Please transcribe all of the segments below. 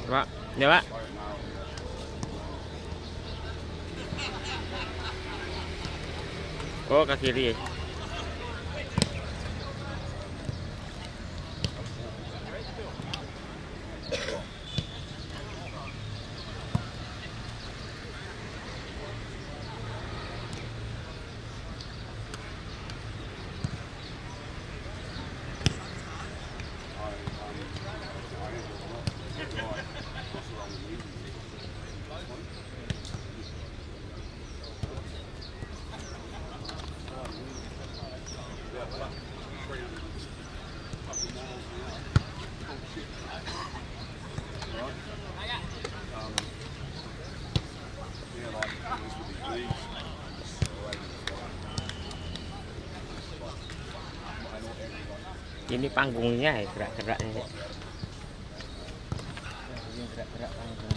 Pak, ya Pak. Oh, ke kiri. Ini panggungnya ya, gerak-geraknya. Gerak-gerak panggungnya.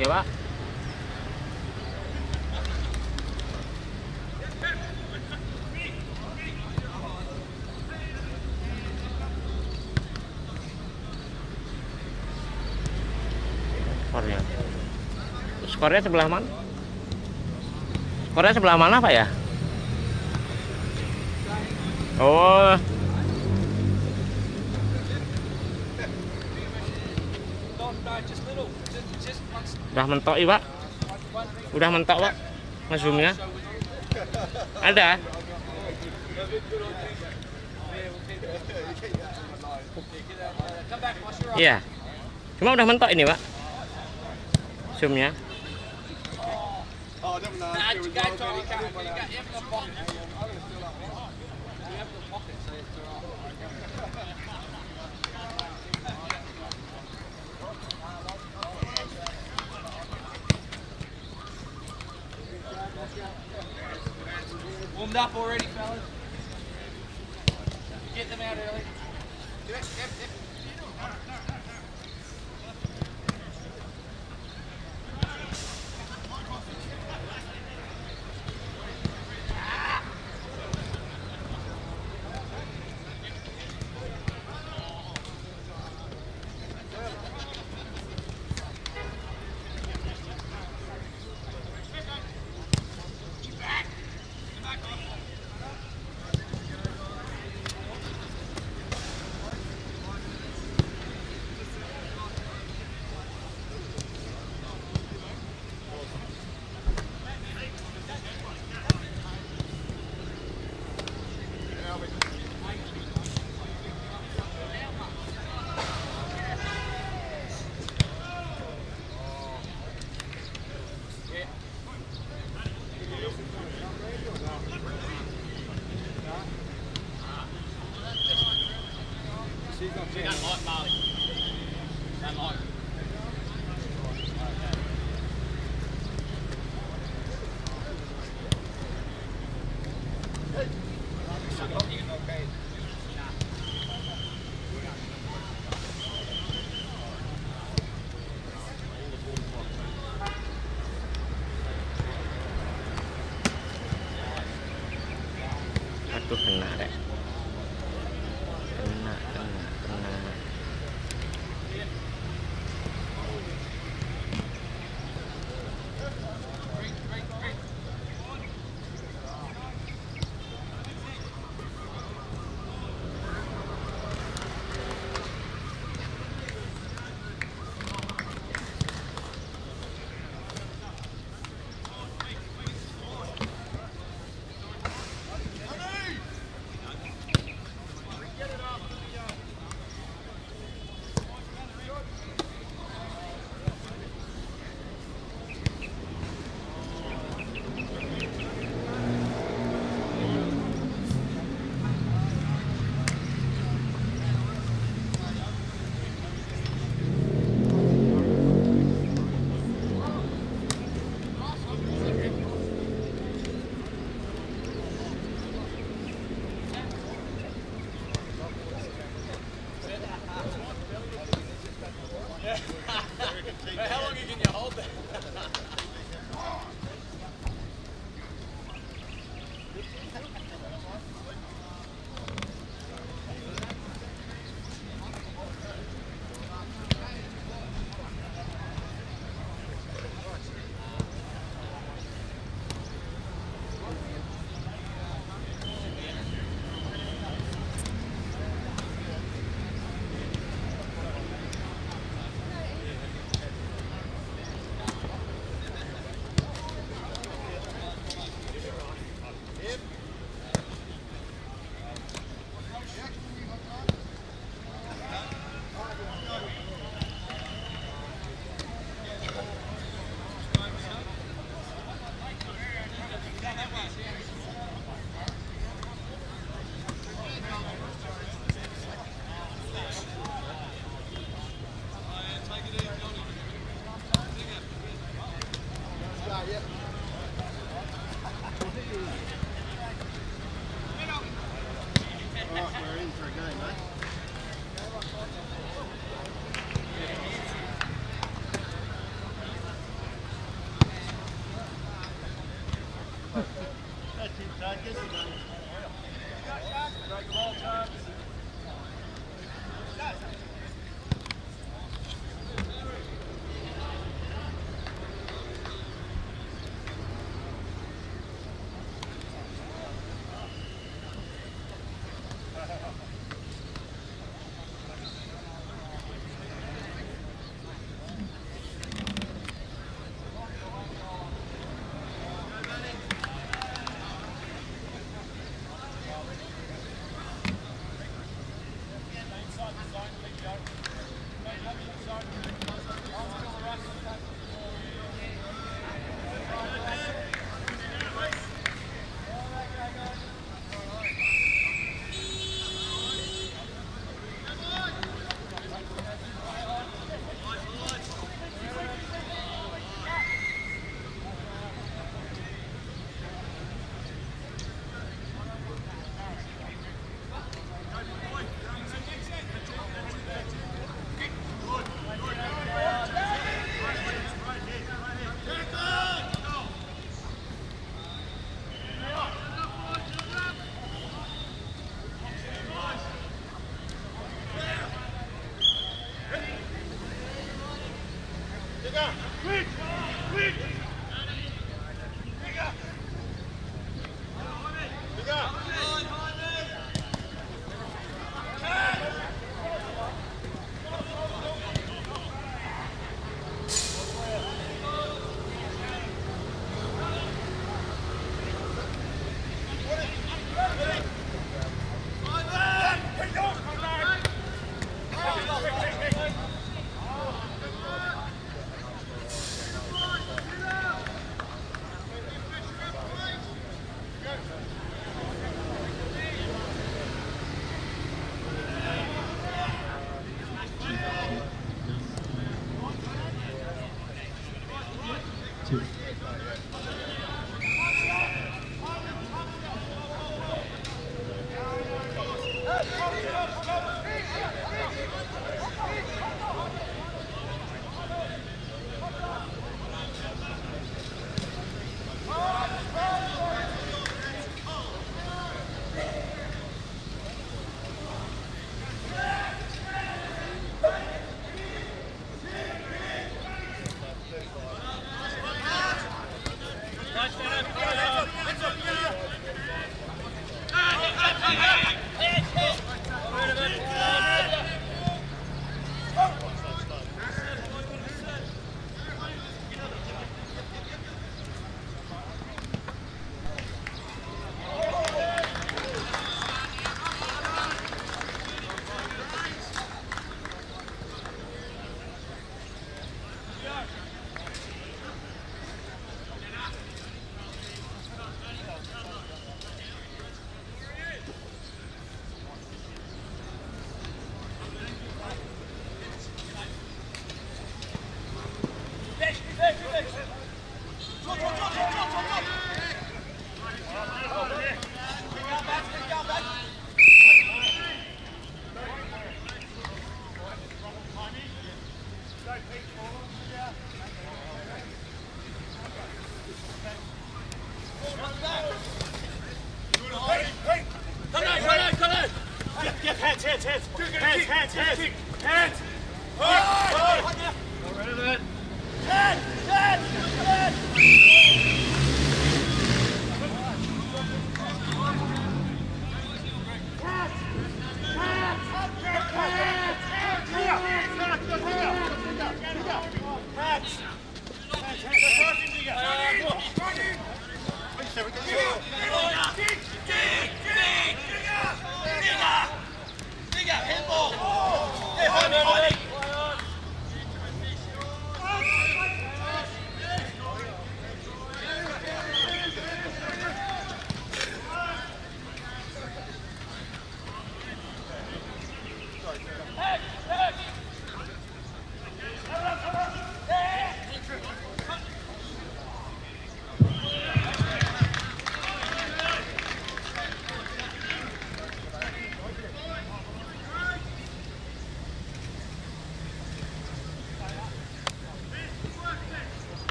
Ya Pak. Skornya. Skornya sebelah mana? Skornya sebelah mana Pak ya? Oh. Udah mentok ya Pak? Udah mentok Pak? Ngezoomnya? Ada? Iya. Cuma udah mentok ini Pak? Zoomnya? Warmed up already, fellas? Get them out early. Yep. She doesn't like Bali. Don't like. kena deh. Kena. Hey, how long can you hold that?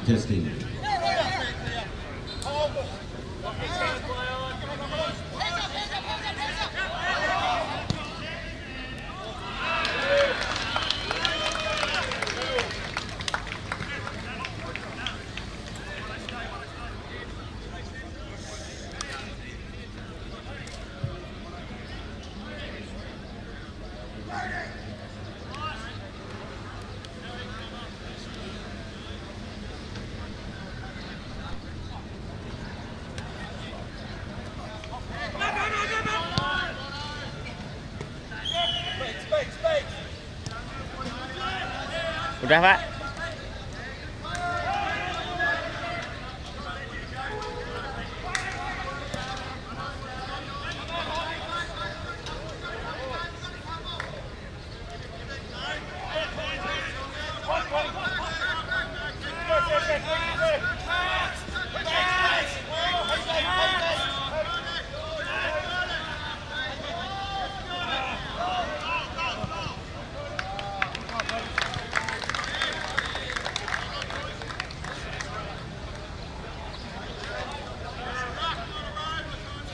Testing. Udah, Pak.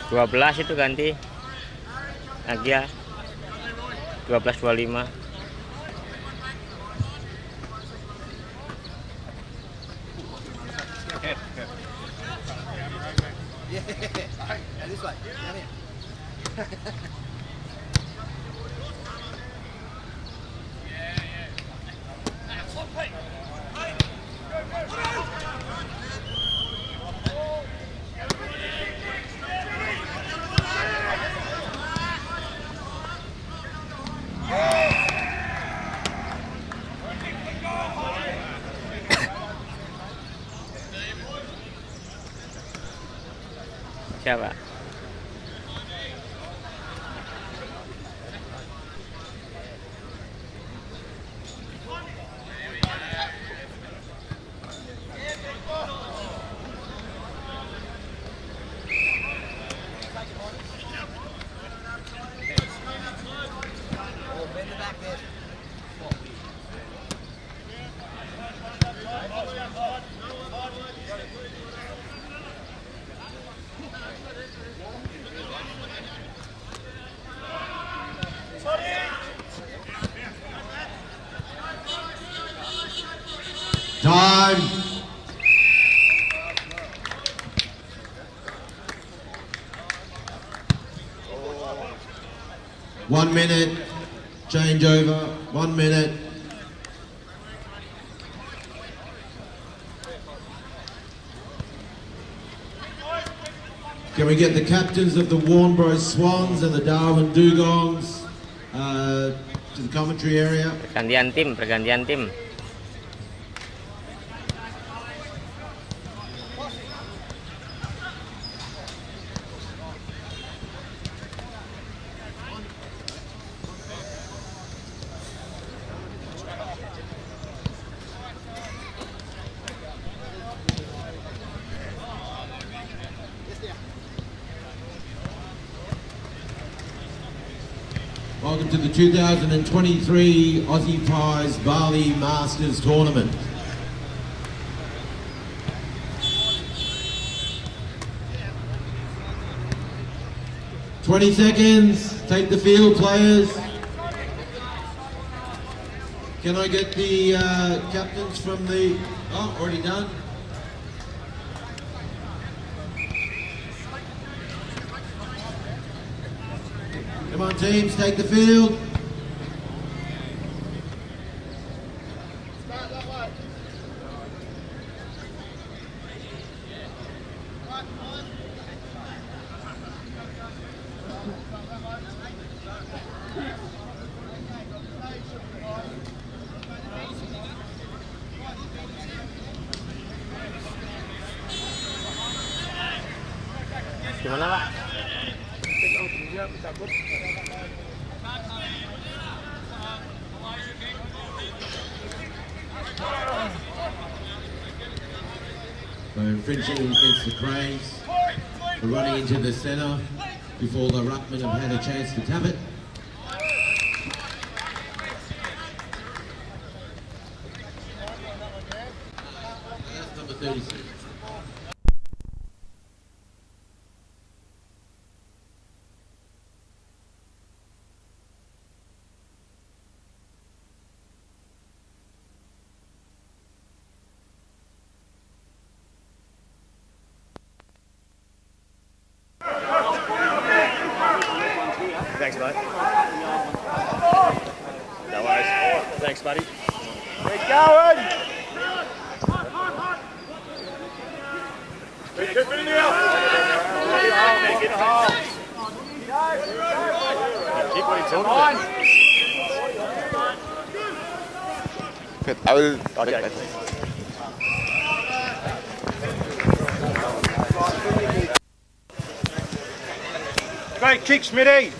Dua belas itu ganti Agia 12.25. Siapa? Time. One minute. Change over. 1 minute. Can we get the captains of the Warnbro Swans and the Darwin Dugongs to the commentary area? Pergantian tim. Welcome to the 2023 Aussie Pies Bali Masters Tournament. "20 seconds, take the field, players." Can I get the captains from the... Oh, already done. Come on, teams, take the field. Gimana, Pak? They're infringing against the cranes. They're running into the centre before the ruckmen have had a chance to tap it. That's number 36. Thanks, bud. No worries. Thanks, buddy. Keep going. Keep it in there. Get a hole. Keep what he's talking about. I will. Okay. Great kick, Smitty.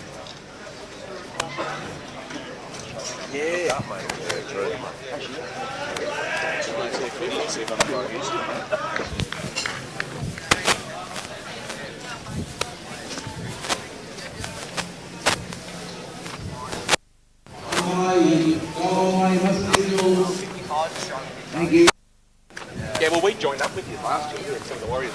Yeah, well, we joined up with you last year at some of the Warriors.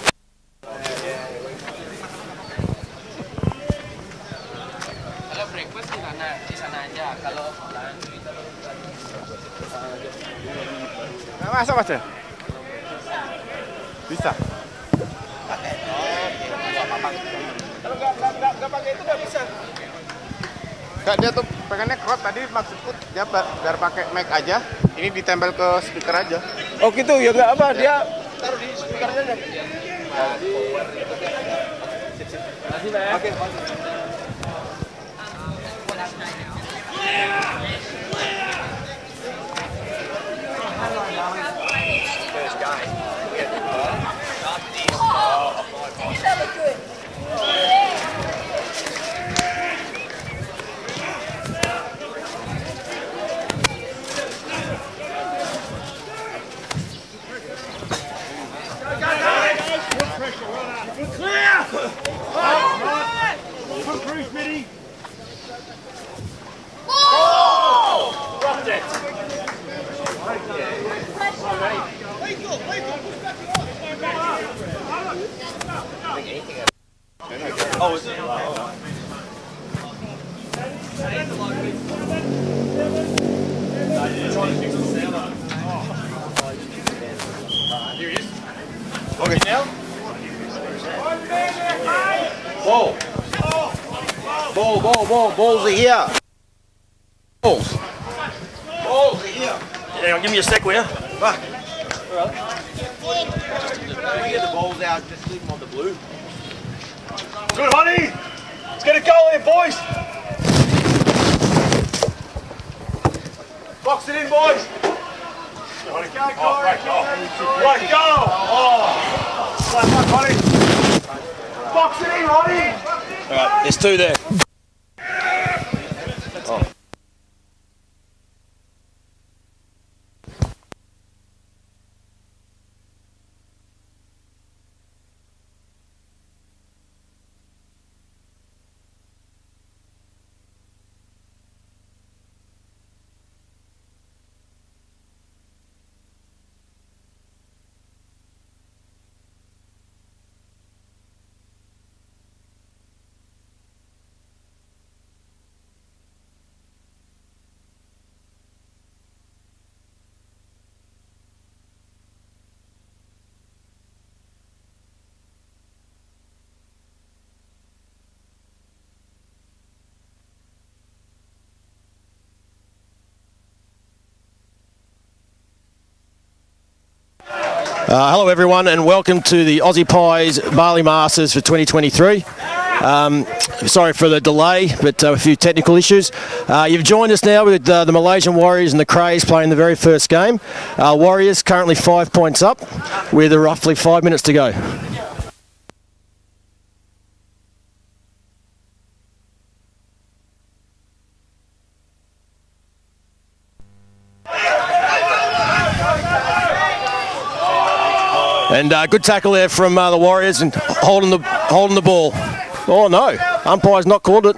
Kalau breakfast di sana aja. Kalau Masa baca? Bisa. Kalau nggak pakai itu nggak bisa. Enggak, dia tuh pengennya crowd tadi maksudku dia biar pakai mic aja. Ini ditempel ke speaker aja. Oh gitu ya nggak apa dia taruh di speakernya aja. Oke. Balls are here. Balls are here. Yeah, give me a sec, will you? Fuck. Get the balls out, just leave them on the blue. Good, honey. Let's get a goal here, boys. Box it in, boys. Go, great goal. Great goal. Oh. Flat back, honey. Box it in, honey. All right, there's two there. Hello everyone and welcome to the Aussie Pies Bali Masters for 2023. Sorry for the delay, but a few technical issues. You've joined us now with the Malaysian Warriors and the Crays playing the very first game. Warriors currently 5 points up with roughly 5 minutes to go. And good tackle there from the Warriors and holding the ball. Oh no, umpire's not called it.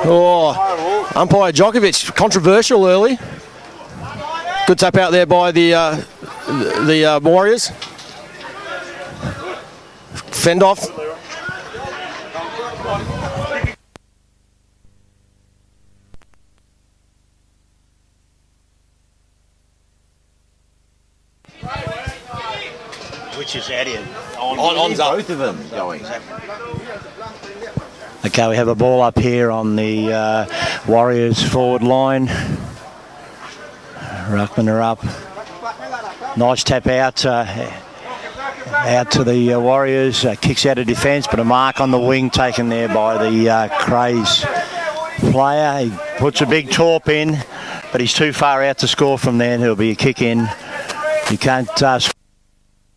Oh, umpire Djokovic, controversial early. Good tap out there by the Warriors. Fend off. Which is out here? On Both of them going. Okay, we have a ball up here on the Warriors forward line. Ruckman are up. Nice tap out to the Warriors. Kicks out of defence, but a mark on the wing taken there by the Crays player. He puts a big torp in, but he's too far out to score from there, and it'll be a kick in. You can't score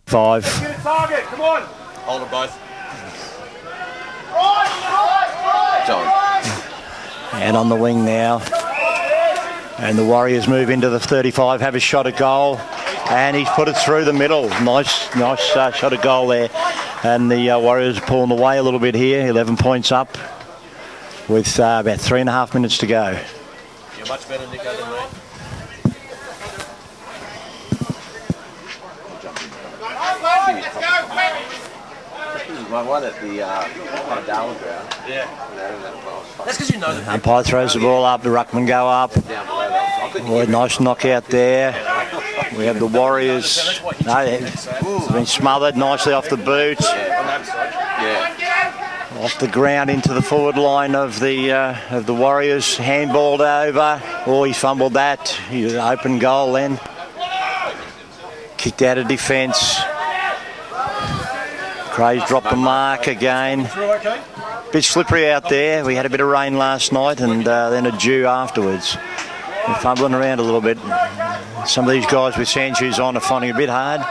5. Get a target, come on. Hold them both. And on the wing now. And the Warriors move into the 35, have a shot at goal. And he's put it through the middle. Nice shot at goal there. And the Warriors are pulling away a little bit here. 11 points up with about 3.5 minutes to go. You're much better, Nico, than me. One at the Darwin ground. Yeah. That's because you know the Umpire throws the ball up, the ruckman go up. Oh, nice knockout there. We have the Warriors. No, it's been smothered nicely off the boot. Off the ground into the forward line of the Warriors. Handballed over. Oh, he fumbled that. He was an open goal then. Kicked out of defence. Crays dropped the mark again. Bit slippery out there. We had a bit of rain last night and then a dew afterwards. We're fumbling around a little bit. Some of these guys with sand shoes on are finding it a bit hard.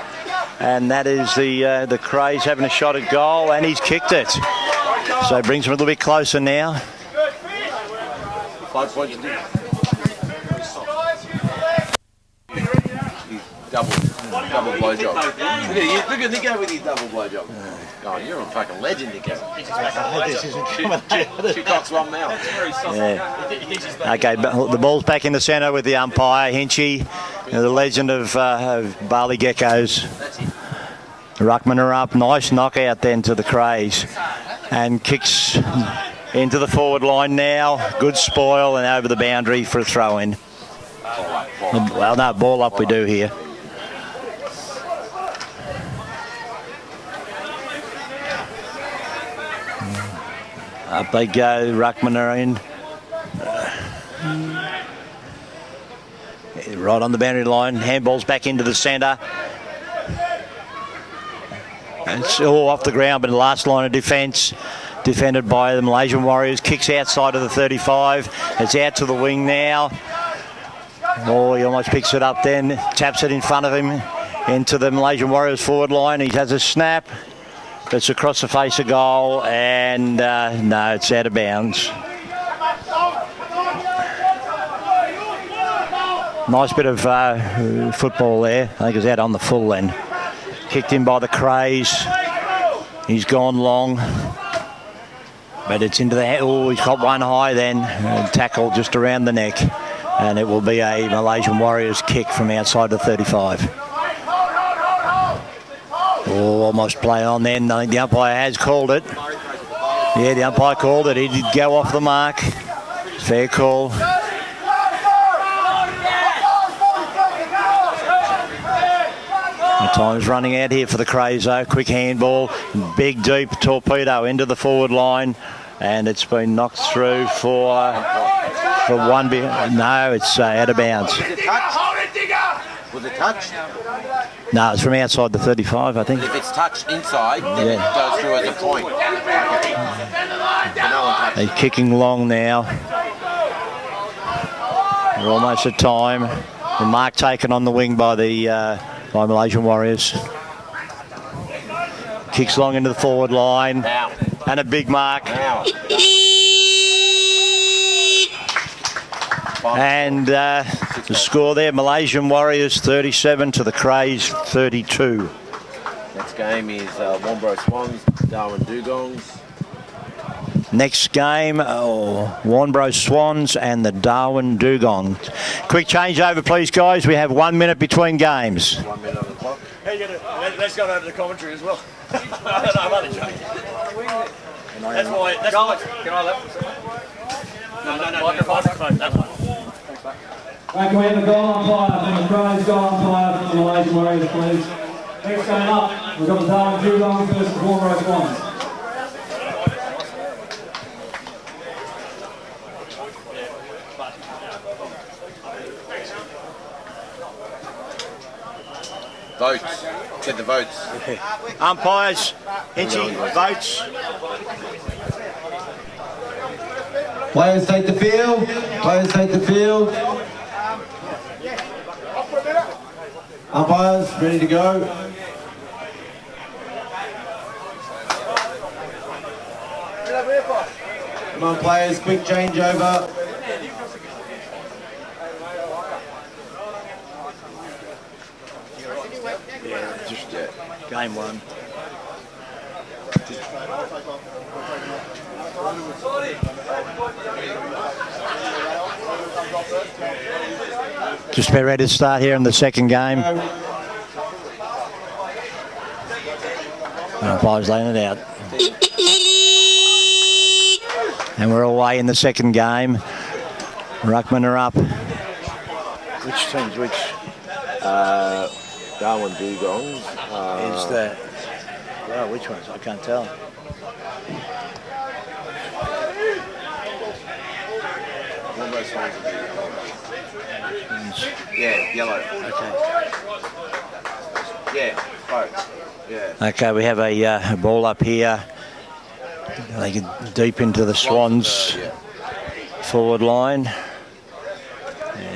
And that is the Crays having a shot at goal, and he's kicked it. So it brings him a little bit closer now. 5 points. Double blowjob. Look at Nico with his double blowjob. Oh, you're a fucking legend, Nico. Two cocks, one mouth. Yeah. Okay, the ball's back in the centre with the umpire, Hinchy, the legend of Bali Geckos. Ruckman are up. Nice knockout then to the Crays. And kicks into the forward line now. Good spoil and over the boundary for a throw-in. Well, no, ball up we do here. Up they go, ruckman are in. Right on the boundary line, handball's back into the centre. It's all off the ground, but the last line of defence, defended by the Malaysian Warriors, kicks outside of the 35. It's out to the wing now. Oh, he almost picks it up then, taps it in front of him into the Malaysian Warriors forward line. He has a snap. It's across the face of goal, and no, it's out of bounds. Nice bit of football there. I think it's out on the full then. Kicked in by the Crays. He's gone long, but it's into the head. Oh, he's got one high then. Tackle just around the neck, and it will be a Malaysian Warriors kick from outside the 35. Oh, almost play on then. I think the umpire has called it. Yeah, the umpire called it. He did go off the mark. Fair call. The time's running out here for the Crays though. Quick handball. Big deep torpedo into the forward line. And it's been knocked through for one. No, it's out of bounds. Was it touched? No, it's from outside the 35, I think. If it's touched inside, then it goes through as a point. They're kicking long now. They're almost at time. The mark taken on the wing by the by Malaysian Warriors. Kicks long into the forward line. And a big mark. And the score there, Malaysian Warriors 37 to the Crays 32. Next game is Wombro Swans, Darwin Dugongs. Next game, Wombro Swans and the Darwin Dugongs. Quick change over, please, guys. We have 1 minute between games. 1 minute on the clock. Hey, let's go over the commentary as well. I'm only joking. That's why. Can I let? No. Microphone. That one. Right, can we have the goal umpire from the Crays, goal umpire from the Malaysian Warriors, please. Next game up, we've got the Darwin Dugongs versus the Wombro Swans. Votes. Get the votes. Umpires, Hinchy, votes. Players take the field. Players take the field. Umpires, ready to go. Come on, players, quick changeover. Game one. Just about ready to start here in the second game. Umpire's laying it out. And we're away in the second game. Ruckman are up. Which team's which? Darwin Dugongs. Is the... Well, which ones? I can't tell. One of those ones. Yeah, yellow. Okay. Yeah, both. Yeah. Okay, we have a ball up here. They get deep into the Swans forward line.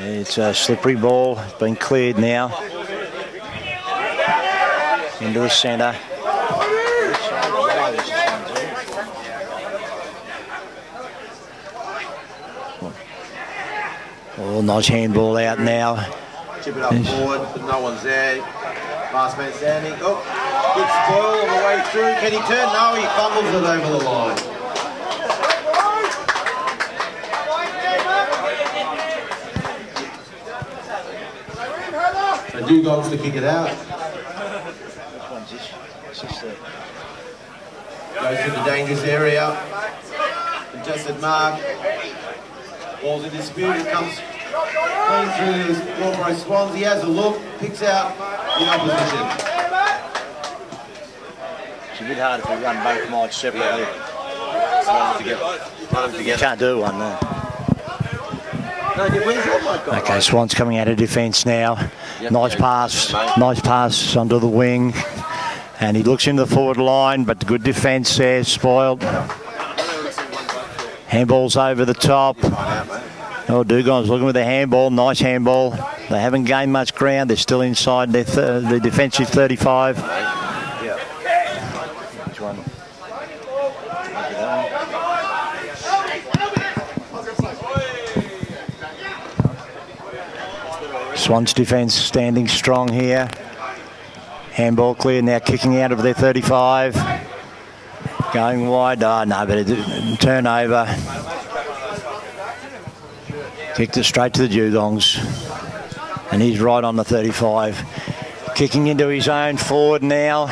It's a slippery ball. It's been cleared now. Into the centre. Oh, nice handball out now. Chip it up forward, but no one's there. Last man standing. Oh, gets Boyle on the way through. Can he turn? No, he fumbles it over the line. So Dugongs to kick it out. Goes to the dangerous area. Contested mark. Ball's in dispute. It comes clean through the Warborough Swans. He has a look, picks out the opposition. It's a bit hard if we run both mides separately. Run them together. Can't do one, no. Okay, Swans coming out of defence now. Nice pass under the wing. And he looks into the forward line, but good defence there, spoiled. Handball's over the top. Oh, Dugon's looking with a handball, nice handball. They haven't gained much ground, they're still inside their the defensive 35. Yeah. Which one? Swans defence standing strong here. Handball clear now, kicking out of their 35. Going wide. Oh, no, but a turnover. Kicked it straight to the Dugongs. And he's right on the 35. Kicking into his own forward now.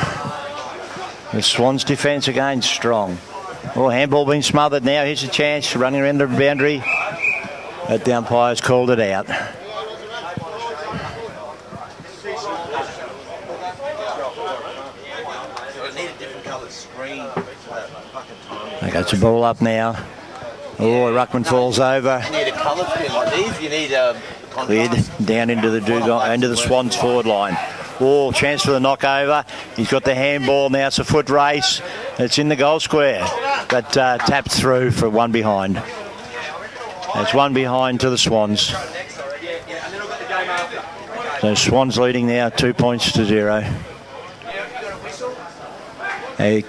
The Swans defence again strong. Oh, handball being smothered now. Here's a chance, running around the boundary. But the umpire's called it out. Okay, it's a ball up now. Oh, Ruckman falls over. You need a colour spin like these. You need a cleared down into the into the Swans forward line. Oh, chance for the knockover. He's got the handball now. It's a foot race. It's in the goal square, but tapped through for one behind. It's one behind to the Swans. So Swans leading now 2 points to 0. They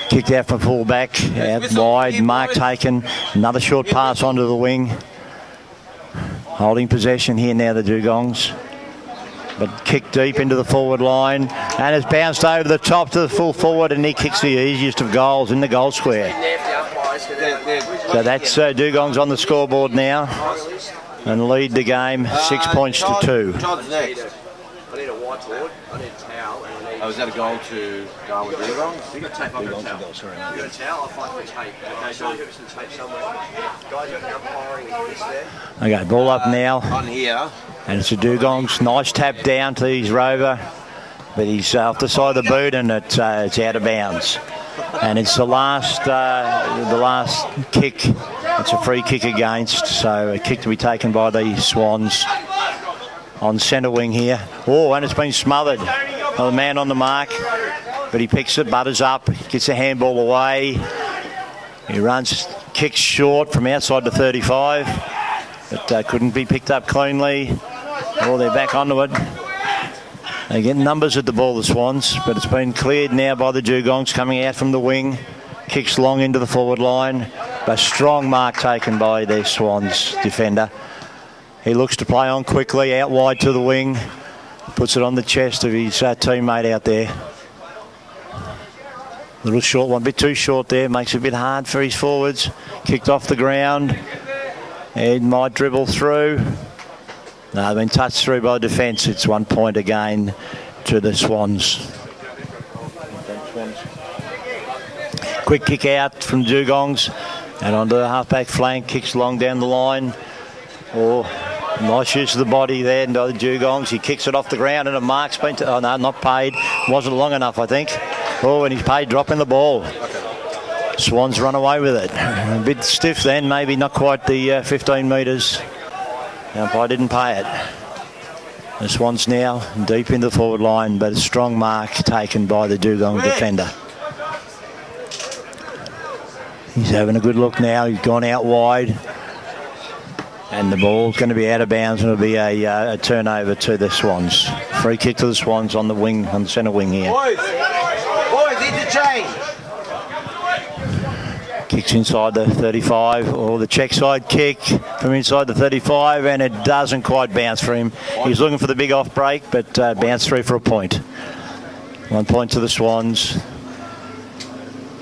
kicked out from full back, out wide, mark taken, another short pass onto the wing. Holding possession here now, the Dugongs. But kicked deep into the forward line and has bounced over the top to the full forward, and he kicks the easiest of goals in the goal square. So that's Dugongs on the scoreboard now and lead the game 6 points to 2. John's next. I need a whiteboard, I need a towel, and I need... Oh, is that a goal to Darwin Dugongs? You got tape, I've got a towel. You got a towel? I'll find the tape. Okay, so I'll get some tape somewhere. Guys, you've got the umpiring this there. Okay, ball up now. On here. And it's a Dugongs. Nice tap down to his rover. But he's off the side of the boot and it's out of bounds. And it's the last kick. It's a free kick against. So a kick to be taken by the Swans on centre wing here. Oh, and it's been smothered by the man on the mark. But he picks it, butters up, gets the handball away. He runs, kicks short from outside the 35. But couldn't be picked up cleanly. Oh, they're back onto it. They get numbers at the ball, the Swans, but it's been cleared now by the Dugongs coming out from the wing. Kicks long into the forward line. A strong mark taken by their Swans defender. He looks to play on quickly, out wide to the wing. Puts it on the chest of his teammate out there. Little short one, a bit too short there. Makes it a bit hard for his forwards. Kicked off the ground. Ed might dribble through. No, they've been touched through by defence. It's 1 point again to the Swans. Quick kick out from Dugongs and onto the halfback flank. Kicks long down the line. Oh, nice use of the body there by the Dugongs. He kicks it off the ground and a mark's been... Oh, no, not paid. Wasn't long enough, I think. Oh, and he's paid dropping the ball. Swans run away with it. A bit stiff then, maybe not quite the 15 metres. The umpire didn't pay it. The Swans now deep in the forward line, but a strong mark taken by the Dugong defender. He's having a good look now. He's gone out wide. And the ball's going to be out of bounds and it'll be a turnover to the Swans. Free kick to the Swans on the wing, on the centre wing here. Boys, interchange. Kicks inside the 35, or the check side kick from inside the 35, and it doesn't quite bounce for him. He's looking for the big off break, but bounced through for a point. 1 point to the Swans.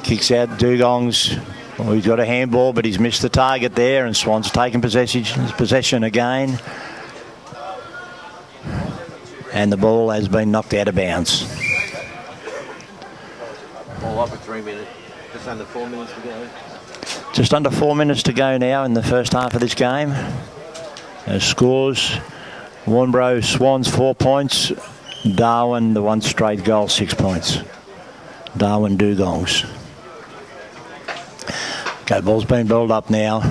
Kicks out Dugongs. Well, he's got a handball, but he's missed the target there, and Swans taking possession again. And the ball has been knocked out of bounds. All up with 3 minutes. Just under 4 minutes to go. Just under 4 minutes to go now in the first half of this game. Scores: Warnbro Swans 4 points. Darwin, the one straight goal, 6 points. Darwin Dugongs. Okay, ball's been balled up now.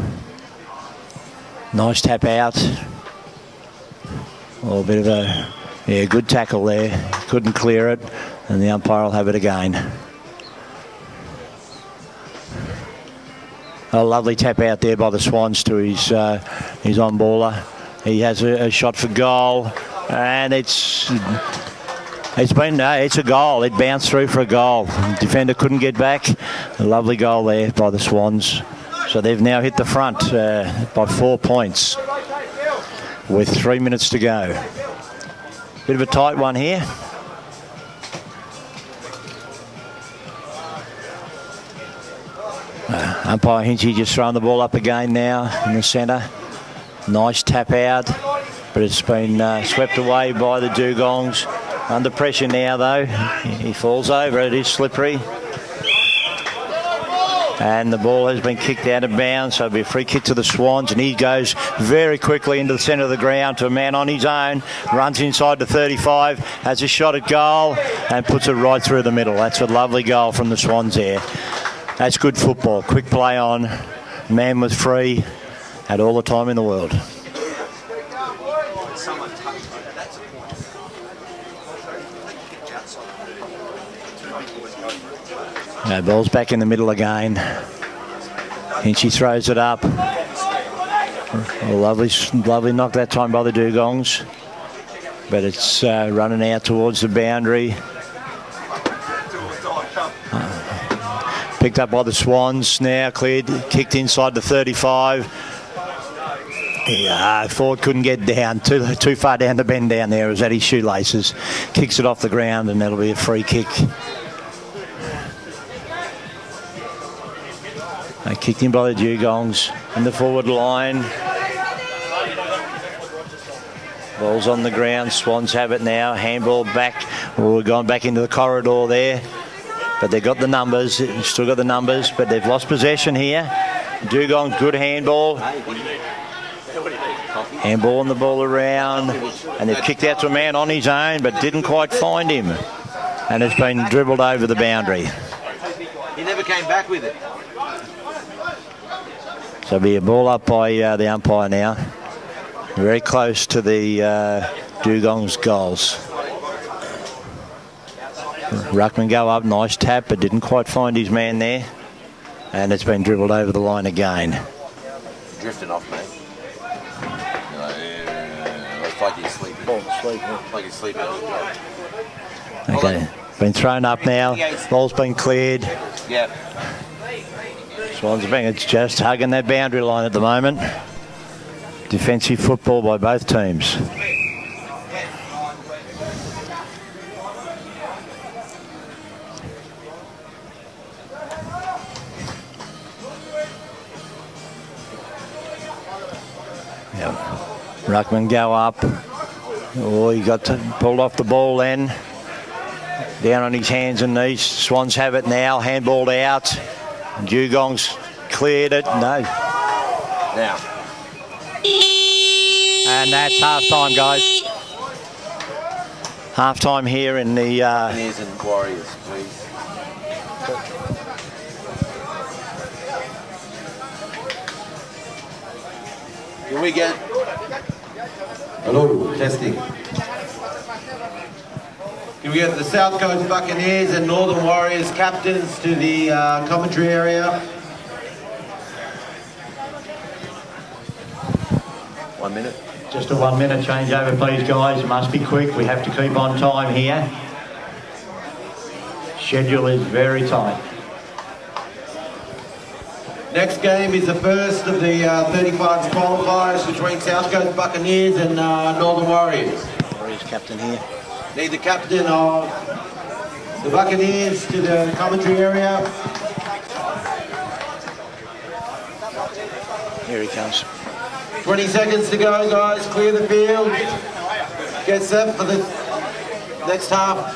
Nice tap out. Oh, a bit of a good tackle there. Couldn't clear it, and the umpire will have it again. A lovely tap out there by the Swans to his on-baller. He has a shot for goal, and it's a goal. It bounced through for a goal. The defender couldn't get back. A lovely goal there by the Swans. So they've now hit the front by 4 points with 3 minutes to go. Bit of a tight one here. Umpire Hinchy just throwing the ball up again now in the centre. Nice tap out, but it's been swept away by the Dugongs. Under pressure now though. He falls over. It is slippery. And the ball has been kicked out of bounds, so it'll be a free kick to the Swans, and he goes very quickly into the centre of the ground to a man on his own, runs inside the 35, has a shot at goal and puts it right through the middle. That's a lovely goal from the Swans there. That's good football. Quick play on. Man was free. Had all the time in the world. No, ball's back in the middle again. Hinchy throws it up. A lovely knock that time by the Dugongs. But it's running out towards the boundary. Picked up by the Swans now, cleared, kicked inside the 35. Yeah, Ford couldn't get down, too far down the bend down there. It was at his shoelaces. Kicks it off the ground and that'll be a free kick. Kicked in by the Dugongs in the forward line. Ball's on the ground, Swans have it now. Handball back, we're going back into the corridor there. But they've got the numbers, still got the numbers, but they've lost possession here. Dugong, good handball. Handballing the ball around, and they've kicked out to a man on his own, but didn't quite find him. And it's been dribbled over the boundary. He never came back with it. So it'll be a ball up by the umpire now. Very close to the Dugong's goals. Ruckman go up, nice tap, but didn't quite find his man there. And it's been dribbled over the line again. Drifting off, mate. Looks like he's sleeping. Like he's sleeping on the job. Okay, been thrown up now. Ball's been cleared. Yeah. Swans being it's just hugging that boundary line at the moment. Defensive football by both teams. Yep. Ruckman go up. Oh, he got pulled off the ball then. Down on his hands and knees. Swans have it now. Handballed out. Dugong's cleared it. No. Now. And that's half time, guys. Half time here in the. Buccaneers and Warriors, please. Here we go. Hello, testing. Can we get the South Coast Buccaneers and Northern Warriors captains to the commentary area? 1 minute. Just a 1 minute changeover, please, guys. Must be quick. We have to keep on time here. Schedule is very tight. Next game is the first of the 35 qualifiers between South Coast Buccaneers and Northern Warriors. Warriors captain here. Need the captain of the Buccaneers to the commentary area. Here he comes. 20 seconds to go, guys. Clear the field. Get set for the next half.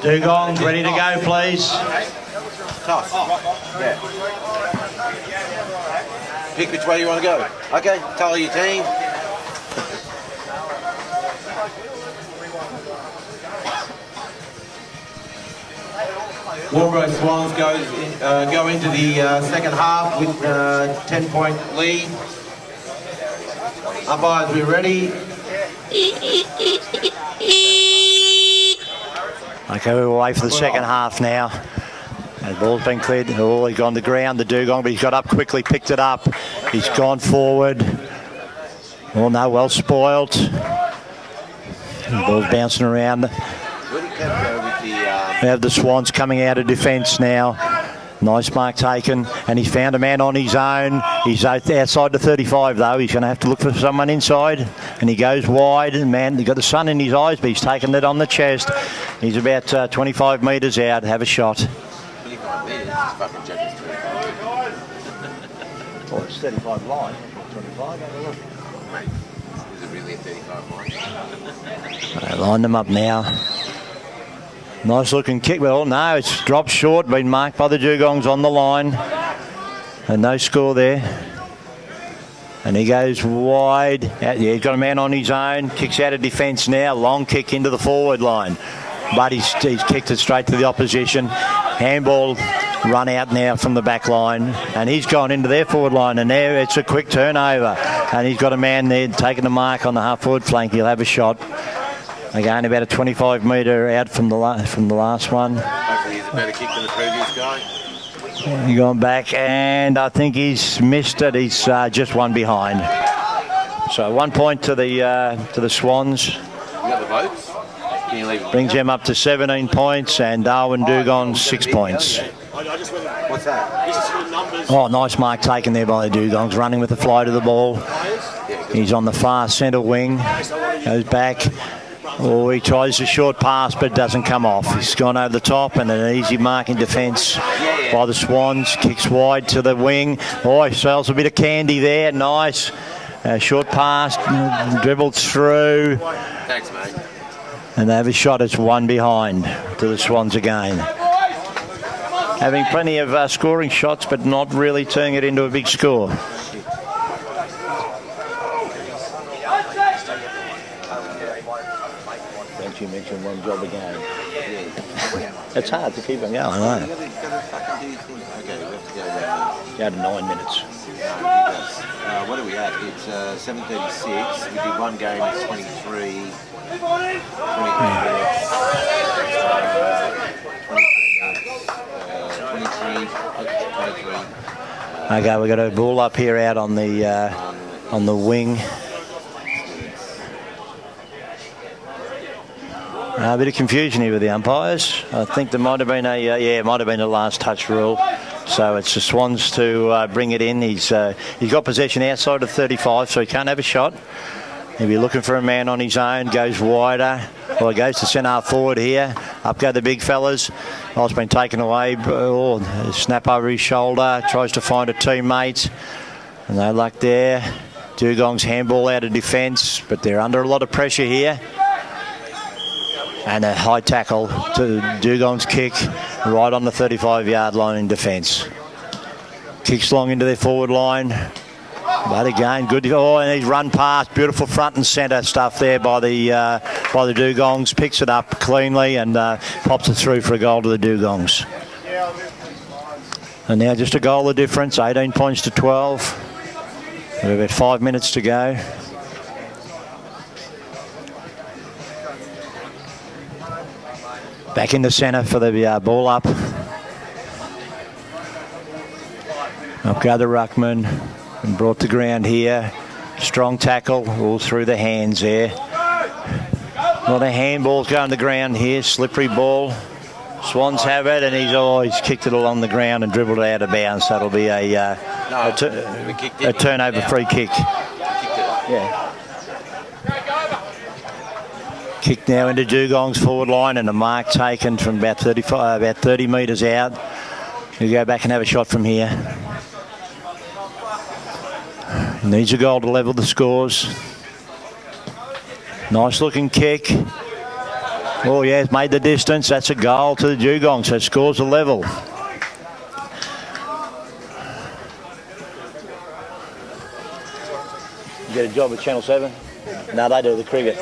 Dugong's ready to go, please. Toss. Yeah. Pick which way you want to go. Okay, tell your team. Warmbro Swans go into the second half with a 10-point lead. Umpires, we ready? Okay, we're away for the second half now. The ball's been cleared. Oh, he's gone to the ground, the Dugong, but he's got up quickly, picked it up. He's gone forward. Oh no, well spoiled. The ball's bouncing around. We have the Swans coming out of defence now. Nice mark taken, and he's found a man on his own. He's outside the 35 though. He's going to have to look for someone inside, and he goes wide. And man, he's got the sun in his eyes, but he's taken it on the chest. He's about 25 metres out. Have a shot. 25 metres, fucking Jack's 35. Oh, it's 35 line. 25. Have a look. Mate, is it really a 35 line? They line them up now. Nice looking kick. Well, no, it's dropped short, been marked by the Dugongs on the line. And no score there. And he goes wide. Yeah, he's got a man on his own. Kicks out of defence now. Long kick into the forward line. But he's kicked it straight to the opposition. Handball run out now from the back line. And he's gone into their forward line. And there it's a quick turnover. And he's got a man there taking the mark on the half-forward flank. He'll have a shot. Again, about a 25 metre out from the last one. Hopefully he's a better kick than the previous guy. He's gone back, and I think he's missed it. He's just one behind. So 1 point to the Swans. You got the votes? Can you leave it? Brings them up to 17 points, and Darwin Dugon 6 points. What's that? Oh, nice mark taken there by the Dugongs, running with the fly to the ball. He's on the far centre wing, goes back. Oh, he tries a short pass, but it doesn't come off. He's gone over the top, and an easy mark in defence by the Swans. Kicks wide to the wing. Oh, he sells a bit of candy there. Nice. Short pass, dribbled through. Thanks, mate. And they have a shot. It's one behind to the Swans again. Having plenty of scoring shots, but not really turning it into a big score. You mentioned one job again. It's hard to keep on going, I know. Okay, we have to go Down to 9 minutes. what are we at? It's 7:36. We did one game, it's 23. 23. Okay, we've got a ball up here out on the wing. A bit of confusion here with the umpires. I think there might have been it might have been a last touch rule. So it's the Swans to bring it in. He's got possession outside of 35, so he can't have a shot. He'll be looking for a man on his own, goes wider. Well, he goes to centre half forward here. Up go the big fellas. Oh, it's been taken away. Oh, snap over his shoulder. Tries to find a teammate. And no luck there. Dugong's handball out of defence, but they're under a lot of pressure here. And a high tackle to Dugong's kick right on the 35-yard line in defence. Kicks long into their forward line. But again, good. Oh, and he's run past. Beautiful front and centre stuff there by the Dugongs. Picks it up cleanly and pops it through for a goal to the Dugongs. And now just a goal of difference, 18 points to 12. We've about 5 minutes to go. Back in the centre for the ball up. Up go the ruckman and brought to ground here. Strong tackle all through the hands there. A lot of handballs going to the ground here. Slippery ball. Swans have it, and he's kicked it along the ground and dribbled it out of bounds. So that'll be a turnover free kick. Yeah. Kick now into Dugong's forward line, and a mark taken from about 30 metres out. He'll go back and have a shot from here. Needs a goal to level the scores. Nice looking kick. Oh yeah, it's made the distance. That's a goal to the Dugong, so scores a level. You get a job at Channel 7? No, they do the cricket.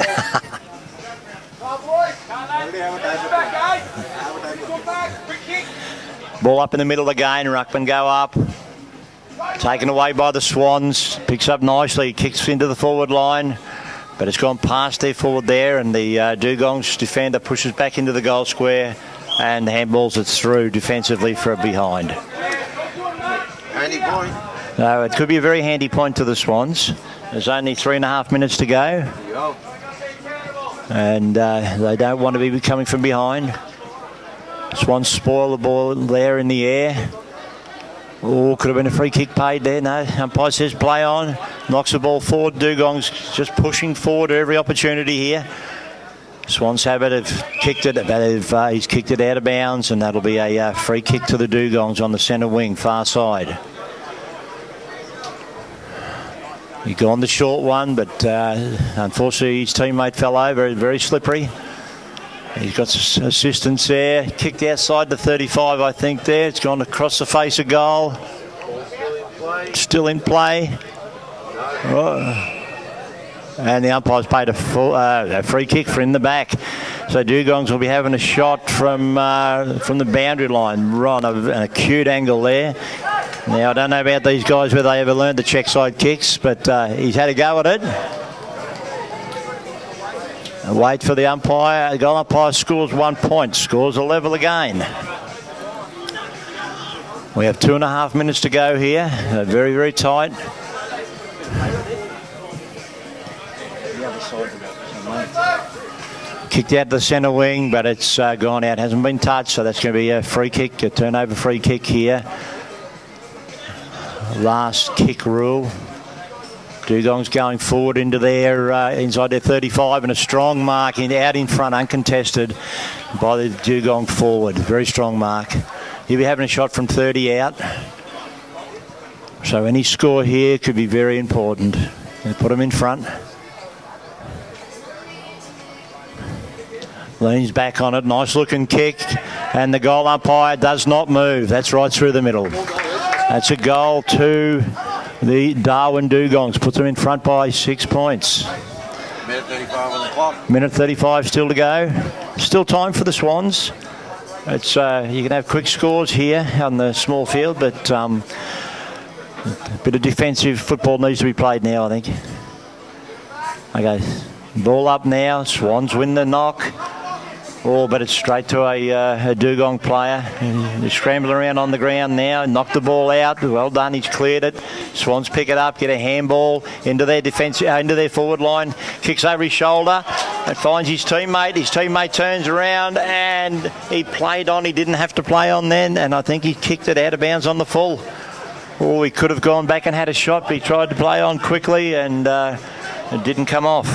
Ball up in the middle again. Ruckman go up. Taken away by the Swans. Picks up nicely. Kicks into the forward line. But it's gone past their forward there, and the Dugong's defender pushes back into the goal square and handballs it through defensively for a behind. Handy point. No, it could be a very handy point to the Swans. There's only 3.5 minutes to go. And they don't want to be coming from behind. Swans spoil the ball there in the air. Oh, could have been a free kick paid there. No, umpire says play on. Knocks the ball forward. Dugong's just pushing forward every opportunity here. Swans have it, have kicked it, but he's kicked it out of bounds, and that'll be a free kick to the Dugongs on the centre wing, far side. He gone the short one, but unfortunately his teammate fell over. Very slippery. He's got assistance there. Kicked outside the 35, I think, there. It's gone across the face of goal. Still in play. Oh. And the umpire's paid a free kick for in the back. So Dugongs will be having a shot from the boundary line. Right on an acute angle there. Now, I don't know about these guys whether they ever learned the check side kicks, but he's had a go at it. And wait for the umpire. The goal umpire scores 1 point, scores a level again. We have 2.5 minutes to go here. Very, very tight. Kicked out the centre wing, but it's gone out. Hasn't been touched, so that's going to be a free kick, a turnover free kick here. Last kick rule. Dugong's going forward into their inside their 35, and a strong mark out in front, uncontested by the Dugong forward. Very strong mark. He'll be having a shot from 30 out. So any score here could be very important. They put him in front. Leans back on it. Nice looking kick, and the goal umpire does not move. That's right through the middle. That's a goal to the Darwin Dugongs. Puts them in front by 6 points. Minute 35 on the clock. Minute 35 still to go. Still time for the Swans. It's you can have quick scores here on the small field, but a bit of defensive football needs to be played now, I think. Okay, ball up now. Swans win the knock. Oh, but it's straight to a dugong player. He's scrambling around on the ground now, knocked the ball out. Well done, he's cleared it. Swans pick it up, get a handball into their defence, into their forward line. Kicks over his shoulder and finds his teammate. His teammate turns around and he played on. He didn't have to play on then, and I think he kicked it out of bounds on the full. Oh, he could have gone back and had a shot, but he tried to play on quickly and it didn't come off.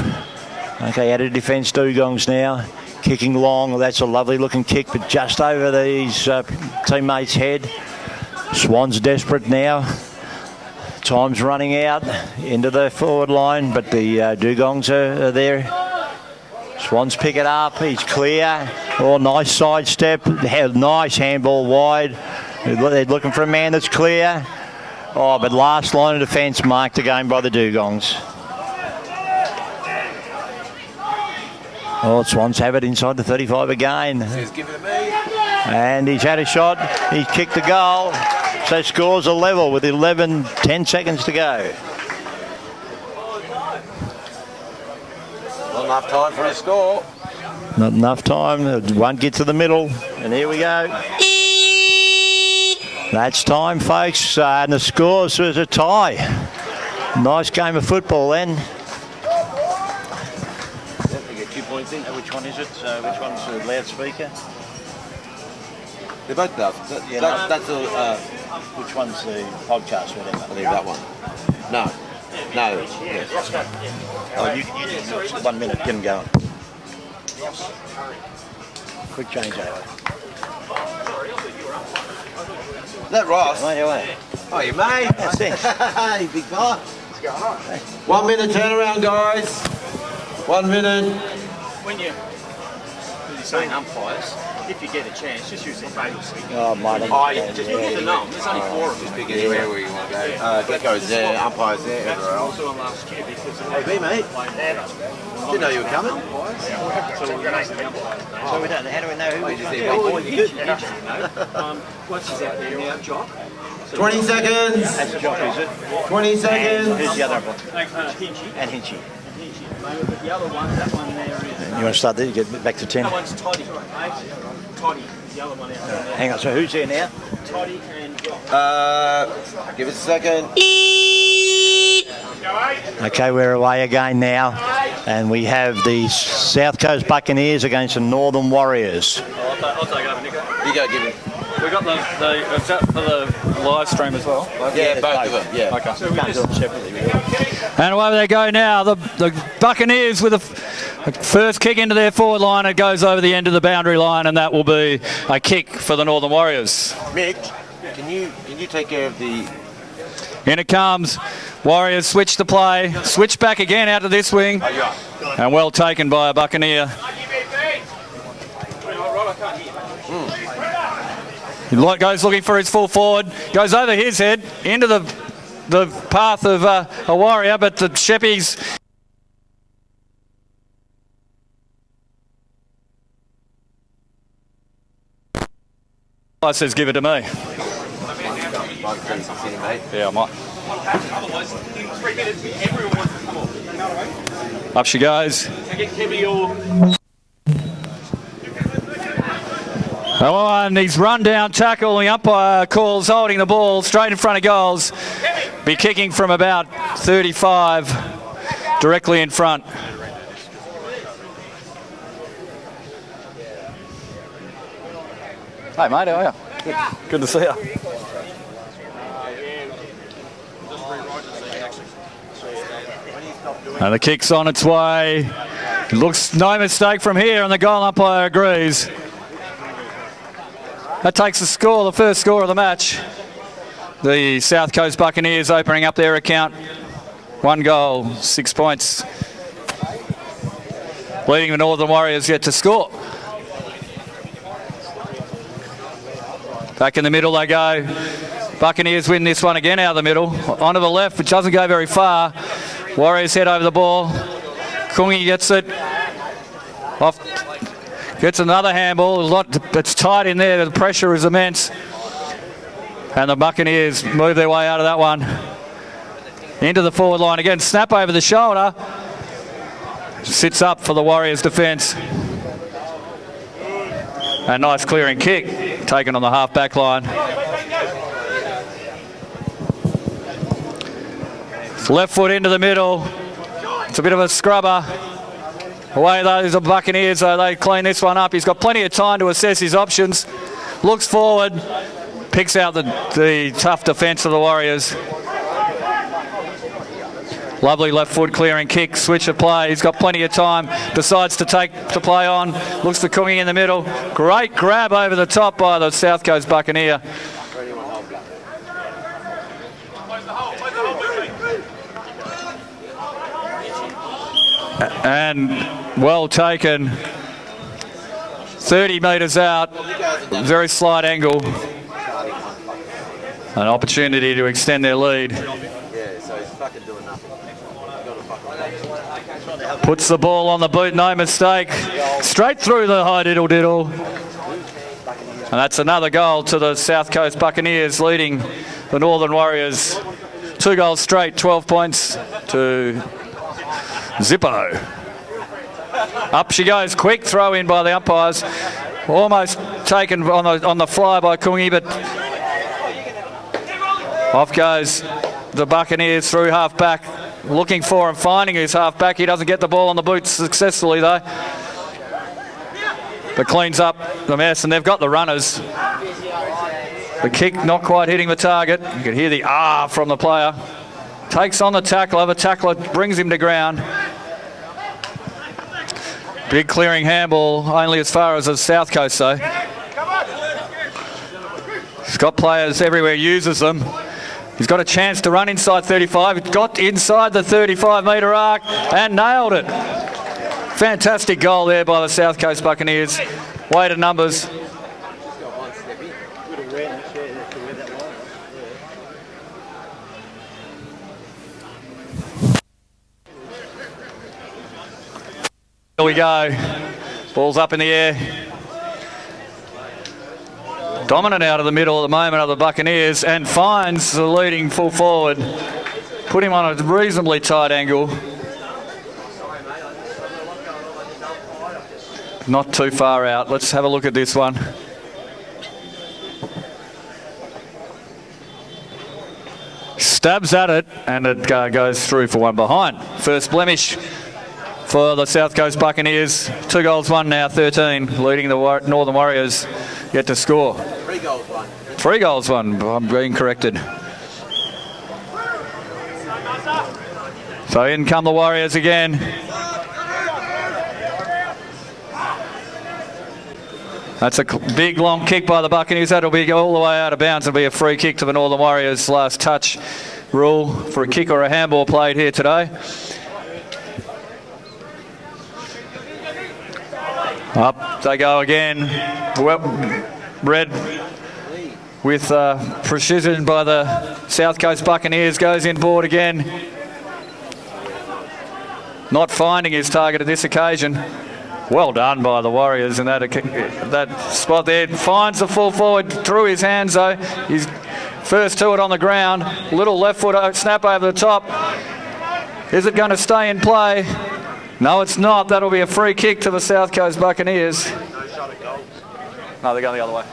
Okay, out of defence, dugongs now. Kicking long, that's a lovely looking kick, but just over his teammate's head. Swans desperate now. Time's running out into the forward line, but the dugongs are there. Swans pick it up, he's clear. Oh, nice sidestep, nice handball wide. They're looking for a man that's clear. Oh, but last line of defence marked again by the dugongs. Oh, Swans have it inside the 35 again. Give it to me. And he's had a shot. He's kicked the goal. So scores a level with 10 seconds to go. Not enough time for a score. Not enough time. Won't get to the middle. And here we go. That's time, folks. And the score was a tie. Nice game of football then. Points in. Which one is it? Which one's the loudspeaker? They're both does. That's a. Which one's the podcast? Whatever. I think that one. No. Yes. Oh, you did 1 minute. Get them going. Quick change over. Is that Ross? Right away. Oh, you mate. That's it. Hey, big fella. What's going on? 1 minute turnaround, guys. 1 minute. When you're saying umpires, if you get a chance, just use their favourite speaker. Oh, mate. Just look at the nom. There's only 4 of them. Just pick anywhere where you want to go. Gecko's there, umpire's there, everywhere else. Also on last year because Hey, B, mate. Didn't know you were coming. So we don't. How do we know who We we just do? need Oh, one. you did, once he's out there, Jock. 20 seconds. That's Jock, is it? 20 seconds. Who's the other one? Hinchy. And Hinchy. But the other one, that one there is. You want to start there? You get back to 10. That one's Toddy, mate. Toddy, the other one out there. Hang on. So who's there now? Toddy and Jock. Give us a second. Okay, we're away again now, and we have the South Coast Buccaneers against the Northern Warriors. I'll take over, Nico. You go, give him. We got is that for the live stream as well? Yeah, both of them. Yeah. Okay. So we can't do them separately. And away they go now. The Buccaneers with a first kick into their forward line. It goes over the end of the boundary line, and that will be a kick for the Northern Warriors. Mick, can you take care of the... In it comes. Warriors switch the play. Switch back again out to this wing. And well taken by a Buccaneer. He goes looking for his full forward. Goes over his head into the path of a Warrior, but the Sheppies... I says give it to me. Yeah, I might. Up she goes. Oh, and he's run down tackle. The umpire calls holding the ball straight in front of goals. Be kicking from about 35, directly in front. Hey mate, how are you? Good to see you. And the kick's on its way. It looks no mistake from here, and the goal umpire agrees. That takes the score, the first score of the match. The South Coast Buccaneers opening up their account. 1 goal, 6 points. Leading the Northern Warriors yet to score. Back in the middle they go. Buccaneers win this one again out of the middle. Onto the left, which doesn't go very far. Warriors head over the ball. Kungi gets it. Off. Gets another handball. It's tight in there. The pressure is immense. And the Buccaneers move their way out of that one. Into the forward line again. Snap over the shoulder. Sits up for the Warriors defence. And nice clearing kick taken on the half-back line. Left foot into the middle. It's a bit of a scrubber. Away those are Buccaneers, so they clean this one up. He's got plenty of time to assess his options. Looks forward. Picks out the tough defence of the Warriors. Lovely left foot clearing kick, switch of play. He's got plenty of time. Decides to take the play on. Looks for Kungi in the middle. Great grab over the top by the South Coast Buccaneer. And well taken. 30 metres out. Very slight angle. An opportunity to extend their lead. Puts the ball on the boot, no mistake. Straight through the high diddle. And that's another goal to the South Coast Buccaneers, leading the Northern Warriors 2 goals straight, 12 points to Zippo. Up she goes, quick throw in by the umpires. Almost taken on the fly by Kungi, but off goes the Buccaneers through half back. Looking for him, finding his half back. He doesn't get the ball on the boot successfully though. But cleans up the mess, and they've got the runners. The kick not quite hitting the target. You can hear the ah from the player. Takes on the tackler. The tackler brings him to ground. Big clearing handball, only as far as the South Coast though. He's got players everywhere, uses them. He's got a chance to run inside 35. Got inside the 35-metre arc and nailed it. Fantastic goal there by the South Coast Buccaneers. Way to numbers. Here we go. Ball's up in the air. Dominant out of the middle at the moment of the Buccaneers, and finds the leading full forward. Put him on a reasonably tight angle. Not too far out. Let's have a look at this one. Stabs at it, and it goes through for one behind. First blemish for the South Coast Buccaneers. 2 goals, 1 now, 13, leading the Northern Warriors yet to score. 3 goals, 1. 3 goals, 1. I'm being corrected. So in come the Warriors again. That's a big long kick by the Buccaneers. That'll be all the way out of bounds. It'll be a free kick to the Northern Warriors. Last touch rule for a kick or a handball played here today. Up they go again. Red with precision by the South Coast Buccaneers. Goes inboard again. Not finding his target at this occasion. Well done by the Warriors in that spot there. Finds the full forward through his hands though. He's first to it on the ground. Little left foot snap over the top. Is it going to stay in play? No, it's not. That'll be a free kick to the South Coast Buccaneers. No, they're going the other way.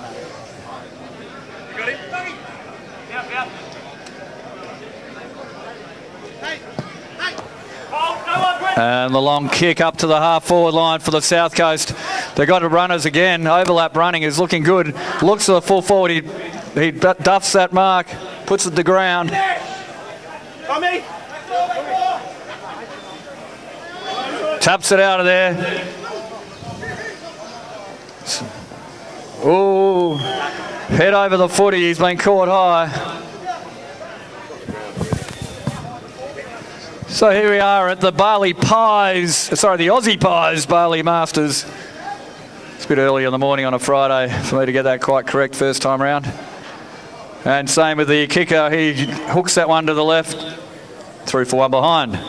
And the long kick up to the half-forward line for the South Coast. They've got runners again. Overlap running is looking good. Looks to the full forward. He duffs that mark, puts it to ground. Taps it out of there. Ooh, head over the footy. He's been caught high. So here we are at the the Aussie Pies Bali Masters. It's a bit early in the morning on a Friday for me to get that quite correct first time round. And same with the kicker. He hooks that one to the left. Through for one behind.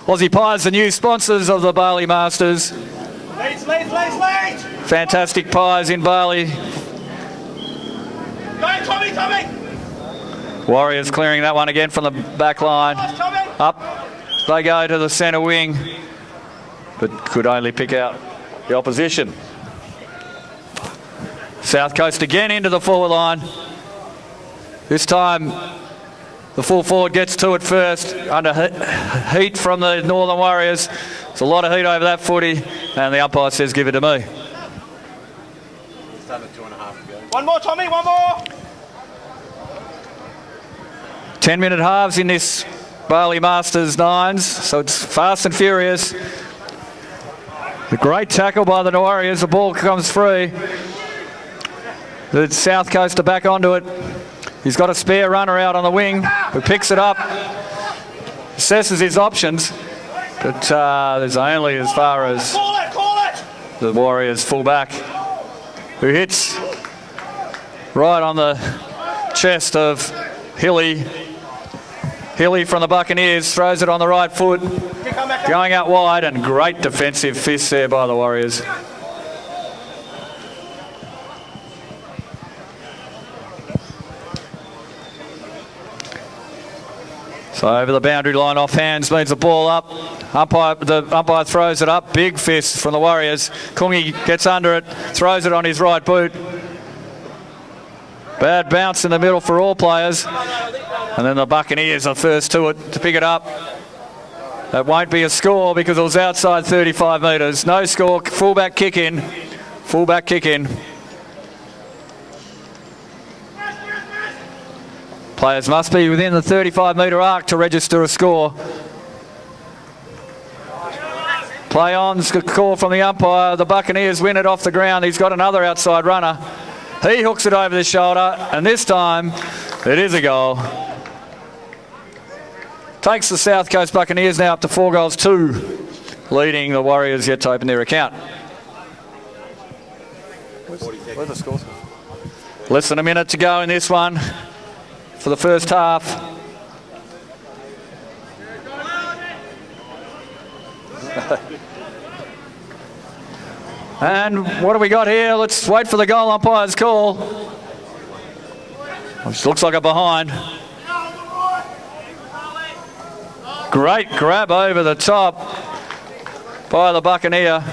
Aussie Pies, the new sponsors of the Bali Masters. Fantastic pies in Bali. Tommy! Warriors clearing that one again from the back line. Up they go to the centre wing, but could only pick out the opposition. South Coast again into the forward line. This time the full forward gets to it first, under heat from the Northern Warriors. There's a lot of heat over that footy, and the umpire says give it to me. One more, Tommy, one more. 10-minute halves in this Bali Masters nines, so it's fast and furious. The great tackle by the Warriors, the ball comes free. The South Coast are back onto it. He's got a spare runner out on the wing who picks it up, assesses his options, but there's only as far as the Warriors fullback, who hits right on the chest of Hilly. Hilly from the Buccaneers throws it on the right foot, going out wide, and great defensive fist there by the Warriors. So over the boundary line, off hands, means the ball up. The umpire throws it up. Big fist from the Warriors. Kungi gets under it, throws it on his right boot. Bad bounce in the middle for all players. And then the Buccaneers are first to it to pick it up. That won't be a score because it was outside 35 metres. No score, fullback kick in. Fullback kick in. Players must be within the 35-metre arc to register a score. Play on's a call from the umpire. The Buccaneers win it off the ground. He's got another outside runner. He hooks it over the shoulder, and this time it is a goal. Takes the South Coast Buccaneers now up to 4-2, leading the Warriors yet to open their account. Where's the score? Less than a minute to go in this one for the first half. And what do we got here? Let's wait for the goal umpire's call. Which looks like a behind. Great grab over the top by the Buccaneer.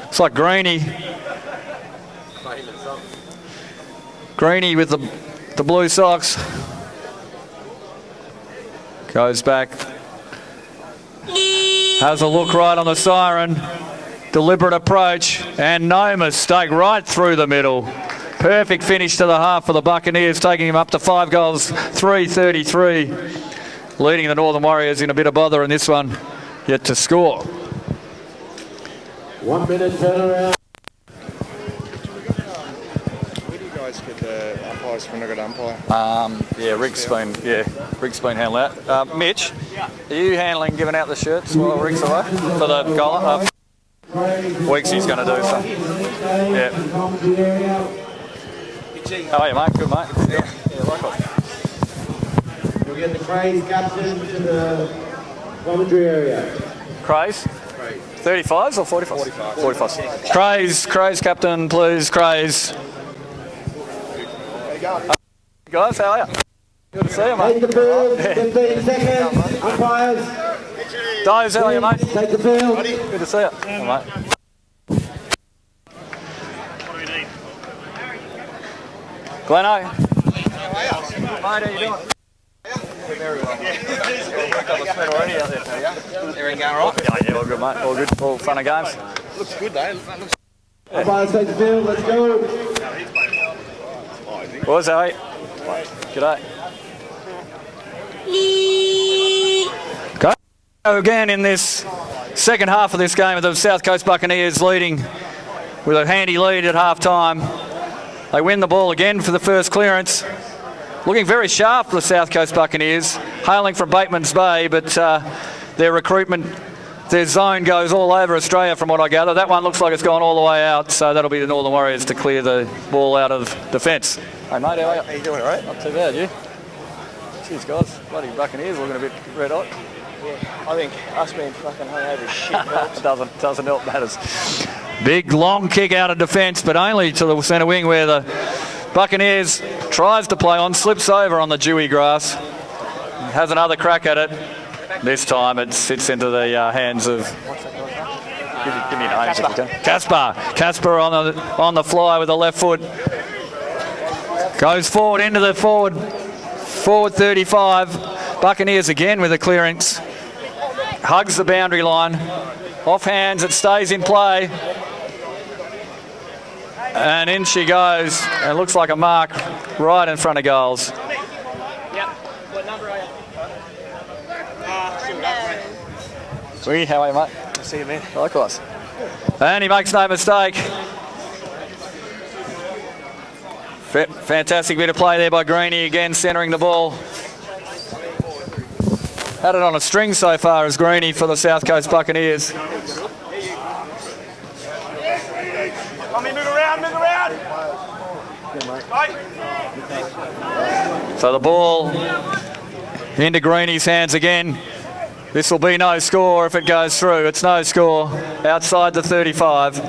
It's like Greeny. Greeny with the blue socks. Goes back. Has a look right on the siren. Deliberate approach and no mistake right through the middle. Perfect finish to the half for the Buccaneers, taking him up to 5 goals, 3-33. Leading the Northern Warriors in a bit of bother in this one, yet to score. 1 minute turnaround. Where do you guys get the umpires from a good umpire? Rick's been handling that. Mitch, are you handling giving out the shirts while Rick's away for the goal? Weeksy's going to do some. Yeah. How are you, mate? Good, mate. Yeah, likewise. We'll get the Craze captain to the commentary area. Craze? 35s or 45s? 45s. Craze captain, please. Craze. Guys, how are you? Good to see you, mate. Take the field, 15 seconds. Umpires. Dives, how are you, mate? Take the field. Good to see you. All right. Gleno. Mate, how you doing? Very well. Everything going right? Yeah, all good, mate. All good. All fun and games. Looks good, though. Umpires take the field. Let's go. Boys, how are you? G'day. Go again in this second half of this game with the South Coast Buccaneers leading with a handy lead at half time. They win the ball again for the first clearance. Looking very sharp for the South Coast Buccaneers, hailing from Bateman's Bay, but their recruitment, their zone goes all over Australia from what I gather. That one looks like it's gone all the way out, so that'll be the Northern Warriors to clear the ball out of defence. Hey mate, how are you? How you doing, all right? Not too bad, you? Cheers guys, bloody Buccaneers looking a bit red hot. I think us being fucking hungover shit helps. doesn't help matters. Big long kick out of defence, but only to the centre wing where the Buccaneers tries to play on, slips over on the dewy grass, has another crack at it. This time it sits into the hands of... Give Give me names if you can. Casper on the fly with the left foot. Goes forward into the forward 35. Buccaneers again with a clearance. Hugs the boundary line. Off hands, it stays in play. And in she goes. It looks like a mark right in front of goals. Yep. What number are you? Sweet, how are you, mate? See you, man. Likewise. And he makes no mistake. Fantastic bit of play there by Greeny, again centering the ball. Had it on a string so far as Greeny for the South Coast Buccaneers. So the ball into Greeny's hands again. This will be no score if it goes through. It's no score outside the 35.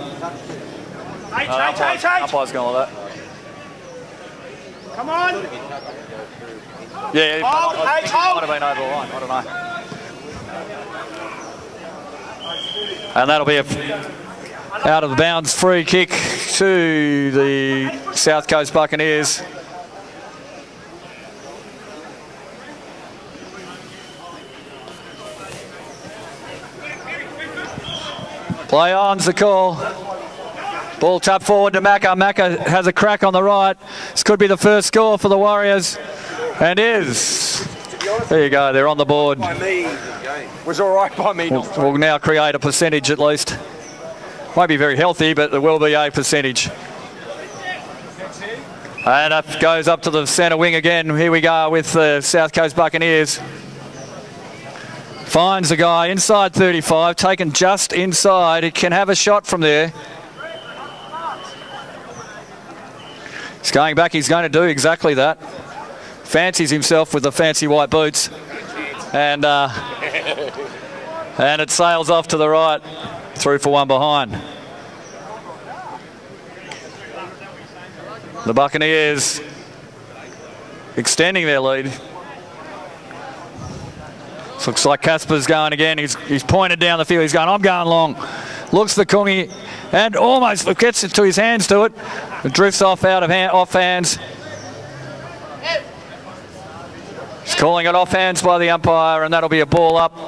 Umpire's going like that. Come on! Yeah, might have been over the line. I don't know. And that'll be a out of bounds free kick to the South Coast Buccaneers. Play on's the call. Ball tapped forward to Macca. Macca has a crack on the right. This could be the first score for the Warriors. And is. There you go, they're on the board. Was all right by me. We'll now create a percentage at least. Won't be very healthy, but there will be a percentage. And up goes up to the centre wing again. Here we go with the South Coast Buccaneers. Finds the guy inside 35, taken just inside. He can have a shot from there. He's going back, he's going to do exactly that. Fancies himself with the fancy white boots. And it sails off to the right. Through for one behind. The Buccaneers extending their lead. Looks like Casper's going again. He's pointed down the field. He's going, I'm going long. Looks for Kungi and almost gets it to his hands to it. It drifts off out of off hands. He's calling it off hands by the umpire, and that'll be a ball up.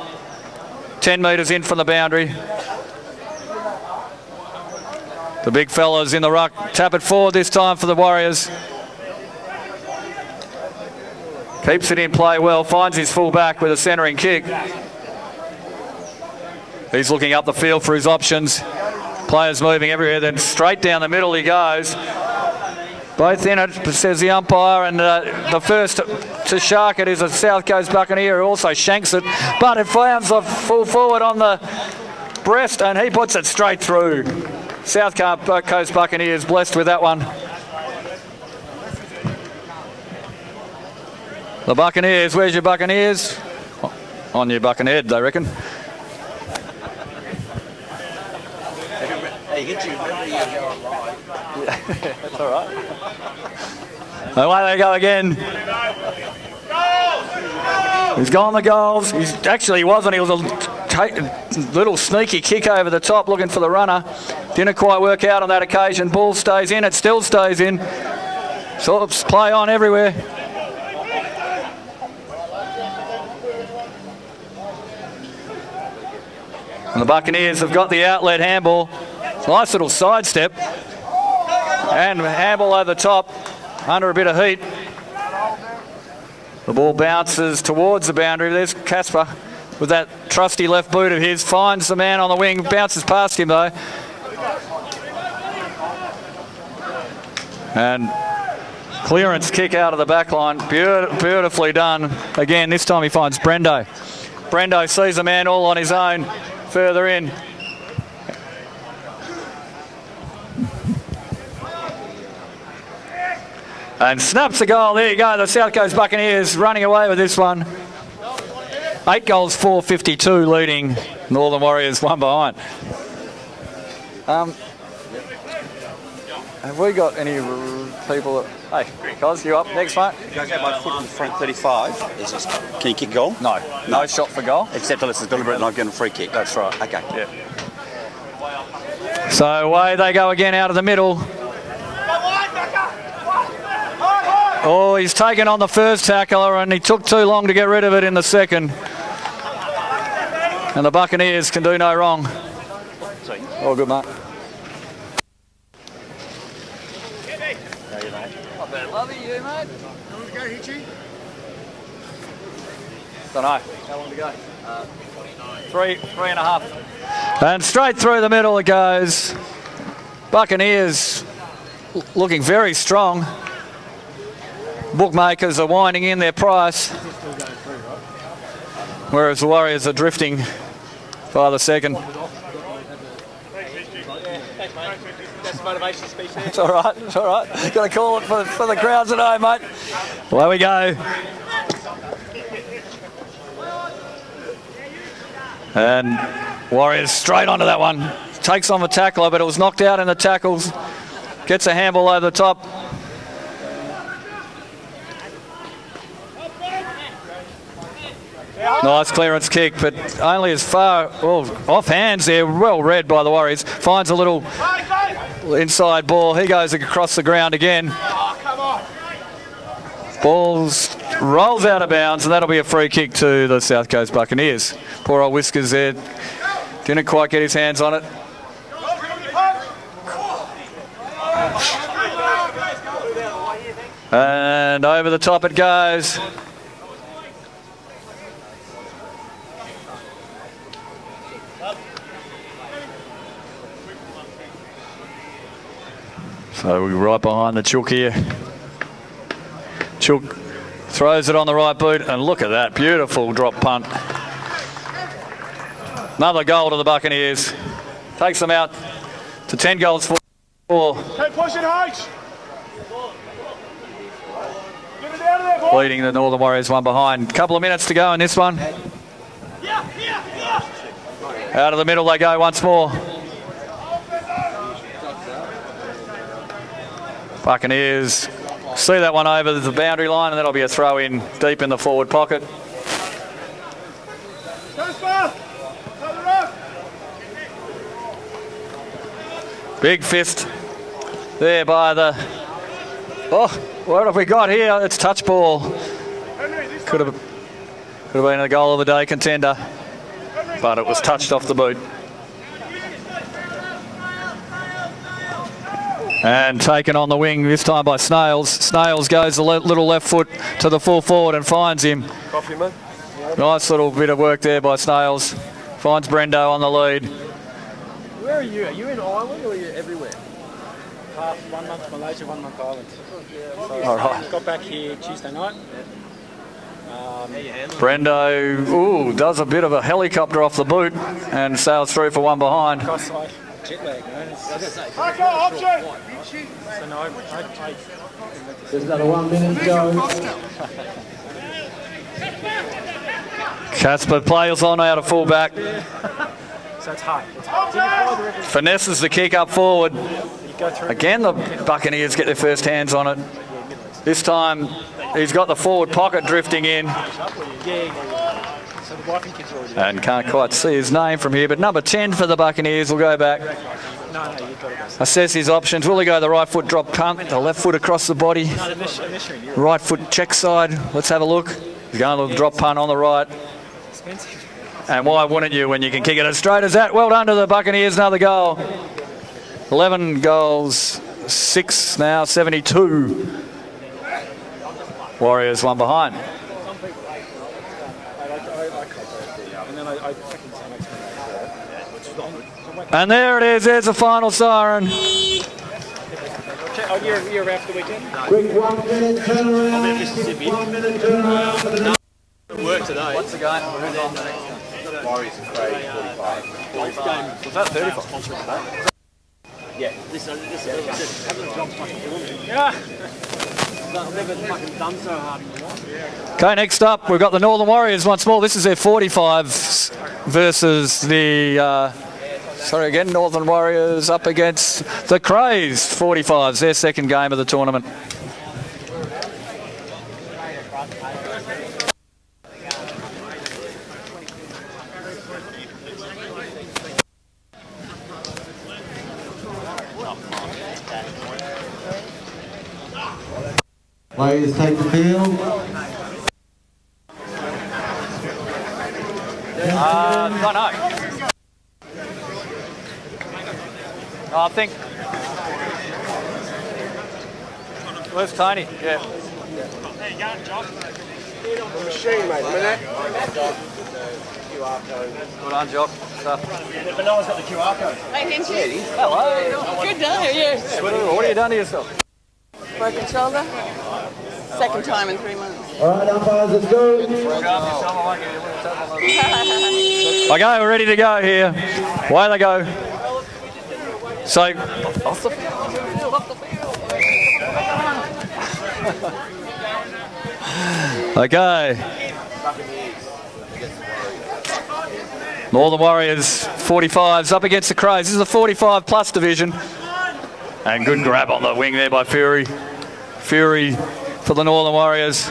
10 metres in from the boundary. The big fellas in the ruck tap it forward this time for the Warriors. Keeps it in play well, finds his full back with a centering kick. He's looking up the field for his options. Players moving everywhere, then straight down the middle he goes. Both in it, says the umpire, and the first to shark it is a South Coast Buccaneer who also shanks it, but it finds the full forward on the breast and he puts it straight through. South Coast Buccaneers blessed with that one. The Buccaneers, where's your Buccaneers? On your Buccaneer, they reckon. Hey, hit you. That's all right. Away they go again. He's gone the goals. He actually wasn't. He was a little sneaky kick over the top looking for the runner. Didn't quite work out on that occasion. Ball stays in. It still stays in. Sort of play on everywhere. And the Buccaneers have got the outlet handball. Nice little sidestep. And handball over the top, under a bit of heat. The ball bounces towards the boundary. There's Casper with that trusty left boot of his. Finds the man on the wing, bounces past him though. And clearance kick out of the back line. Beautifully done. Again, this time he finds Brendo. Brendo sees a man all on his own further in. And snaps a goal. There you go. The South Coast Buccaneers running away with this one. 8 goals, 452 leading Northern Warriors, one behind. Have we got any people that... Hey, Cos, you up next, mate? If I get my foot in front 35, can you kick goal? No shot for goal. Except unless it's deliberate and I'm getting a free kick. That's right. Okay. Yeah. So away they go again out of the middle. Oh, he's taken on the first tackler and he took too long to get rid of it in the second. And the Buccaneers can do no wrong. Oh, good, mate. Love you, mate. How long to go, Hitchy? Don't know. How long to go? 3.5. And straight through the middle it goes. Buccaneers looking very strong. Bookmakers are winding in their price. Whereas the Warriors are drifting by the second. It's all right, it's all right. Got to call it for the crowds at home, mate. Well, there we go. And Warriors straight onto that one. Takes on the tackler, but it was knocked out in the tackles. Gets a handball over the top. Nice clearance kick, but only as far, off hands there, well read by the Warriors. Finds a little inside ball. He goes across the ground again. Balls rolls out of bounds, and that'll be a free kick to the South Coast Buccaneers. Poor old Whiskers there. Didn't quite get his hands on it. And over the top it goes. So we're right behind the Chook here. Chook throws it on the right boot, and look at that beautiful drop punt. Another goal to the Buccaneers. Takes them out to 10 goals for 4. Keep pushing, H. Leading the Northern Warriors one behind. Couple of minutes to go in this one. Out of the middle they go once more. Buccaneers see that one over the boundary line, and that'll be a throw in deep in the forward pocket. Big fist there by the... Oh, what have we got here? It's touch ball. Could have been a goal of the day contender, but it was touched off the boot. And taken on the wing this time by Snails. Snails goes the little left foot to the full forward and finds him. Coffee, man. Nice little bit of work there by Snails. Finds Brendo on the lead. Where are you? Are you in Ireland or are you everywhere? 1 month Malaysia, 1 month Ireland. So all right. Got back here Tuesday night. Brendo, does a bit of a helicopter off the boot and sails through for one behind. Jet lag, man. So no, There's another 1 minute to go. Casper plays on out of fullback. So it's hard. Finesses the kick up forward. Again, the Buccaneers get their first hands on it. This time, he's got the forward pocket drifting in. And can't quite see his name from here, but number 10 for the Buccaneers will go back. Assess his options. Will he go the right foot drop punt, the left foot across the body? Right foot check side. Let's have a look. He's going to the drop punt on the right. And why wouldn't you when you can kick it as straight as that? Well done to the Buccaneers, another goal. 11 goals, 6 now, 72. Warriors one behind. And there it is, there's the final siren. Oh, you're around for the weekend? Quick 1 minute turnaround. I'll be in Mississippi. 1 minute turnaround for the... Work today. What's the game? Who's on the next one? Warriors and Craig, 45. Golf game. Was that 35? Yeah. This having a job's fucking killing me. Yeah. I've never fucking done so hard in my life. Okay, next up, we've got the Northern Warriors once more. This is their 45 versus the... Northern Warriors up against the Crays 45s, their second game of the tournament. Players take the field. Don't know. I think. Where's Tony? Yeah. There you go, Josh. The machine, mate. A minute. QR code. Good on, Jock. But no one's got the QR code. Hey, Hinchy. Hello. Good day, yes. What have you done to yourself? Broken shoulder. Second time in 3 months. All right, umpires, let's go. Okay, we're ready to go here. Away they go. So, off the field, off the field. Okay. Northern Warriors 45s up against the Crows. This is the 45 plus division. And good grab on the wing there by Fury. Fury for the Northern Warriors.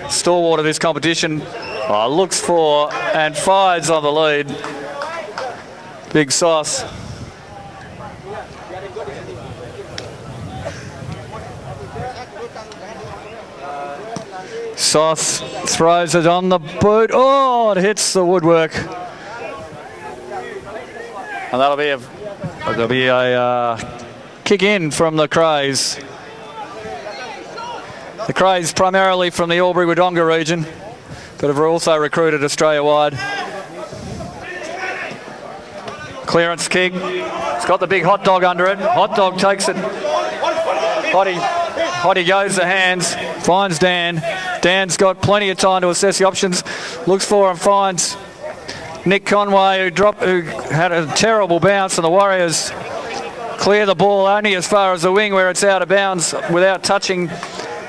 Stalwart of this competition. Looks for and fires on the lead. Big Sauce. Sauce throws it on the boot. Oh, it hits the woodwork. And that'll be a kick in from the Crows. The Crows primarily from the Albury-Wodonga region, but have also recruited Australia-wide. Clearance kick. It's got the big hot dog under it. Hot dog takes it. Hottie goes to hands, finds Dan. Dan's got plenty of time to assess the options. Looks for and finds Nick Conway, who had a terrible bounce, and the Warriors clear the ball only as far as the wing where it's out of bounds without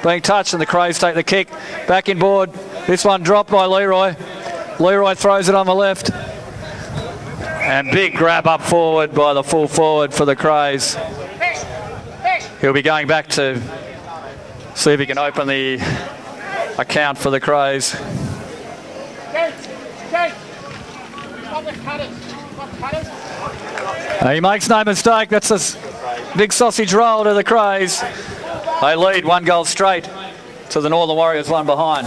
being touched, and the Crows take the kick. Back in board. This one dropped by Leroy. Leroy throws it on the left. And big grab up forward by the full forward for the Crows. He'll be going back to see if he can open the account for the Crows. He makes no mistake, that's a big sausage roll to the Crows. They lead 1 goal straight to the Northern Warriors, 1 behind.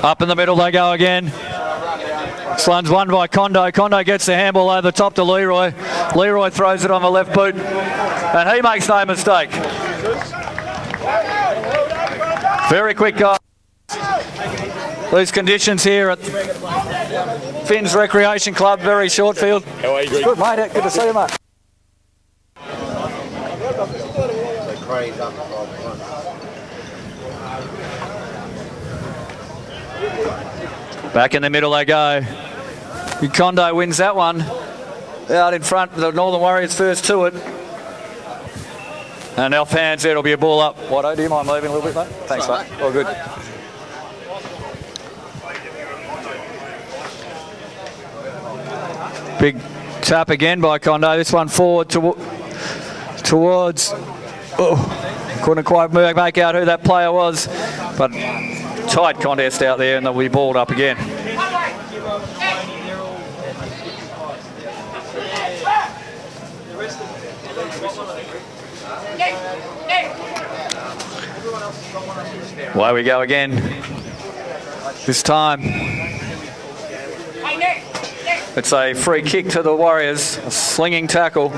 Up in the middle they go again. This one's won by Kondo. Kondo gets the handball over the top to Leroy. Leroy throws it on the left boot, and he makes no mistake. Very quick guy. These conditions here at Finn's Recreation Club, very short field. How are you, Greg? Good, mate. Good to see you, mate. Back in the middle they go. Kondo wins that one. Out in front, the Northern Warriors first to it. And off hands there, it'll be a ball up. Watto, do you mind moving a little bit, mate? Thanks, mate. All good. Big tap again by Kondo. This one forward towards. Oh, couldn't quite make out who that player was, but tight contest out there, and they'll be balled up again. Away we go again. This time it's a free kick to the Warriors, a slinging tackle.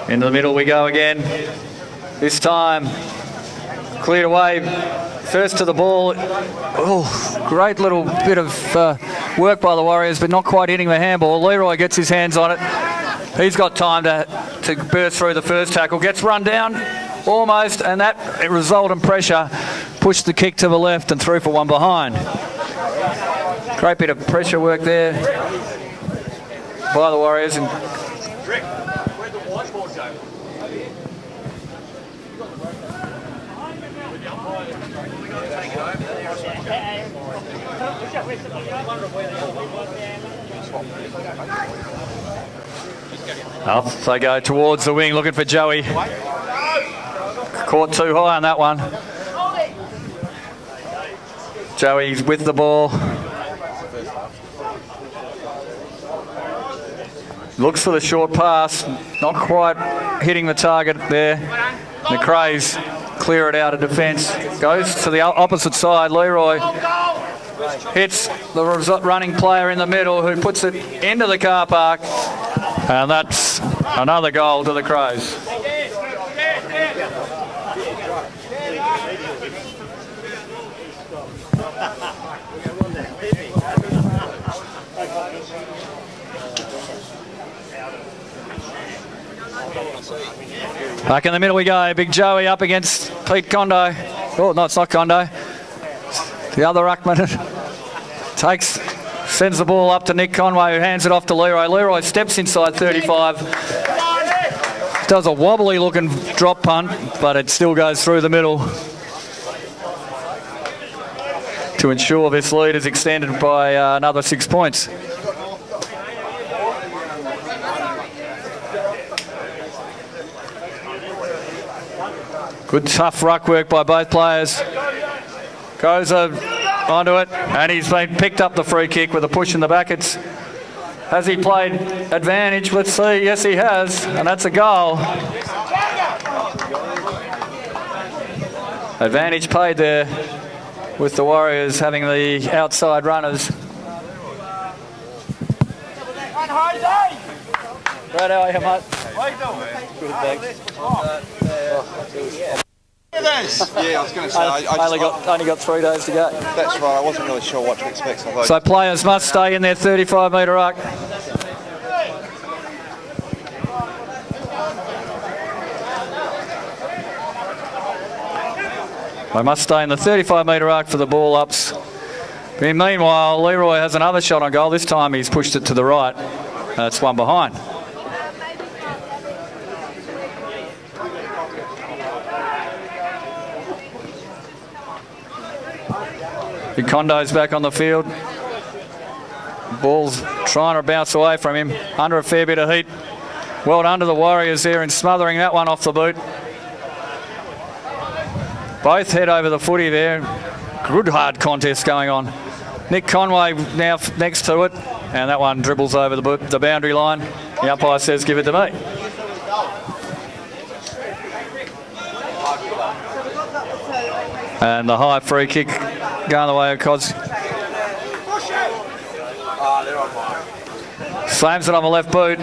Into the middle we go again. This time cleared away, first to the ball. Oh, great little bit of work by the Warriors, but not quite hitting the handball. Leroy gets his hands on it. He's got time to burst through the first tackle. Gets run down almost, and that resultant pressure pushed the kick to the left and through for 1 behind. Great bit of pressure work there by the Warriors. And Rick, where'd the whiteboard go? Off they go towards the wing, looking for Joey. Caught too high on that one. Joey's with the ball. Looks for the short pass, not quite hitting the target there. The Crays clear it out of defence. Goes to the opposite side. Leroy hits the running player in the middle who puts it into the car park. And that's another goal to the Crows. Back in the middle we go. Big Joey up against Pete Kondo. Oh, no, it's not Kondo. The other ruckman sends the ball up to Nick Conway, who hands it off to Leroy. Leroy steps inside 35. Does a wobbly looking drop punt, but it still goes through the middle to ensure this lead is extended by another 6 points. Good tough ruck work by both players. Goes onto it, and he's been picked up the free kick with a push in the back. Has he played advantage? Let's see. Yes, he has, and that's a goal. Advantage paid there with the Warriors having the outside runners. Right, how are you, mate? Good, thanks. Yeah, I was going to say, only got 3 days to go. That's right, I wasn't really sure what to expect. So players must stay in their 35-metre arc. They must stay in the 35-metre arc for the ball ups. Meanwhile, Leroy has another shot on goal. This time he's pushed it to the right. It's one behind. Big Kondo's back on the field. Ball's trying to bounce away from him. Under a fair bit of heat. Well done to the Warriors there in smothering that one off the boot. Both head over the footy there. Good hard contest going on. Nick Conway now next to it. And that one dribbles over the boundary line. The umpire says, give it to me. And the high free kick going the way of Cos. Slams it on the left boot.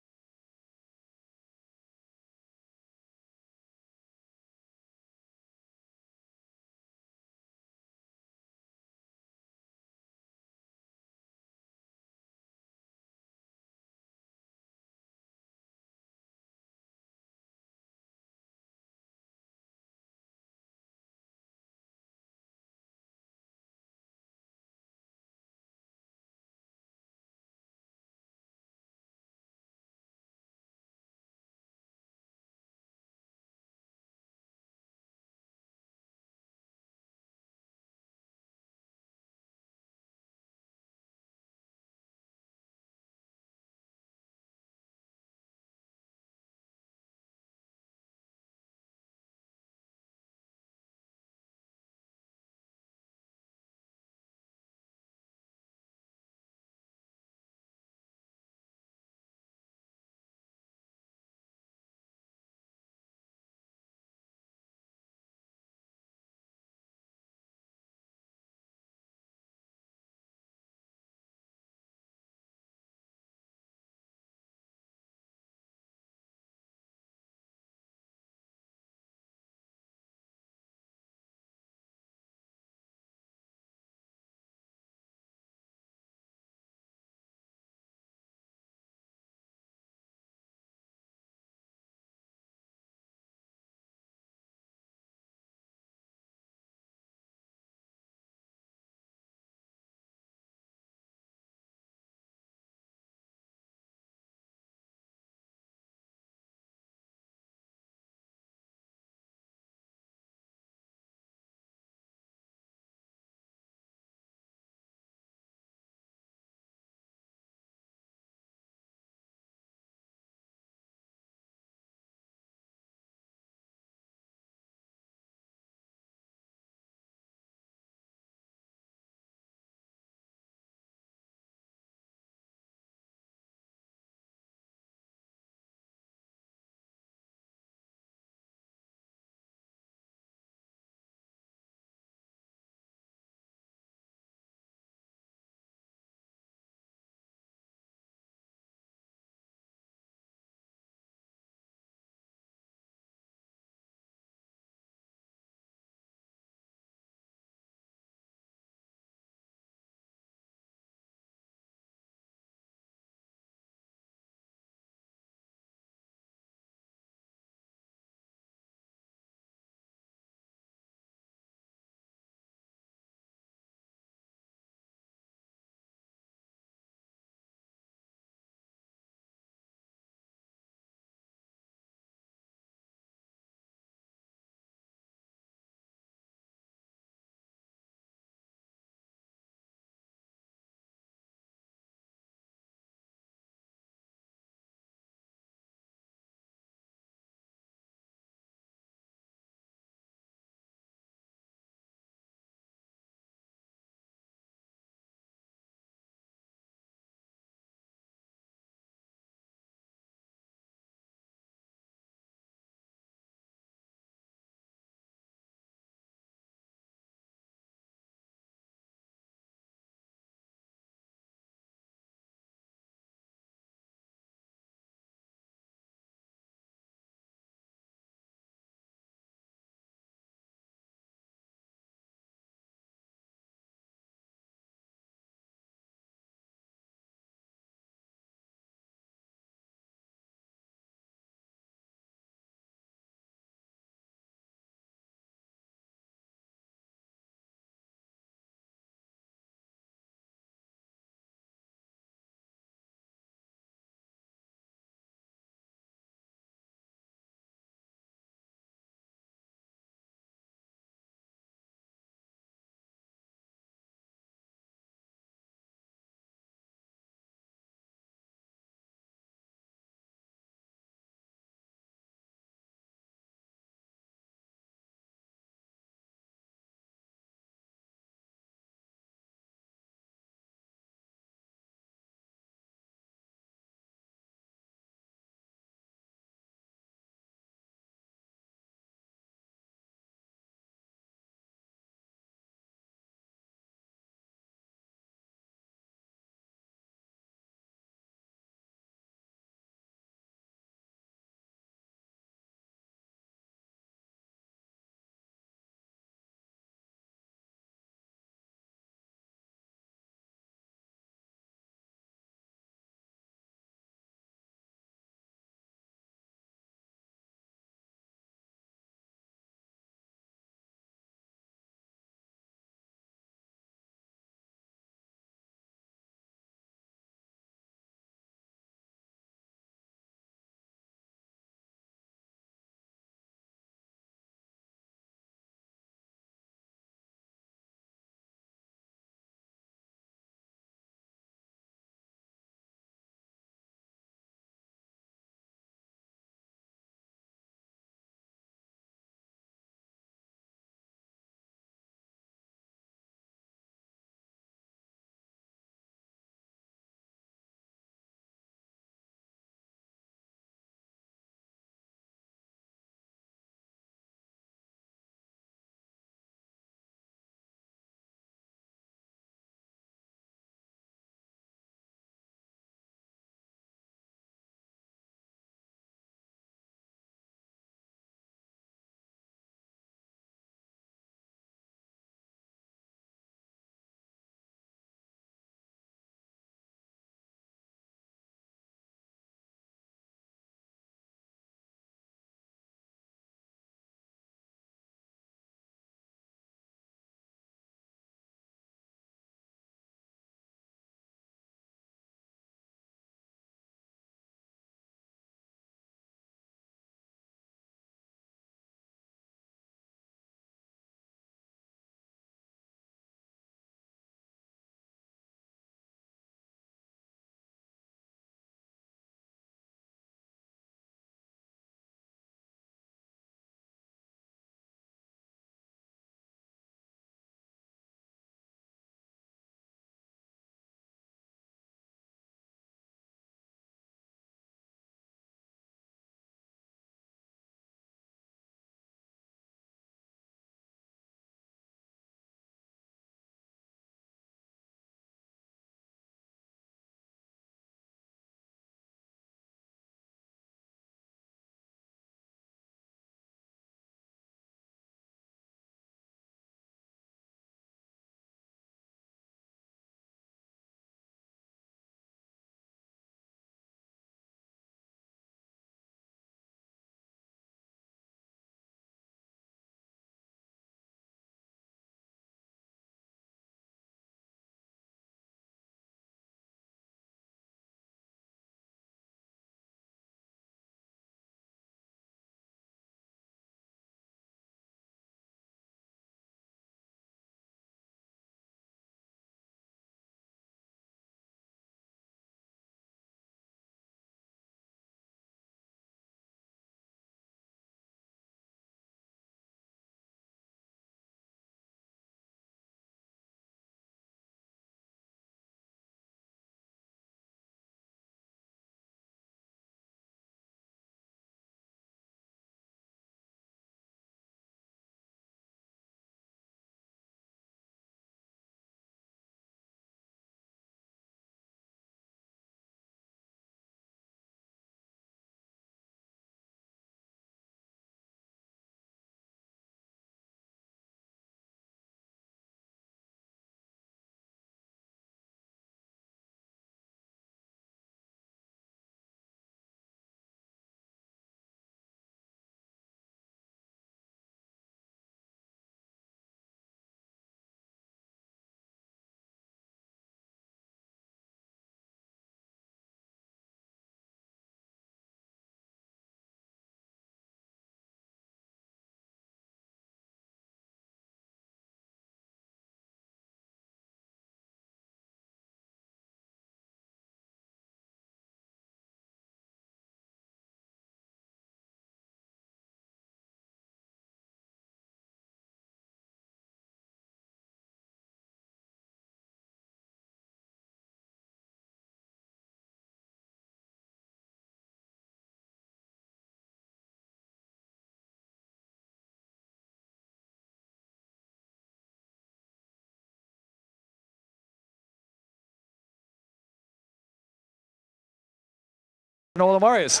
Northern Warriors.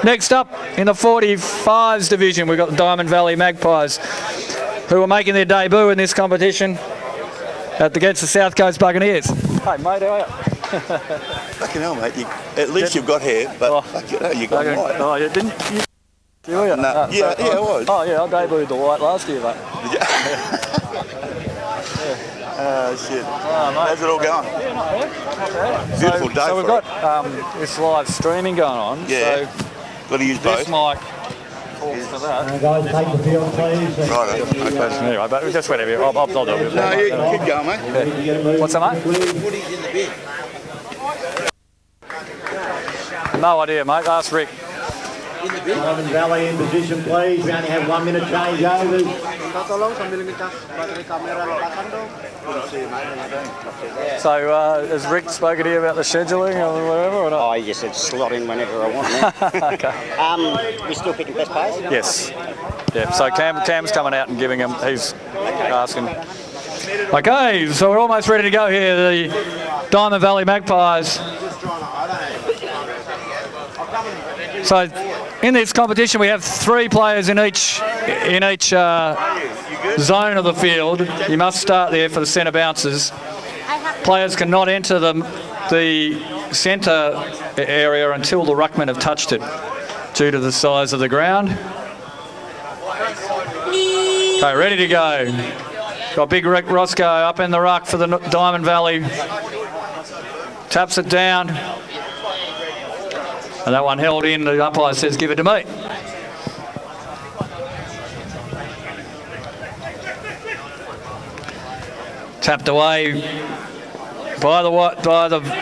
Next up in the 45s division, we've got the Diamond Valley Magpies, who are making their debut in this competition against the South Coast Buccaneers. Hey mate, how are you? Fucking hell, mate. At least you've got hair, but you got white. Oh, yeah, didn't you? Were you? No. Yeah, I was. Oh, yeah, I debuted the white last year, mate. Did you? Oh, shit. How's it all going? Yeah, not bad. Not bad. Beautiful day So we've for got this live streaming going on. Yeah. So got to use both. this mic talks for that. Guys, take the field, please. Right. Anyway, but just whatever. I'll do it. No, you keep going, mate. Yeah. What's that, mate? No idea, mate. Ask Rick. Diamond Valley in position, please. We only have 1 minute changeovers. So, has Rick spoken to you about the scheduling or whatever? Or not? Oh, you said slot in whenever I want. Okay. We're still picking best players? Yes. Yeah. So Cam's coming out and giving him. He's asking. Okay, so we're almost ready to go here. The Diamond Valley Magpies. So in this competition, we have 3 players in each zone of the field. You must start there for the centre bouncers. Players cannot enter the centre area until the ruckmen have touched it, due to the size of the ground. Okay, ready to go. Got Big Rick Roscoe up in the ruck for the Diamond Valley. Taps it down. And that one held in. The umpire says, give it to me. Tapped away by the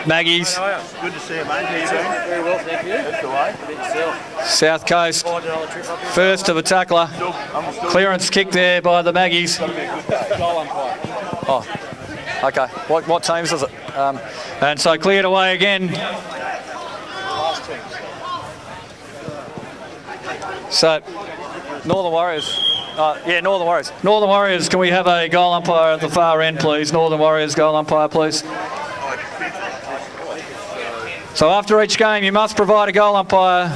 Maggies. Good to see you, mate. How you doing? Very well, thank you. That's the way. South Coast, first of a tackler. Clearance kick there by the Maggies. Oh, okay. What teams is it? And so cleared away again. So, Northern Warriors. Northern Warriors. Northern Warriors, can we have a goal umpire at the far end, please? Northern Warriors, goal umpire, please. So after each game, you must provide a goal umpire.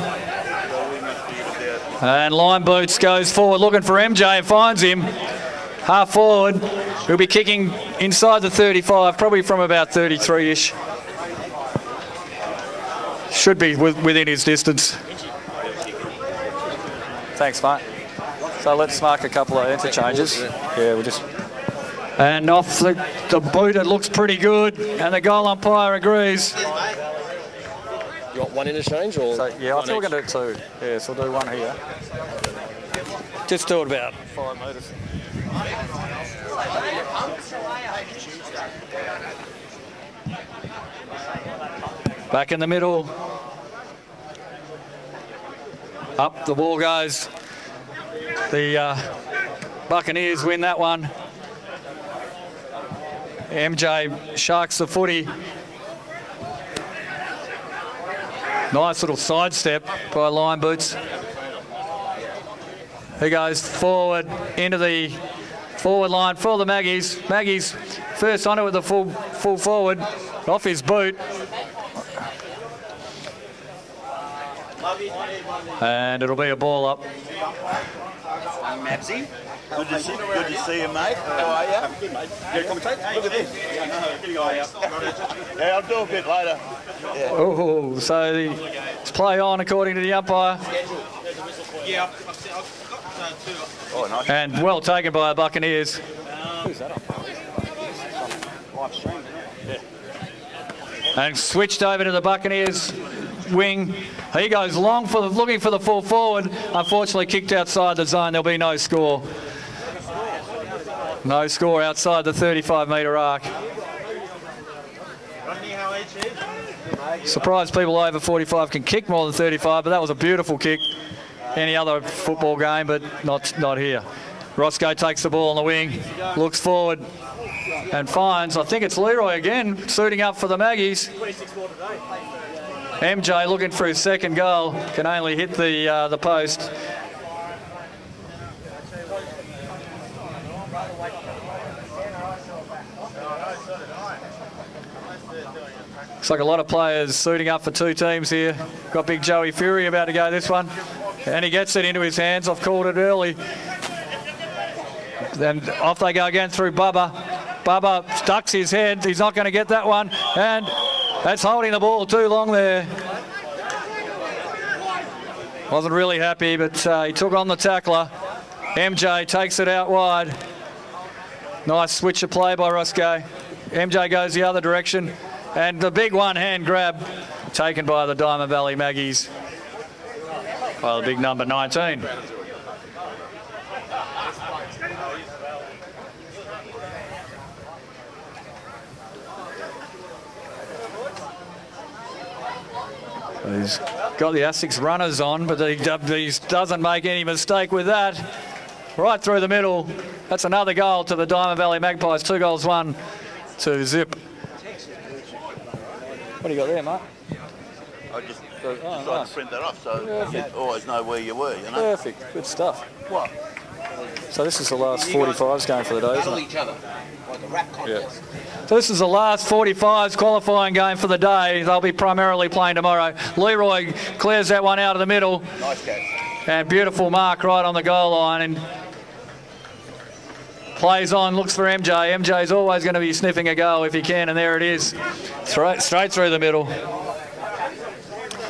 And Line Boots goes forward, looking for MJ, finds him. Half forward. He'll be kicking inside the 35, probably from about 33-ish. Should be within his distance. Thanks, mate. So let's mark a couple of interchanges. Yeah, we'll just... And off the boot, it looks pretty good. And the goal umpire agrees. You got one interchange or? So, yeah, I think we're going to do 2. Yeah, so we'll do one here. Just do it about 5 metres. Back in the middle. Up the ball goes. The Buccaneers win that one. MJ sharks the footy. Nice little sidestep by Line Boots. He goes forward into the forward line for the Maggies. Maggies first on it with the full forward. Off his boot. And it'll be a ball up. Mabsy. Good to see you, mate. How are you? Good, mate. You commentate? Look at this. Yeah, I'll do a bit later. Yeah. Oh, so it's play on according to the umpire. Oh, nice. And well taken by the Buccaneers. Who's that umpire? Live stream, isn't it? Yeah. And switched over to the Buccaneers wing. He goes long looking for the full forward. Unfortunately kicked outside the zone. There'll be no score. No score outside the 35-metre arc. Surprised people over 45 can kick more than 35, but that was a beautiful kick. Any other football game, but not here. Roscoe takes the ball on the wing, looks forward and finds, I think it's Leroy again, suiting up for the Maggies. MJ looking for his second goal, can only hit the post. Looks like a lot of players suiting up for two teams here. Got big Joey Fury about to go this one. And he gets it into his hands. I've called it early. Then off they go again through Bubba. Bubba ducks his head. He's not going to get that one. And that's holding the ball too long there. Wasn't really happy, but he took on the tackler. MJ takes it out wide. Nice switch of play by Roscoe. MJ goes the other direction. And the big one-hand grab taken by the Diamond Valley Maggies. By the big number 19. He's got the ASICS runners on, but he doesn't make any mistake with that. Right through the middle. That's another goal to the Diamond Valley Magpies. 2 goals, 1 to zip. What do you got there, Mark? I just decided to print that off, so Perfect. you always know where you were, you know? Perfect. Good stuff. What? So this is the last 45s going for the day, isn't Battle it? each other, like a rap contest. Yeah. So this is the last 45s qualifying game for the day. They'll be primarily playing tomorrow. Leroy clears that one out of the middle. Nice catch. And beautiful mark right on the goal line. And plays on, looks for MJ. MJ's always going to be sniffing a goal if he can, and there it is. Straight through the middle.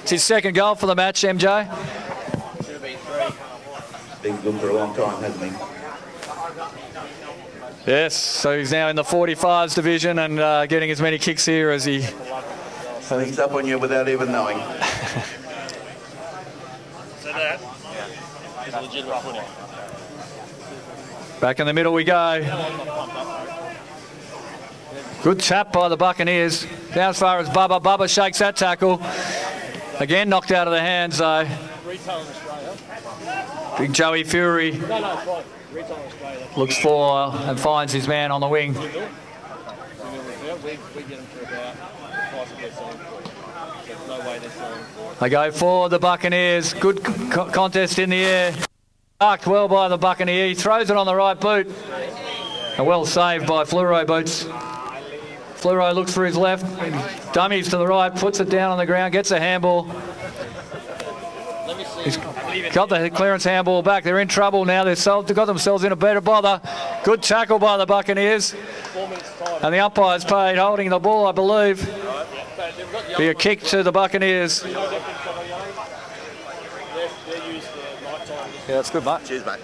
It's his second goal for the match, MJ. Been good for a long time, hasn't he? Yes, so he's now in the 45s division and getting as many kicks here as he... Sneaks up on you without even knowing. Back in the middle we go. Good tap by the Buccaneers. Down as far as Bubba. Bubba shakes that tackle. Again knocked out of the hands though. Big Joey Fury looks for and finds his man on the wing. They go for the Buccaneers. Good contest in the air. Marked well by the Buccaneer. He throws it on the right boot. And well saved by Fluoro Boots. Fluoro looks for his left. Dummies to the right. Puts it down on the ground. Gets a handball. He's got the clearance handball back. They're in trouble now. They've got themselves in a better bother. Good tackle by the Buccaneers. And the umpire's paid, holding the ball, I believe. Be a kick to the Buccaneers. Yeah, that's good, mate. Cheers, mate.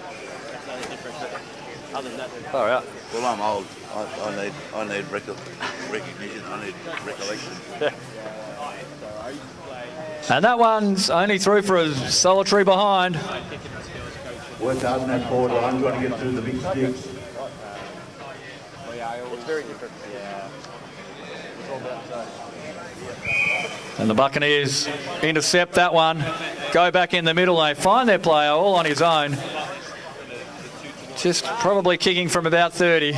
All right. Well, I'm old. I need recognition. I need recollection. And that one's only through for a solitary behind. Worked hard in that forward line, trying to get through the big sticks. It's very different. And the Buccaneers intercept that one. Go back in the middle. They find their player all on his own. Just probably kicking from about 30.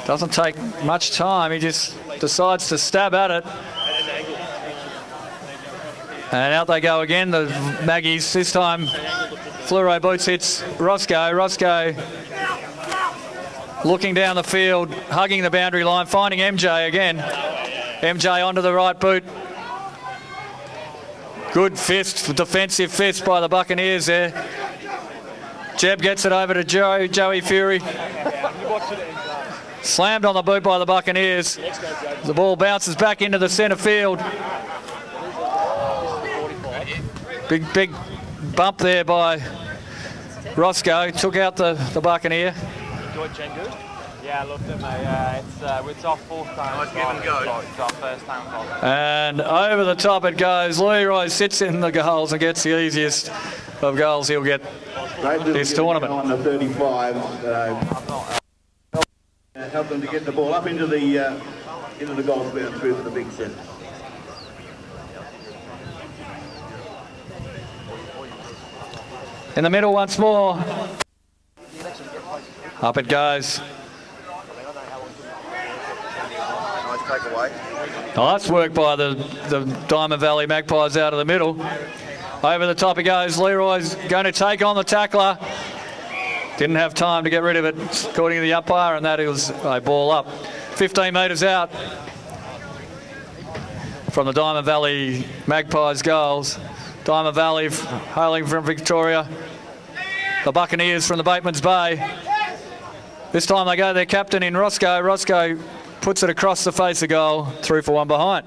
Doesn't take much time. He just decides to stab at it. And out they go again, the Maggies. This time, Fluoro Boots hits Roscoe. Roscoe looking down the field, hugging the boundary line, finding MJ again. MJ onto the right boot. Good fist, defensive fist by the Buccaneers there. Jeb gets it over to Joey Fury. Slammed on the boot by the Buccaneers. The ball bounces back into the centre field. Big bump there by Roscoe. Took out the Buccaneer. Enjoyed Canggu? Yeah, I loved it, mate. It's our fourth time. Nice give and go. It's our first time. And over the top it goes. Leroy sits in the goals and gets the easiest of goals he'll get this tournament. On the 35, help them to get the ball up into the goal square and through for the big set. In the middle once more. Up it goes. Nice takeaway. Nice work by the Diamond Valley Magpies out of the middle. Over the top it goes. Leroy's going to take on the tackler. Didn't have time to get rid of it, according to the umpire, and that was a ball up. 15 metres out from the Diamond Valley Magpies goals. Diamond Valley hailing from Victoria. The Buccaneers from the Bateman's Bay. This time they go their captain in Roscoe. Roscoe puts it across the face of goal, through for one behind.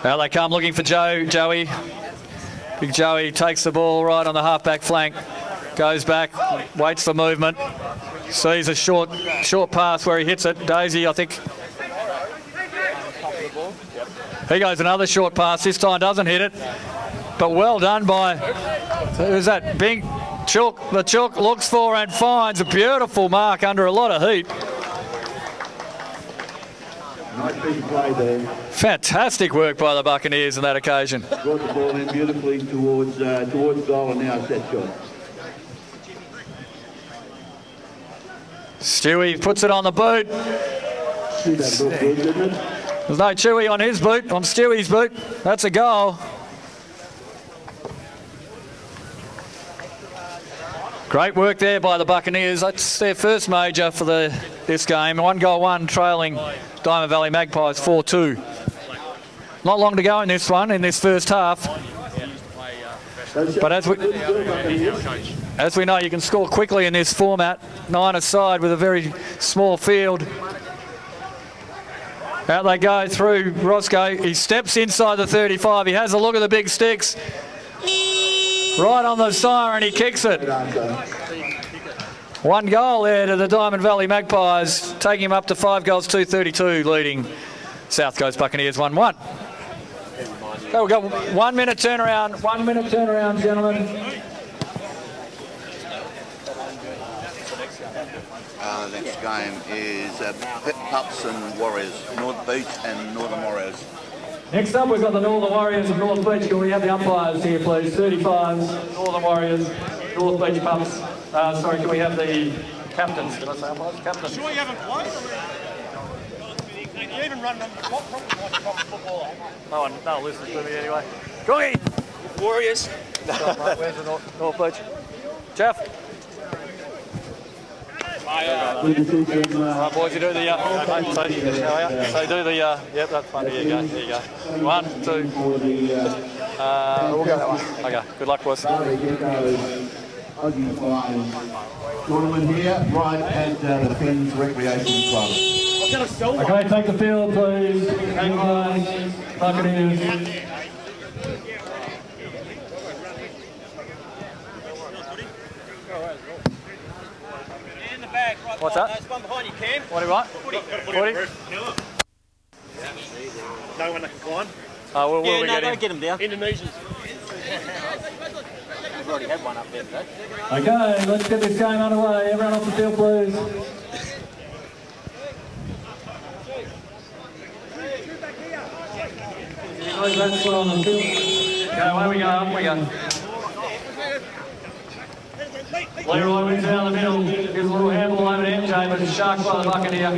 Now they come looking for Joey. Big Joey takes the ball right on the half-back flank. Goes back, waits for movement. Sees a short pass where he hits it. Daisy, I think. He goes another short pass. This time doesn't hit it. But well done by, who's that? Big Chook. The Chook looks for and finds a beautiful mark under a lot of heat. Nice piece of play there. Fantastic work by the Buccaneers on that occasion. Brought the ball in beautifully towards goal and now a set shot. Stewie puts it on the boot. There's no Chewy on his boot, on Stewie's boot. That's a goal. Great work there by the Buccaneers. That's their first major for this game. 1-1 trailing Diamond Valley Magpies 4-2. Not long to go in this one, in this first half. But as we know, you can score quickly in this format. 9-a-side with a very small field. Out they go through Roscoe. He steps inside the 35. He has a look at the big sticks. Right on the siren, he kicks it. 1 goal there to the Diamond Valley Magpies, taking him up to 5 goals, 232, leading South Coast Buccaneers 1-1. Okay, we've got 1 minute turnaround. 1 minute turnaround, gentlemen. The next game is Pit Pups and Warriors, North Beach and Northern Warriors. Next up, we've got the Northern Warriors of North Beach. Can we have the umpires here, please? 35s, Northern Warriors, North Beach Pups. Sorry, can we have the captains? Did I say umpires? Captains. Sure you haven't won? You even run on the top footballer. No one listens to me anyway. Go Warriors. Where's the North Beach? Jeff. Right, boys, you do the, so do the, yep, that's fun, there you go, 1, 2, we'll go that one. Okay, good luck, boys. Tournament here, right at the Friends Recreation Club. Okay, take the field, please. Magpies, Buccaneers. What's that? There's one behind you, Cam. What do you want? Footy. No one that can climb. Oh, we'll get him. Don't get him down. Indonesians. We've already had one up there today. Okay, let's get this game underway. Everyone off the field, please. That's on the field. Okay, away we go, up we go. Leroy wins down the middle, gives a little handball over to MJ, but it's sharked by the Buccaneer.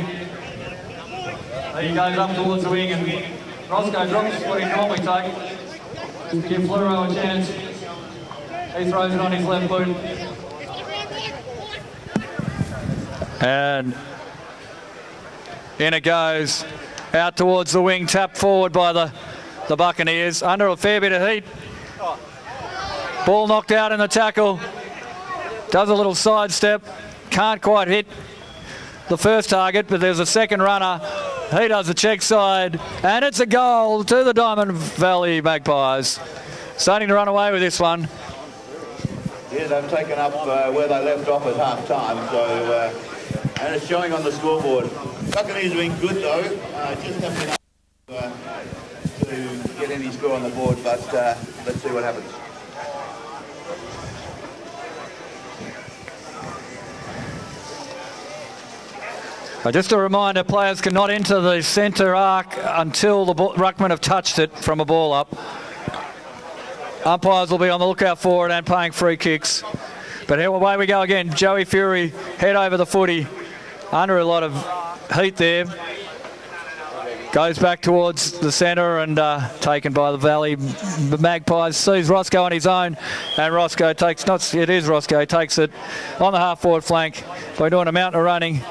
He goes up towards the wing and Roscoe drops what he'd normally take. Just to give Fluro a chance. He throws it on his left boot. And in it goes, out towards the wing, tapped forward by the Buccaneers, under a fair bit of heat. Ball knocked out in the tackle. Does a little sidestep, can't quite hit the first target, but there's a second runner. He does a check side, and it's a goal to the Diamond Valley Magpies. Starting to run away with this one. Yeah, they've taken up where they left off at half time, so and it's showing on the scoreboard. Buccaneers doing good though, just haven't been able to get any score on the board, but let's see what happens. Just a reminder, players cannot enter the centre arc until the ruckmen have touched it from a ball up. Umpires will be on the lookout for it and paying free kicks. But here, away we go again. Joey Fury, head over the footy, under a lot of heat there. Goes back towards the centre and taken by the Valley Magpies. Sees Roscoe on his own, and Roscoe takes, it is Roscoe, takes it on the half-forward flank by doing a mountain of running.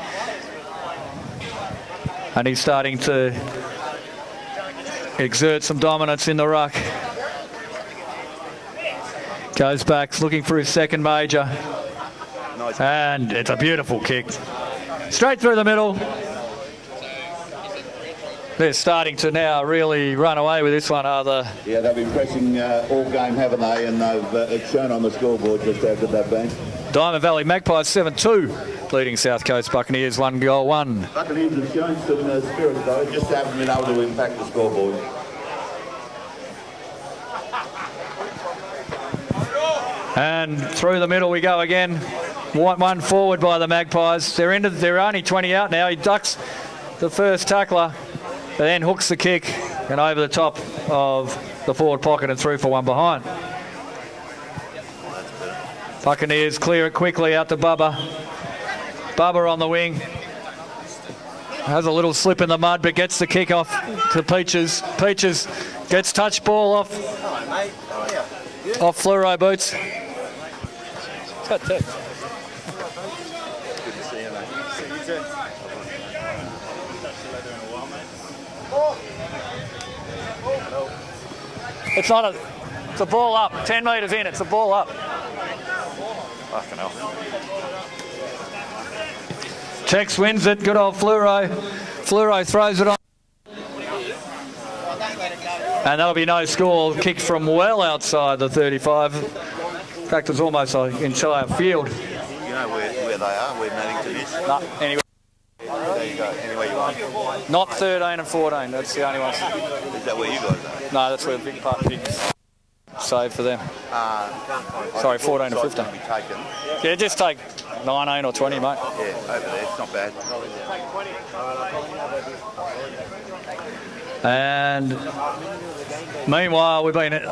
And he's starting to exert some dominance in the ruck. Goes back, looking for his second major. And it's a beautiful kick. Straight through the middle. They're starting to now really run away with this one, are they? Yeah, they've been pressing all game, haven't they? And it's shown on the scoreboard just how good they've been. Diamond Valley Magpies 7-2, leading South Coast Buccaneers 1-1. Buccaneers have shown some spirit though, just haven't been able to impact the scoreboard. And through the middle we go again. One forward by the Magpies. They're only 20 out now. He ducks the first tackler, but then hooks the kick and over the top of the forward pocket and through for one behind. Buccaneers clear it quickly out to Bubba. Bubba on the wing. Has a little slip in the mud, but gets the kick off to Peaches. Peaches gets touch ball off fluoro boots. It's got two. Good to see you, mate. You too. It's a ball up. 10 metres in, it's a ball up. Fucking hell. Tex wins it. Good old Fluoro. Fluoro throws it on. And that'll be no score. Kick from well outside the 35. In fact, it's almost an entire field. You know where they are? Where Maddington is? No, anyway. There you go. Anywhere you want. Not 13 and 14. That's the only one. Is that where you guys are? No, that's where the big save for them. Sorry, 14 and 15. Be taken. Yeah, just take 19 or 20, mate. Yeah, over there. It's not bad. And meanwhile, we've been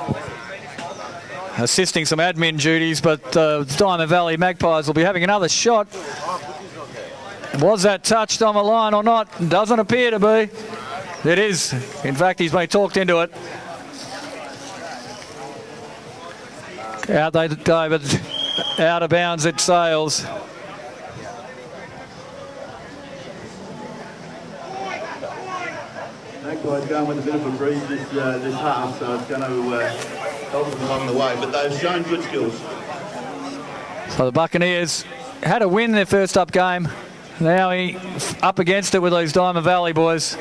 assisting some admin duties, but Diamond Valley Magpies will be having another shot. Was that touched on the line or not? Doesn't appear to be. It is. In fact, he's been talked into it. Out they go, but out of bounds it sails. Magpies going with a bit of a breeze this half, so it's going to help them along the way. But they've shown good skills. So the Buccaneers had a win their first up game. Now he up against it with these Diamond Valley boys.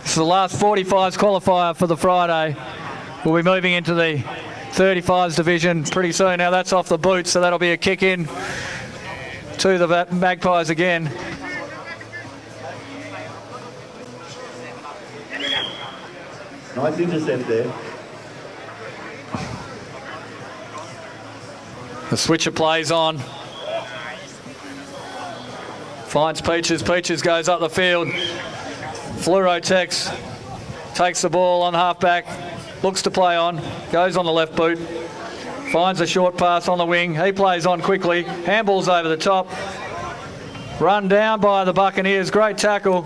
This is the last 45s qualifier for the Friday. We'll be moving into the 35s division pretty soon. Now that's off the boot, so that'll be a kick in to the Magpies again. Nice intercept there. The switcher plays on. Finds Peaches. Peaches goes up the field. Fluoro Tex takes the ball on halfback. Looks to play on. Goes on the left boot. Finds a short pass on the wing. He plays on quickly. Handballs over the top. Run down by the Buccaneers. Great tackle.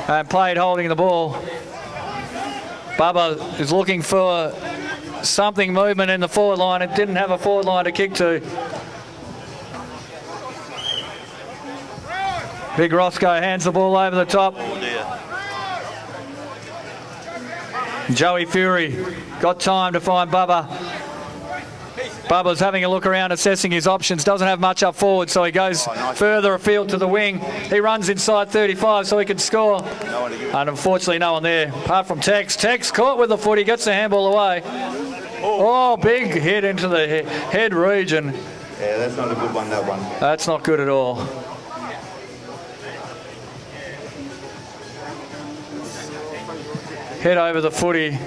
And played holding the ball. Bubba is looking for something movement in the forward line. It didn't have a forward line to kick to. Big Roscoe hands the ball over the top. Joey Fury got time to find Bubba. Bubba's having a look around, assessing his options. Doesn't have much up forward, so he goes further afield to the wing. He runs inside 35 so he can score. And unfortunately, no one there, apart from Tex. Tex caught with the foot. He gets the handball away. Oh, big hit into the head region. Yeah, that's not a good one, that one. That's not good at all. Head over the footy.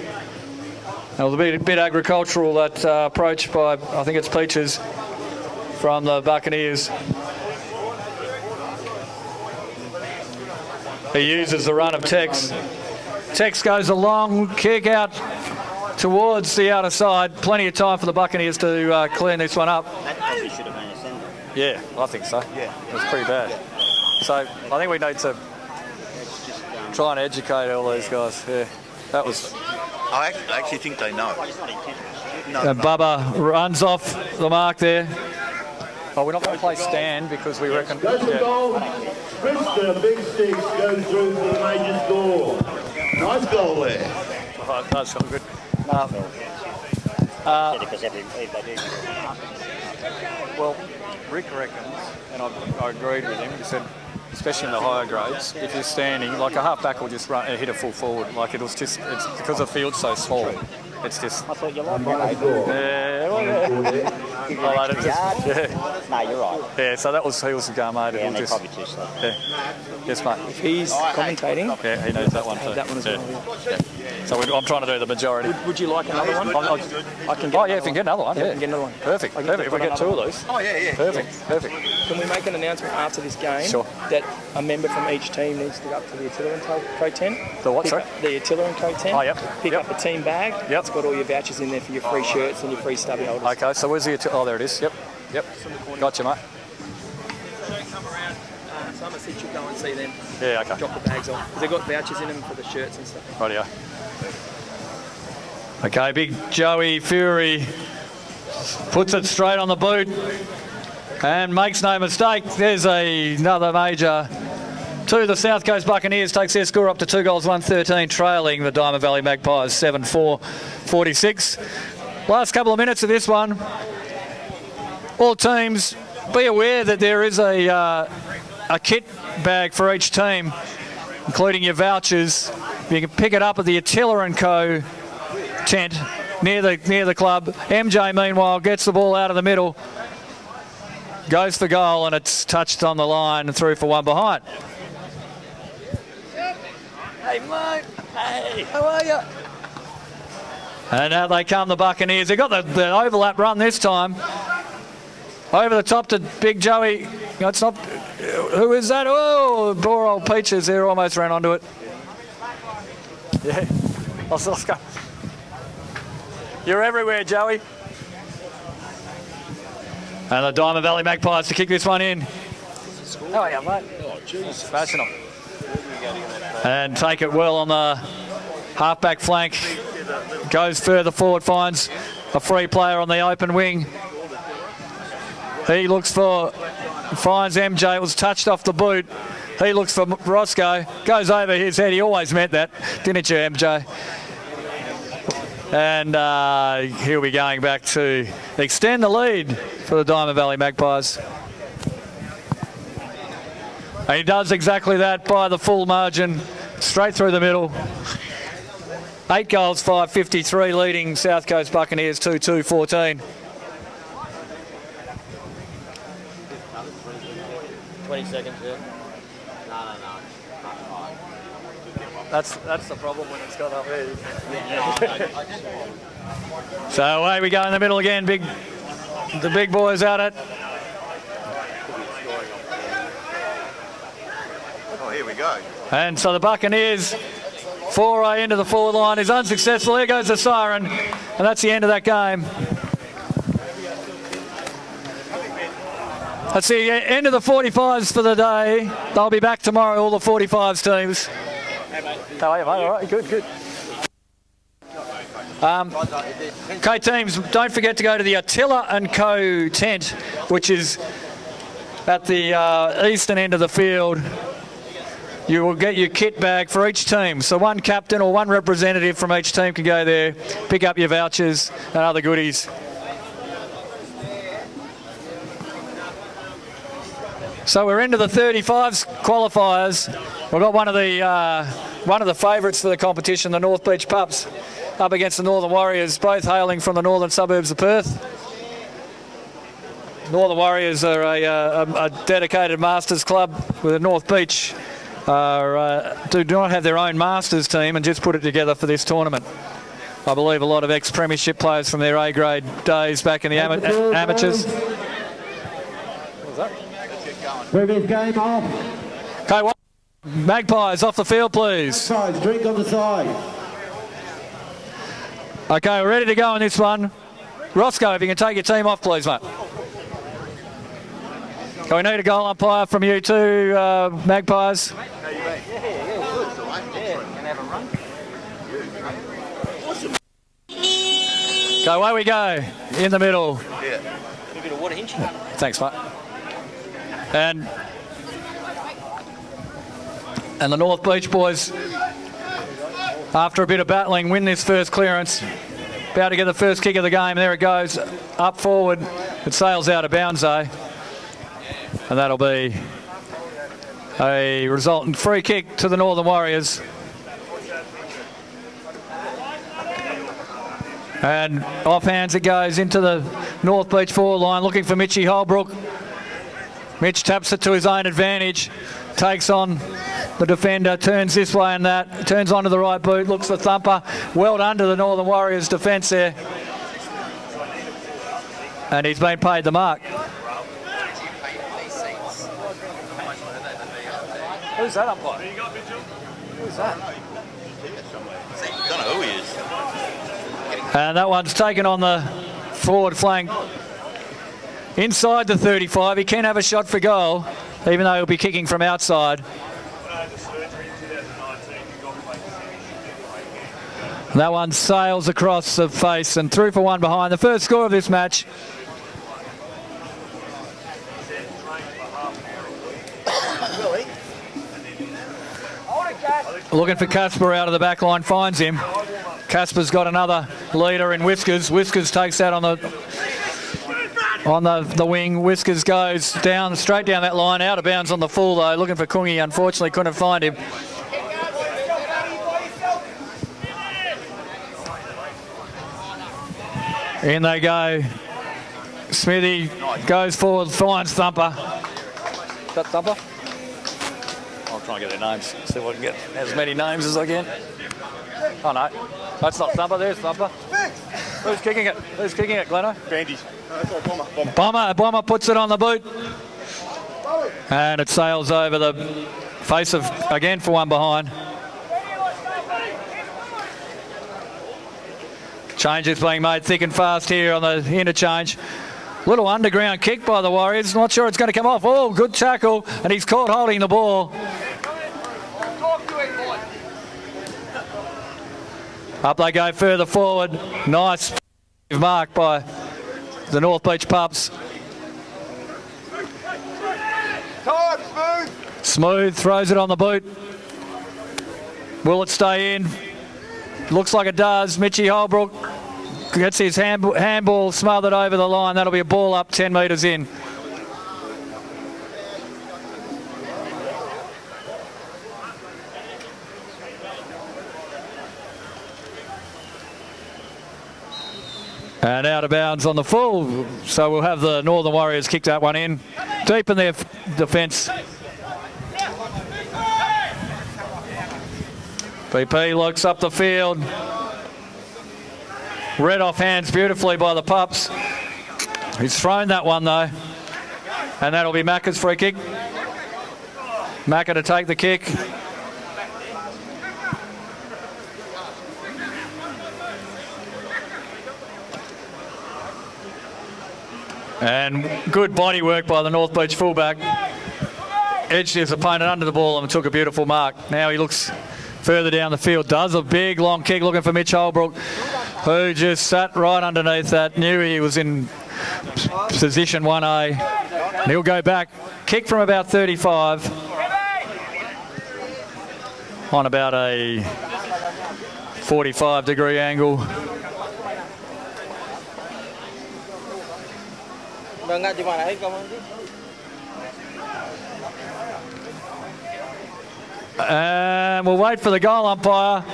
It was a bit agricultural, that approach by, I think it's Peaches, from the Buccaneers. He uses the run of Tex. Tex goes a long kick out towards the outer side. Plenty of time for the Buccaneers to clean this one up. That probably should have been a Yeah, I think so. Yeah. It was pretty bad. So I think we need to try and educate all these guys. Yeah, that was... I actually think they know. And Bubba runs off the mark there. Oh, we're not going to play stand because we reckon... Goes to goal. Brewster, Big Sticks, goes through for the major score. Nice goal there. Oh, that's all good. Well, Rick reckons, and I agreed with him, he said, especially in the higher grades, if you're standing, like a half-back will just run and hit a full forward. Like it's because the field's so small. It's just... I thought you liked that. Yeah, well, yeah. No, you're right. Yeah, so he was going, mate. Yeah, and they're probably too slow. Yeah. Yes, mate. If he's commentating, yeah, he knows that one too. that one as well. Yeah. So I'm trying to do the majority. Would you like another one? I can get. Oh yeah, if we can get another one. Yeah, get another one. Perfect. Perfect. If we get two of those. Oh yeah. Perfect. Perfect. Can we make an announcement after this game? Sure. That a member from each team needs to go up to the Attila and Co 10. The what, sorry? The Attila and Co 10. Oh, yep. Pick up a team bag. Yep. It's got all your vouchers in there for your free shirts and your free stubby holders. Okay, so where's the... Oh, there it is. Yep. Gotcha, mate. Come around. Somerset should go and see them. Yeah, okay. Drop the bags off. Because they've got vouchers in them for the shirts and stuff. Rightio. Okay, big Joey Fury puts it straight on the boot and makes no mistake. There's another major to the South Coast Buccaneers. Takes their score up to 2 goals, 113, trailing the Diamond Valley Magpies 7-4-46. Last couple of minutes of this one. All teams, be aware that there is a kit bag for each team, including your vouchers. You can pick it up at the Attila & Co tent near the club. MJ, meanwhile, gets the ball out of the middle, goes for goal, and it's touched on the line and through for one behind. Hey, mate. Hey, how are you? And out they come, the Buccaneers. They got the overlap run this time. Over the top to Big Joey. No, it's not. Who is that? Oh, poor old Peaches there almost ran onto it. Yeah. Let's go. You're everywhere, Joey. And the Diamond Valley Magpies to kick this one in. How are you, mate? Oh, jeez. Smashing them. And take it well on the half-back flank. Goes further forward, finds a free player on the open wing. He looks finds MJ. It was touched off the boot. He looks for Roscoe. Goes over his head. He always meant that, didn't you, MJ? And he'll be going back to extend the lead for the Diamond Valley Magpies. And he does exactly that by the full margin, straight through the middle. 8 goals, 5-53, leading South Coast Buccaneers 2-2-14. 20 seconds, yeah. No. That's the problem when it's got up here. So away we go in the middle again. The big boys at it. Oh, here we go. And so the Buccaneers foray into the forward line is unsuccessful. There goes the siren, and that's the end of that game. That's the end of the 45s for the day. They'll be back tomorrow, all the 45s teams. How are you, mate? All right, good. Okay, teams, don't forget to go to the Attila & Co tent, which is at the eastern end of the field. You will get your kit bag for each team. So one captain or one representative from each team can go there, pick up your vouchers and other goodies. So we're into the 35s qualifiers. We've got one of the favourites for the competition, the North Beach Pups, up against the Northern Warriors, both hailing from the northern suburbs of Perth. Northern Warriors are a dedicated Masters club, with North Beach do not have their own Masters team and just put it together for this tournament. I believe a lot of ex-premiership players from their A-grade days back in the amateurs. What was that? Previous game off. Okay, Magpies off the field, please. Magpies, drink on the side. Okay, we're ready to go on this one. Roscoe, if you can take your team off, please, mate. So we need a goal umpire from you too, Magpies. So away we go, in the middle. Yeah. A bit of water, Hinchy. Thanks, mate. And the North Beach boys, after a bit of battling, win this first clearance. About to get the first kick of the game. There it goes, up forward. It sails out of bounds though. And that'll be a resultant free kick to the Northern Warriors. And off hands it goes into the North Beach forward line, looking for Mitchy Holbrook. Mitch taps it to his own advantage, takes on the defender, turns this way and that, turns onto the right boot, looks for Thumper. Well done to the Northern Warriors defence there. And he's been paid the mark. Who's that umpire? Who's that? I don't know who he is. And that one's taken on the forward flank. Inside the 35, he can have a shot for goal, even though he'll be kicking from outside. That one sails across the face and through for one behind. The first score of this match. Looking for Casper out of the back line, finds him. Casper's got another leader in Whiskers. Whiskers takes that on the wing. Whiskers goes down, straight down that line, out of bounds on the full though. Looking for Kungi, unfortunately couldn't find him. In they go. Smithy goes forward, finds Thumper. Is that Thumper? I'll try and get their names, see if I can get as many names as I can. Oh no, that's not Thumper, there's Thumper. Who's kicking it? Who's kicking it, Gleno? Bandies. Bomber puts it on the boot. And it sails over the face of, again for one behind. Change is being made thick and fast here on the interchange. Little underground kick by the Warriors. Not sure it's going to come off. Oh, good tackle. And he's caught holding the ball. Up they go further forward. Nice mark by the North Beach Pups. Smooth throws it on the boot. Will it stay in? Looks like it does. Mitchy Holbrook gets his handball smothered over the line. That'll be a ball up 10 metres in. And out of bounds on the full. So we'll have the Northern Warriors kick that one in. Deep in their defence. BP looks up the field. Read off hands beautifully by the Pups. He's thrown that one though. And that'll be Macca's free kick. Macca to take the kick. And good body work by the North Beach fullback. Edged his opponent under the ball and took a beautiful mark. Now he looks further down the field. Does a big long kick looking for Mitch Holbrook, who just sat right underneath that. Knew he was in position 1A. And he'll go back. Kick from about 35. On about a 45-degree angle. And we'll wait for the goal umpire.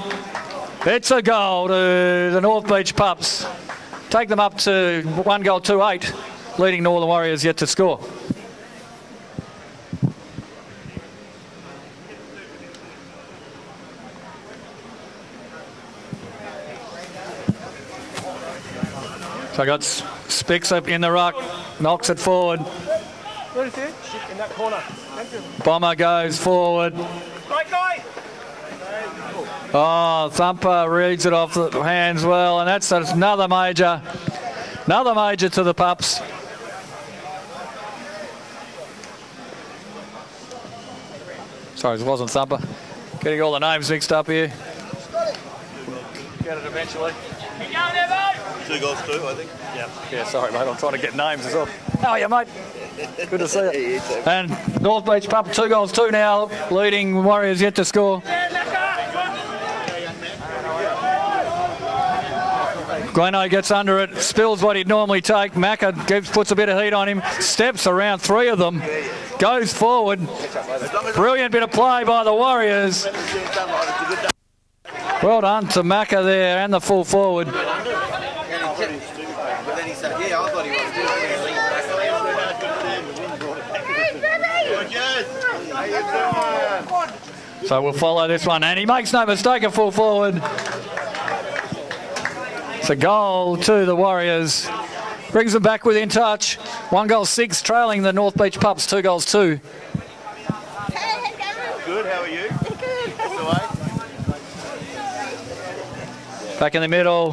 It's a goal to the North Beach Pups. Take them up to 1-2-8, leading Northern Warriors yet to score. So I got Spix up in the ruck, knocks it forward. Where is it? In that corner. Bomber goes forward. Oh, Thumper reads it off the hands well, and that's another major to the Pups. Sorry, it wasn't Thumper. Getting all the names mixed up here. Get it eventually. 2 goals too, I think. Yeah, sorry, mate. I'm trying to get names as well. How are you, mate? Good to see you. And North Beach Pup, 2 goals 2 now, leading Warriors yet to score. Gleno gets under it, spills what he'd normally take. Macca puts a bit of heat on him, steps around 3 of them, goes forward. Brilliant bit of play by the Warriors. Well done to Macca there and the full forward. So we'll follow this one, and he makes no mistake, a full forward. It's a goal to the Warriors. Brings them back within touch. 1 goal 6, trailing the North Beach Pups, 2 goals 2. Good, how are you? Back in the middle.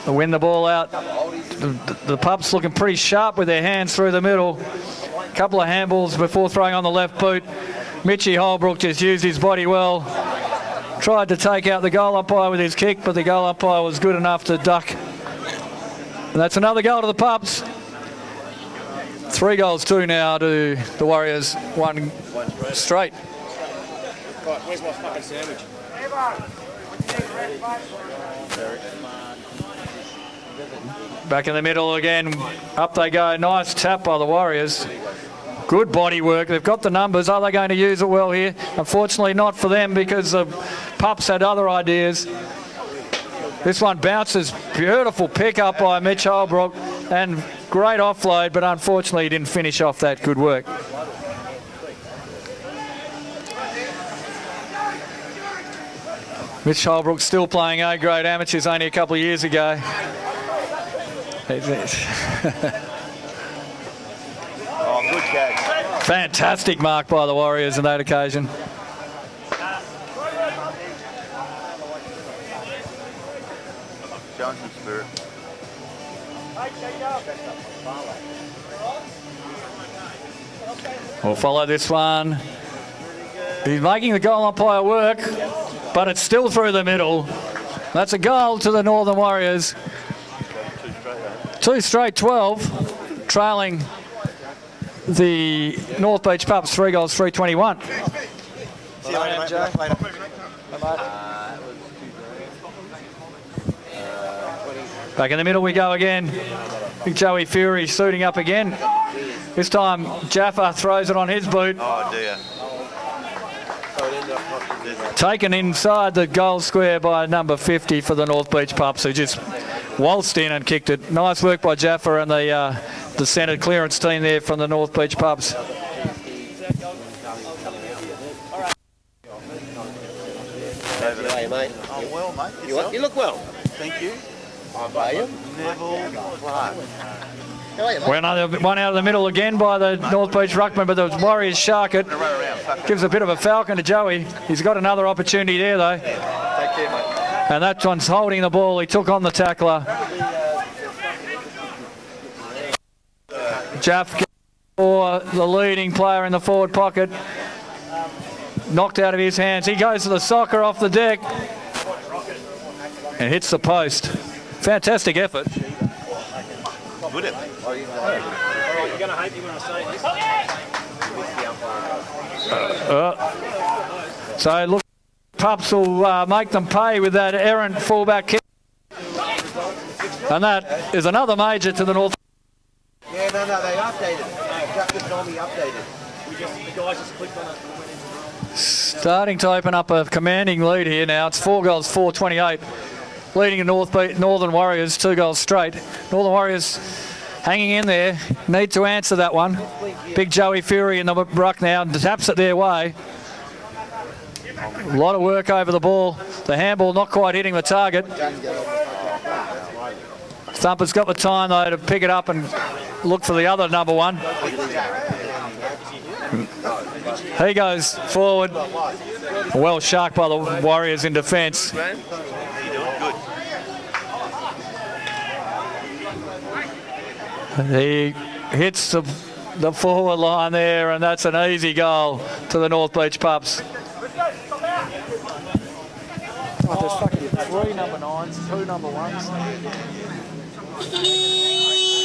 They win the ball out. The Pups looking pretty sharp with their hands through the middle. Couple of handballs before throwing on the left boot. Mitchie Holbrook just used his body well. Tried to take out the goal umpire with his kick, but the goal umpire was good enough to duck. And that's another goal to the Pups. 3 goals 2 now to the Warriors, 1 straight. Where's my fucking sandwich? Back in the middle again. Up they go. Nice tap by the Warriors. Good body work. They've got the numbers. Are they going to use it well here? Unfortunately not for them, because the Pups had other ideas. This one bounces. Beautiful pick up by Mitch Holbrook and great offload, but unfortunately he didn't finish off that good work. Mitch Holbrook still playing A-grade amateurs only a couple of years ago. Oh, good catch. Fantastic mark by the Warriors on that occasion. Showing some spirit. We'll follow this one. He's making the goal umpire work, but it's still through the middle. That's a goal to the Northern Warriors. 2 straight 12, trailing the North Beach Pups, 3 goals, 321. See you later, mate. Back in the middle we go again. Big Joey Fury suiting up again. This time Jaffa throws it on his boot. Oh dear. Taken inside the goal square by number 50 for the North Beach Pups, who just waltzed in and kicked it. Nice work by Jaffa and the centre clearance team there from the North Beach Pups. Oh well, mate. You look well. Thank you. Neville Clark. One out of the middle again by the North Beach Ruckman, but the Warriors shark it. Gives a bit of a falcon to Joey. He's got another opportunity there though. Take care, mate. And that one's holding the ball. He took on the tackler. Jaff for the leading player in the forward pocket. Knocked out of his hands. He goes to the soccer off the deck and hits the post. Fantastic effort. Good effort. You're going to hate me when I say this. So look, Pups will make them pay with that errant fullback kick. And that is another major to the North. Yeah, no, they updated. Jack just told me updated. The guys just clicked on it. Starting to open up a commanding lead here now. It's 4 goals, 4-28. Leading the Northern Warriors, 2 goals straight. Northern Warriors hanging in there. Need to answer that one. Big Joey Fury in the ruck now. Taps it their way. A lot of work over the ball. The handball not quite hitting the target. Thumper's got the time though to pick it up and look for the other number 1. He goes forward. Well sharked by the Warriors in defence. He hits the the forward line there, and that's an easy goal to the North Beach Pups. Oh, there's fucking 3 number 9s, 2 number 1s.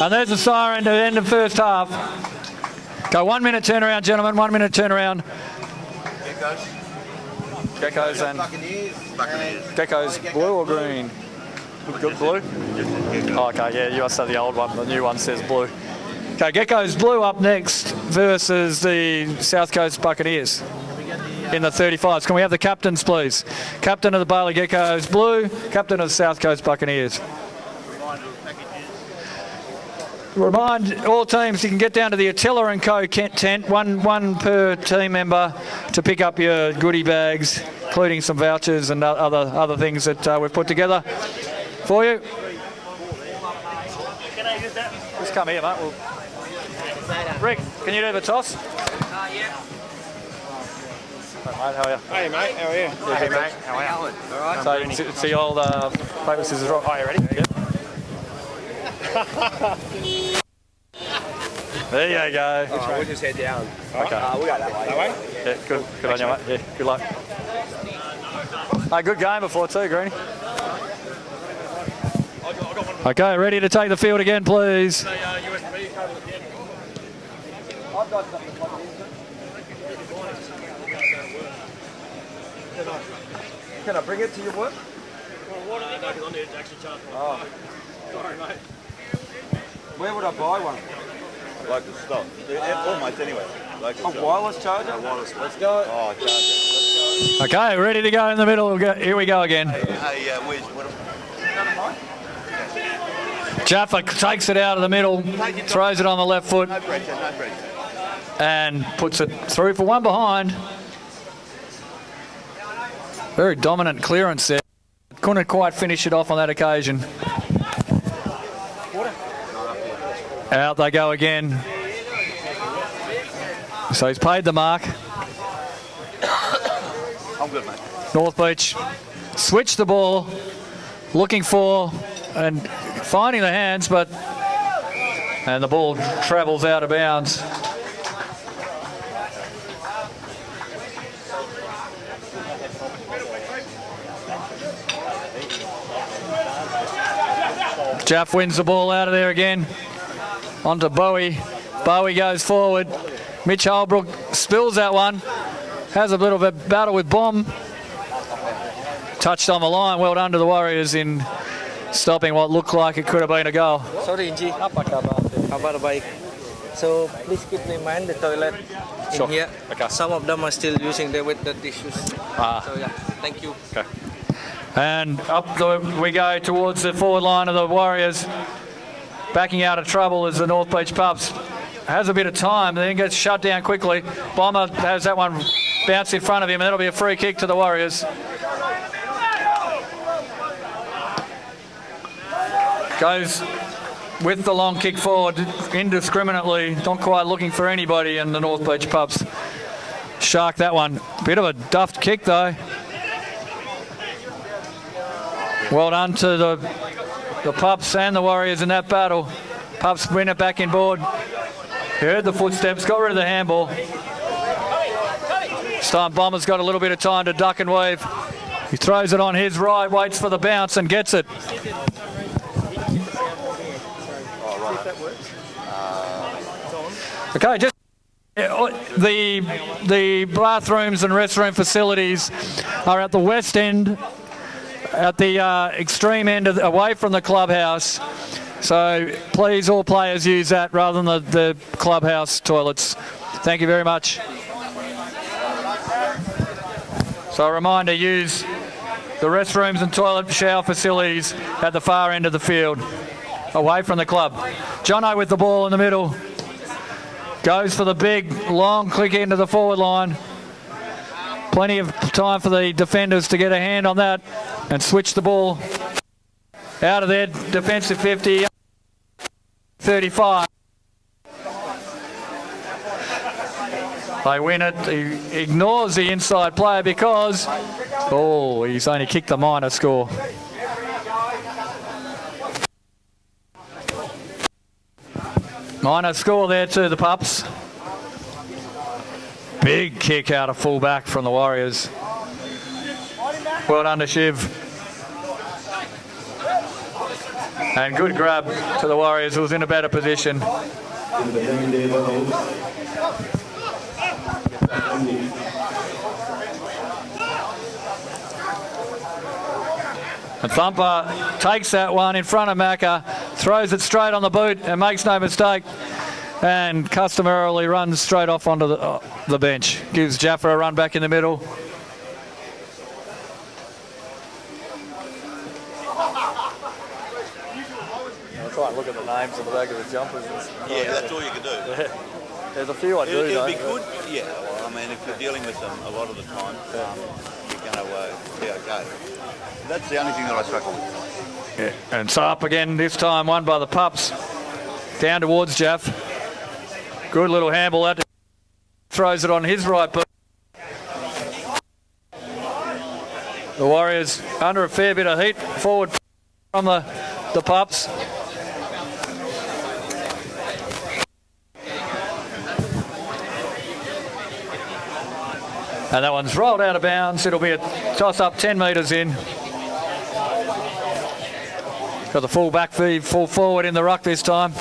And there's the siren to end of first half. Go 1 minute turnaround, gentlemen, 1 minute turnaround. Geckos and Geckos, blue or green? Good blue? Oh, okay, yeah, you must have the old one. The new one says blue. Okay, Geckos blue up next versus the South Coast Buccaneers in the 35s. Can we have the captains, please? Captain of the Bali Geckos blue, captain of the South Coast Buccaneers. Remind all teams you can get down to the Attila & Co tent, one per team member to pick up your goodie bags, including some vouchers and other things that we've put together for you. Just come here, mate. Rick, can you do the toss? Yeah. Hey, mate, how are you? Hey, mate, how are you? Yeah, hey, mate, how are you? All right. So it's the old paper, scissors, rock. Oh, you ready? Yeah. There you go. We'll just head down. Okay. We'll go that way. That way? Yeah, good on you, mate. Yeah, good luck. Hey, good game before too, Greenie. Okay, ready to take the field again, please. Can I bring it to your work? Oh. Sorry, mate. Where would I buy one? Local stock. Almost anyway. Local stock. Wireless charger? Wireless. Let's go. Oh, charger. Let's go. Okay, ready to go in the middle. Here we go again. Hey, Wiz, what Jaffa takes it out of the middle, throws it on the left foot, no pressure, no pressure. and puts it through for one behind. Very dominant clearance there. Couldn't quite finish it off on that occasion. Out they go again. So he's paid the mark. I'm good, mate. North Beach switched the ball, looking for and finding the hands, and the ball travels out of bounds. Jaff wins the ball out of there again. Onto Bowie. Bowie goes forward. Mitch Holbrook spills that one. Has a bit of a battle with Bomb. Touched on the line. Well done to the Warriors in stopping what looked like it could have been a goal. Sorry, Inji. Kabar baik. So please keep in mind the toilet in here. Okay. Some of them are still using the tissues. So yeah, thank you. Okay. And we go towards the forward line of the Warriors. Backing out of trouble as the North Beach Pups has a bit of time, then gets shut down quickly. Bomber has that one bounce in front of him, and that'll be a free kick to the Warriors. Goes with the long kick forward indiscriminately, not quite looking for anybody, and the North Beach Pups shark that one. Bit of a duffed kick though. Well done to the Pups and the Warriors in that battle. Pups win it back in board. Heard the footsteps, got rid of the handball. This time Bomber's got a little bit of time to duck and weave. He throws it on his right, waits for the bounce and gets it. Okay, just the bathrooms and restroom facilities are at the west end, at the extreme end, away from the clubhouse. So please, all players use that rather than the clubhouse toilets. Thank you very much. So a reminder, use the restrooms and toilet shower facilities at the far end of the field, away from the club. Jono with the ball in the middle. Goes for the big, long click into the forward line. Plenty of time for the defenders to get a hand on that and switch the ball out of their defensive 50, 35. They win it. He ignores the inside player because, he's only kicked the minor score. Minor score there to the Pups. Big kick out of full-back from the Warriors. Well done to Shiv. And good grab to the Warriors, who was in a better position. And Thumper takes that one in front of Macca, throws it straight on the boot and makes no mistake. And customarily runs straight off onto the bench. Gives Jaffa a run back in the middle. I'll try and look at the names on the back of the jumpers. Yeah, that's all you can do. There's a few I do, It'll though. be good. Yeah, well, I mean, if you're dealing with them a lot of the time, you're going to be okay. That's the only thing that I struggle with. Yeah. And so up again, this time won by the Pups. Down towards Jaff. Good little handball out. Throws it on his right boot. The Warriors under a fair bit of heat forward from the Pups. And that one's rolled out of bounds. It'll be a toss-up 10 metres in. Got the full back feed, full forward in the ruck this time.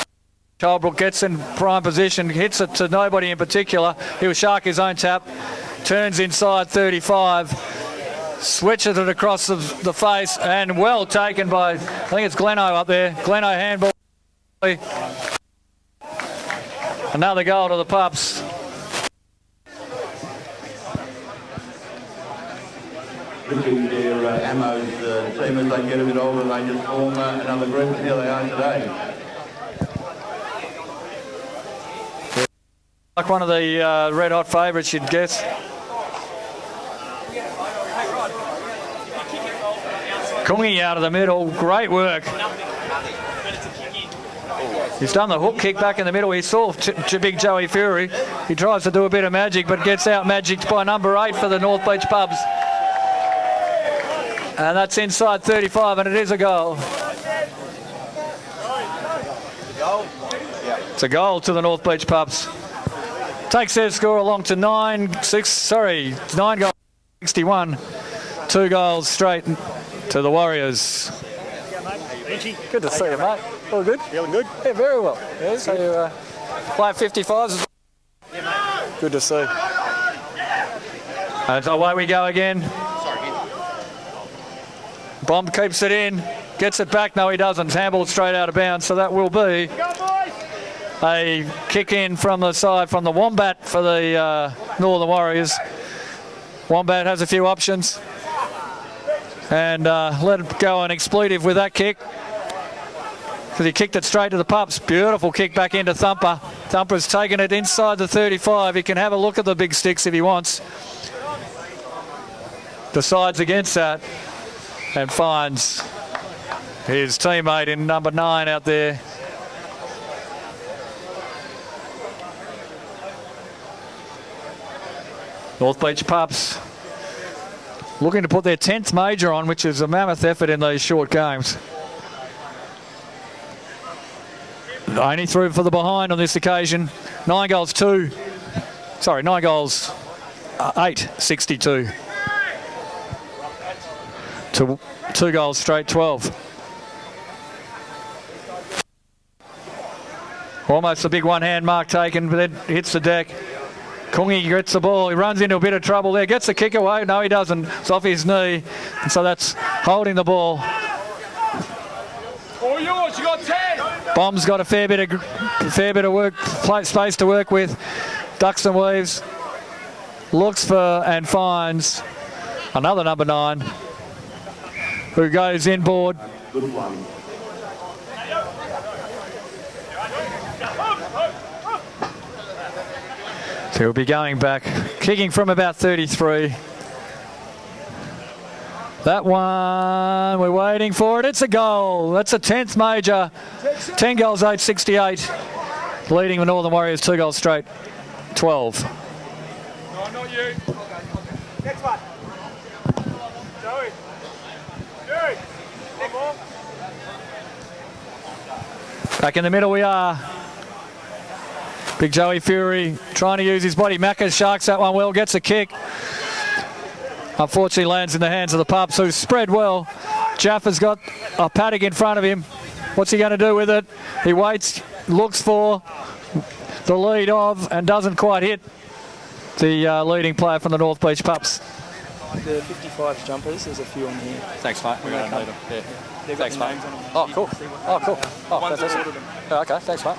Childbrook gets in prime position, hits it to nobody in particular. He'll shark his own tap. Turns inside 35. Switches it across the face, and well taken by, I think it's Gleno up there. Gleno handball. Another goal to the Pups. Looking their Ammo's team as they get a bit older, they just form another group, and here they are today. Like one of the red hot favourites, you'd guess. Kungi out of the middle, great work. He's done the hook kick back in the middle. He saw big Joey Fury. He tries to do a bit of magic, but gets out magicked by number 8 for the North Beach Pubs. And that's inside 35, and it is a goal. It's a goal to the North Beach Pubs. Takes their score along to 9 goals, 61. 2 goals straight to the Warriors. Good to see you, mate. All good? Feeling good? Yeah, very well. Yeah, so you play at 55s. Good to see. And away we go again. Bomb keeps it in, gets it back. No, he doesn't. Handball straight out of bounds, so that will be a kick in from the side from the Wombat for the Northern Warriors. Wombat has a few options. And let it go an expletive with that kick. Because he kicked it straight to the Pups. Beautiful kick back into Thumper. Thumper's taken it inside the 35. He can have a look at the big sticks if he wants. Decides against that. And finds his teammate in number 9 out there. North Beach Pups looking to put their 10th major on, which is a mammoth effort in these short games. Only through for the behind on this occasion. 9 goals 8, 62. To 2 goals straight, 12. Almost a big one-hand mark taken, but then hits the deck. Kungi gets the ball. He runs into a bit of trouble there. Gets the kick away. No, he doesn't. It's off his knee. And so that's holding the ball. All yours. You got 10. Bomb's got a fair bit of work, space to work with. Ducks and weaves. Looks for and finds another number 9. Who goes inboard. Good one. So he'll be going back, kicking from about 33. That one, we're waiting for it. It's a goal. That's a 10th major. 10 goals, 8, 68. Leading the Northern Warriors 2 goals straight, 12. No, not you. Next one. Joey. Back in the middle we are. Big Joey Fury trying to use his body. Macca sharks that one well, gets a kick. Unfortunately lands in the hands of the Pups, who spread well. Jaffa's got a paddock in front of him. What's he going to do with it? He waits, looks for the lead of, and doesn't quite hit the leading player from the North Beach Pups. The 55 jumpers, there's a few on here. Thanks, mate. We're going to need them. Yeah. Thanks, mate. On them. Oh, cool. Oh, cool. Oh, fantastic. Oh, okay, thanks, mate.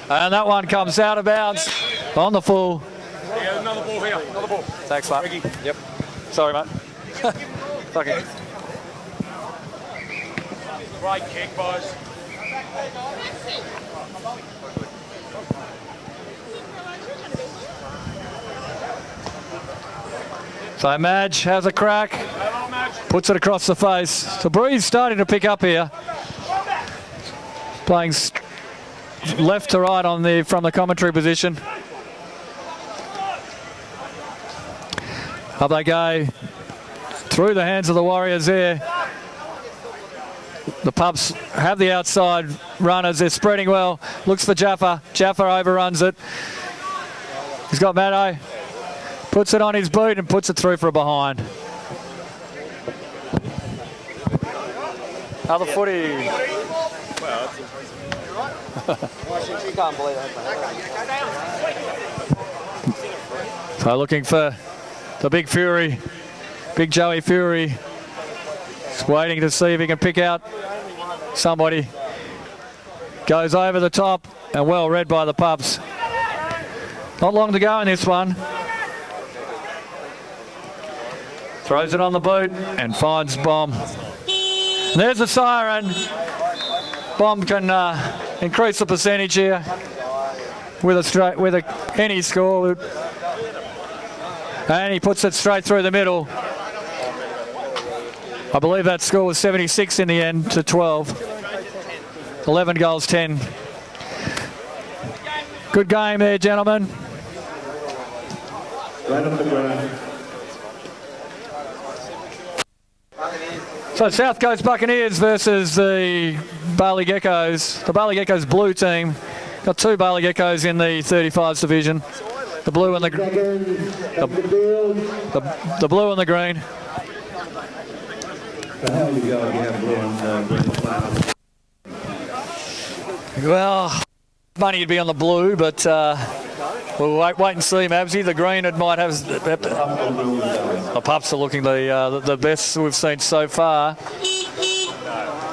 And that one comes out of bounds on the full. Yeah, another ball here. Another ball. Thanks, mate. Yep. Sorry, mate. Fucking. Great kick, boys. So Madge has a crack, puts it across the face. The breeze starting to pick up here. Playing left to right on the from the commentary position. Up they go through the hands of the Warriors there. The Pups have the outside runners. They're spreading well. Looks for Jaffa. Jaffa overruns it. He's got Maddo. Puts it on his boot and puts it through for a behind. Another footy. You can't believe that. So looking for the big Fury, big Joey Fury. Just waiting to see if he can pick out somebody. Goes over the top and well read by the Pups. Not long to go in this one. Throws it on the boot and finds Bomb. And there's the siren. Bomb can increase the percentage here with any score. And he puts it straight through the middle. I believe that score was 76 in the end to 12. 11 goals, 10. Good game there, gentlemen. Right up the ground. So South Coast Buccaneers versus the Bali Geckos. The Bali Geckos blue team. Got two Bali Geckos in the 35s division. The blue and the blue and the green. The hell you go again, blue and green flannel. Well, money would be on the blue, but we'll wait and see, Mabsy. The green it might have. The Pups are looking the best we've seen so far.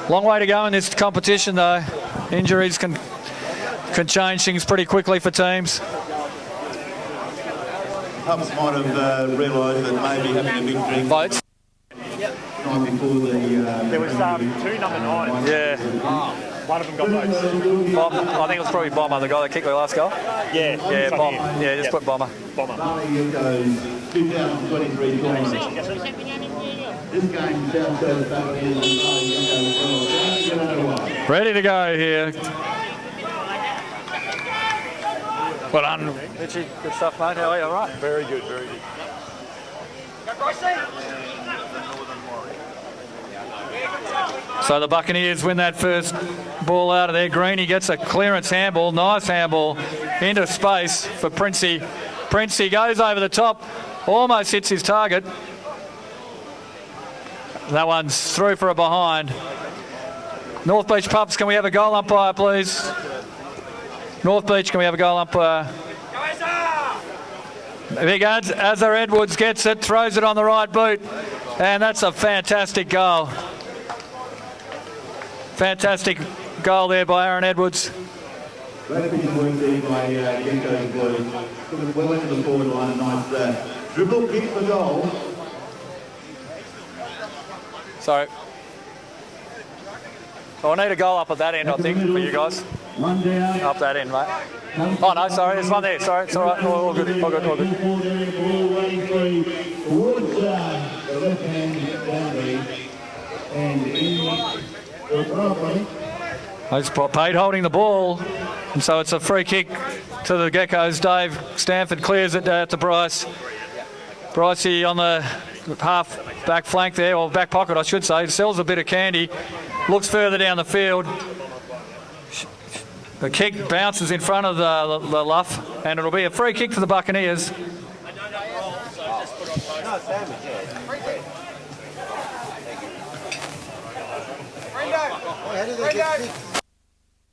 Long way to go in this competition, though. Injuries can change things pretty quickly for teams. Pups might have realised that maybe having a big drink. Votes. There was two number 9s. Yeah. One of them got votes. Bomb, I think it was probably Bomber, the guy that kicked the last goal. Yeah. Yeah, Bomb. Yeah, just put Bomber. Bomber. 2023 tournament. This game, South Coast Buccaneers. Ready to go here. Well done, Richie. Good stuff, mate. How are you? All right? Very good, very good. So the Buccaneers win that first ball out of there. Greeny gets a clearance handball. Nice handball into space for Princey. Princey goes over the top. Almost hits his target. That one's through for a behind. North Beach Pups, can we have a goal umpire, please? North Beach, can we have a goal umpire? Big Azza Edwards gets it, throws it on the right boot, and that's a fantastic goal. Fantastic goal there by Aaron Edwards. Great piece of work there by Genko's boys. Took it well into the forward line, nice dribble, kick for goal. Sorry. Oh, I need a goal up at that end, I think, for you guys. One down. Up that end, mate. Oh, no, sorry, there's one there. Sorry, it's all right. All good, all good, all good. Woodside, the left-hand boundary, and in the property. Nice Pate holding the ball, and so it's a free kick to the Geckos. Dave Stanford clears it to Bryce. Brycey on the half back flank there, or back pocket I should say, sells a bit of candy, looks further down the field. The kick bounces in front of the luff, and it'll be a free kick for the Buccaneers.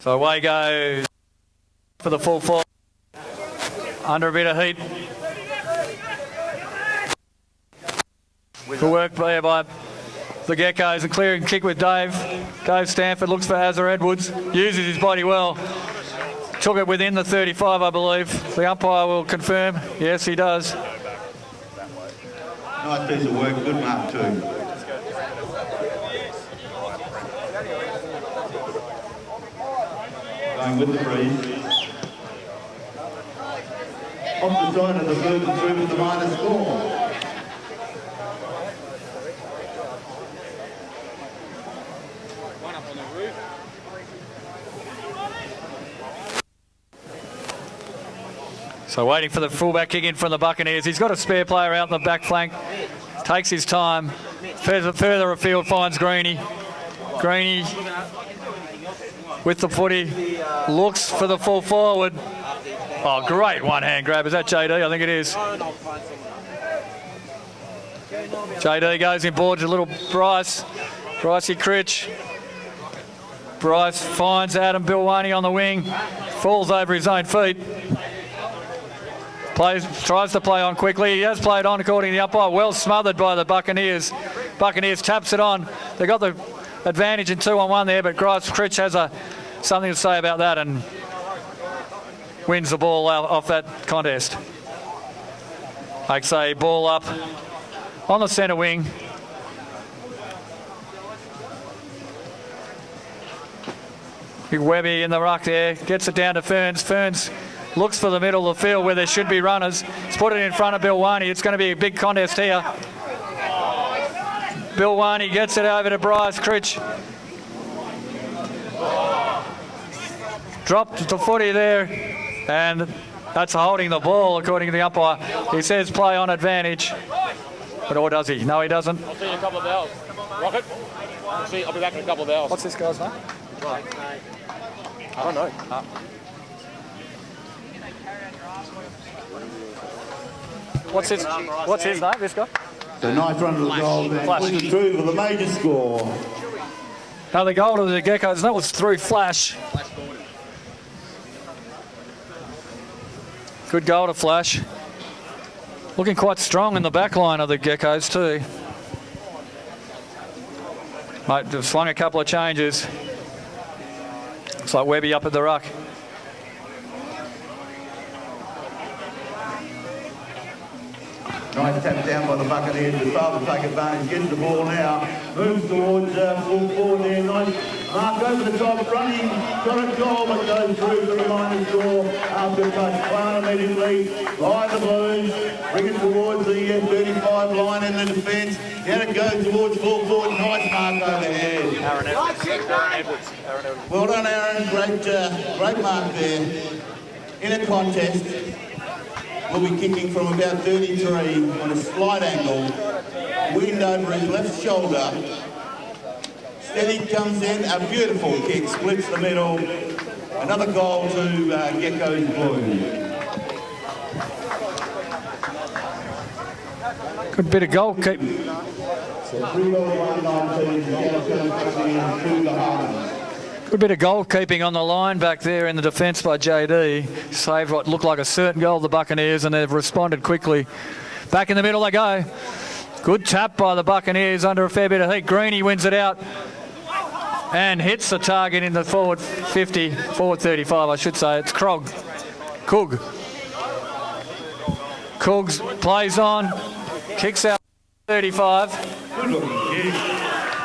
So away goes for the full forward. Under a bit of heat. Good work there by the Geckos. A clearing kick with Dave. Dave Stanford looks for Azza Edwards. Uses his body well. Took it within the 35, I believe. The umpire will confirm. Yes, he does. Nice piece of work. Good mark too. Going with the breeze. Off the side of the bird and through with the minor score. So waiting for the fullback kick in from the Buccaneers. He's got a spare player out in the back flank. Takes his time. Further afield finds Greeny. Greeny with the footy. Looks for the full forward. Oh, great one-hand grab. Is that JD? I think it is. JD goes in board to little Bryce. Brycey Critch. Bryce finds Adam Bilwani on the wing. Falls over his own feet. Tries to play on quickly. He has played on according to the umpire. Well smothered by the Buccaneers. Buccaneers taps it on. They got the advantage in 2-on-1 there, but Bryce Critch has something to say about that and wins the ball out off that contest. Like say, ball up on the centre wing. Big Webby in the ruck there. Gets it down to Ferns. Ferns looks for the middle of the field where there should be runners. He's put it in front of Bilwani. It's going to be a big contest here. Bilwani gets it over to Bryce Critch. Dropped the footy there, and that's holding the ball according to the umpire. He says play on advantage. But or does he? No, he doesn't. I'll see you in a couple of hours. Rocket? I'll be back in a couple of hours. What's this guy's name? I don't know. What's his name, this guy? So nice run to the goal there. Pushes through for the major score. Now the goal to the Geckos, that was through Flash. Good goal to Flash. Looking quite strong in the back line of the Geckos too. Might have swung a couple of changes. Looks like Webby up at the ruck. Nice tap down by the Buccaneers. The father take advantage, gets the ball now. Moves towards full forward there. Nice mark over the top, running. Got a goal, but goes through for the minor score. After touch, far immediately by the Blues. Bring it towards the 35 line in the defence. Then it goes towards full forward. Nice mark overhead. Aaron Edwards. Well done, Aaron. Great mark there. In a contest. Will be kicking from about 33 on a slight angle. Wind over his left shoulder. Steady comes in, a beautiful kick, splits the middle. Another goal to Geckos Blue. Good bit of goal keep. So 3-1-19, to the half. Good bit of goalkeeping on the line back there in the defence by JD. Saved what looked like a certain goal, the Buccaneers, and they've responded quickly. Back in the middle they go. Good tap by the Buccaneers under a fair bit of heat. Greeny wins it out and hits the target in the forward 50, forward 35 I should say. It's Coog. Coogs plays on, kicks out 35. Good looking kick.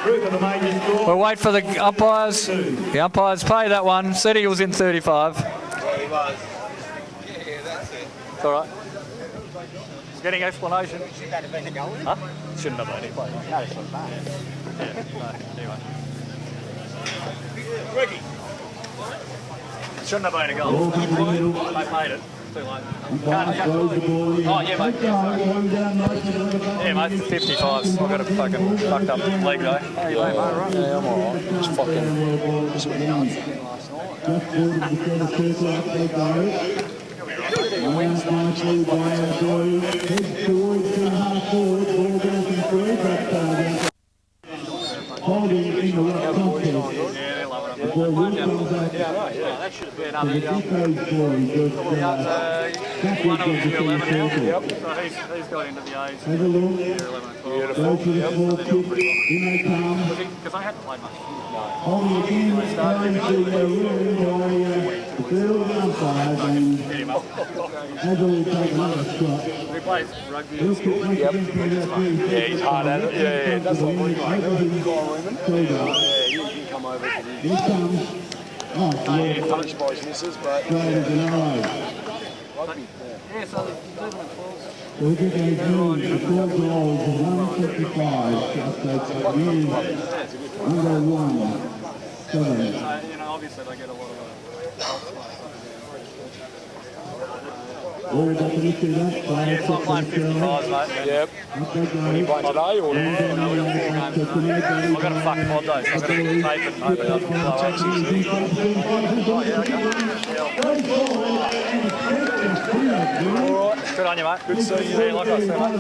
We'll wait for the umpires. The umpires pay that one. Said he was in 35. Yeah, he was. Yeah, that's it. It's all right. He's getting explanation. Should that have been a goal? Huh? Shouldn't have been. He played. No, it's not bad. Yeah, no, anyway. Ricky. Shouldn't have been a goal. They made it. Too late. Oh, yeah, mate. Yeah, mate, 55s. I've got a fucking fucked up leg, though. How are you, mate? Right? Yeah, I'm alright. Just fucking... Just forward to the centre circle, up they go. Line up nicely by our boys. Head towards 2.5 forward, ball bouncing through, but holding in the right contest. The ball will come back to the Deco's boys, just backwards of the centre circle. Yep. So he's got into the A's. Have a look. Go to the small kick, in they come. Because I hadn't played much. Holding again, going to the ruling by the field umpires, and has already taken another shot. He plays rugby. He'll kick once again from about 3. Yeah, he's hard at it. Yeah, that's what we're like. Yeah, You can come over to the... here comes. Oh, Yeah, punished by his misses, but... Straight as an arrow. Rugby. Yeah, so the balls. We'll get those moves for 4 goals of 155. Just takes it in. Under 1. 7. Obviously they get a lot of We're about to do that. Yeah, it's not playing 55, mate. Yep. Up they go. Are you playing today or... I've got a fuck pod though, so I've got to tape it and hope it doesn't blow out. Alright, good on you, mate. Good to see you. Yeah, like I said, mate.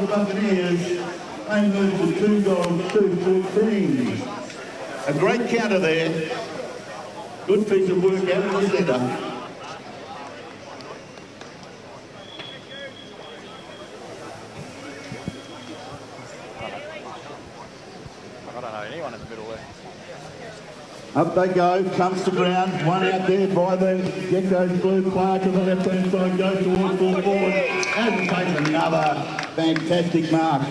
They move to 2 goals, 2-14. A great counter there. Good piece of work out of the centre. I don't know anyone in the middle there. Up they go, comes to ground, one out there by the Geckos blue player to the left-hand side, goes towards full forward, and takes another fantastic mark.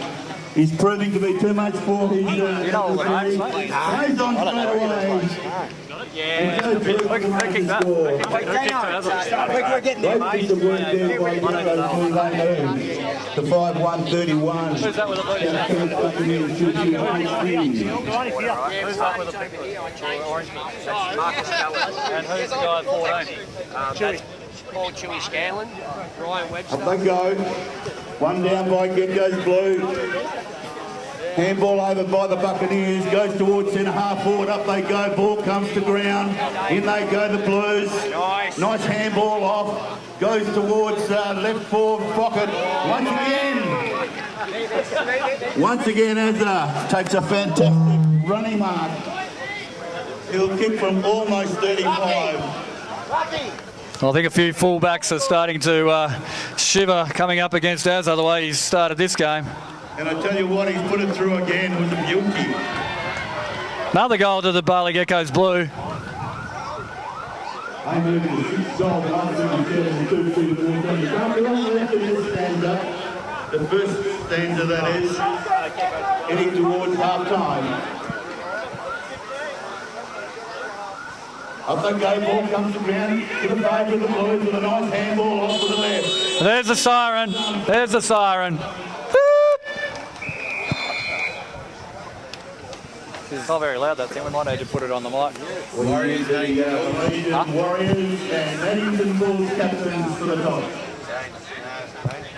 He's proving to be too much for his... you know all the names, mate? Stays on straight away. Yeah, who kicked that? Who kicked that? We're getting there, mate. Piece of work there by Geckos blue lanes to 5-1-31. Who's that with a blue shirt? Who's that with a orange kit? And who's the guy at 14? Paul Chewy Scanlon, Ryan Webster. Up they go. One down by Geckos blue. Handball over by the Buccaneers, goes towards centre half forward, up they go, ball comes to ground, in they go the Blues. Nice handball off, goes towards left forward pocket, once again Ezra takes a fantastic running mark. He'll kick from almost 35. I think a few fullbacks are starting to shiver coming up against Azza the way he's started this game. And I tell you what, he's put it through again with the beauty. Another goal to the Bali Geckos blue. I move to 6 goals, 1-2-14. The first stanza that is, heading towards half-time. Up the go, ball comes to ground to the favour of the Blues with a nice handball off to the left. There's the siren. There's the siren. It's not very loud, that thing. We might need to put it on the mic. Warriors, Warriors and Eddington Bulls captains for the top.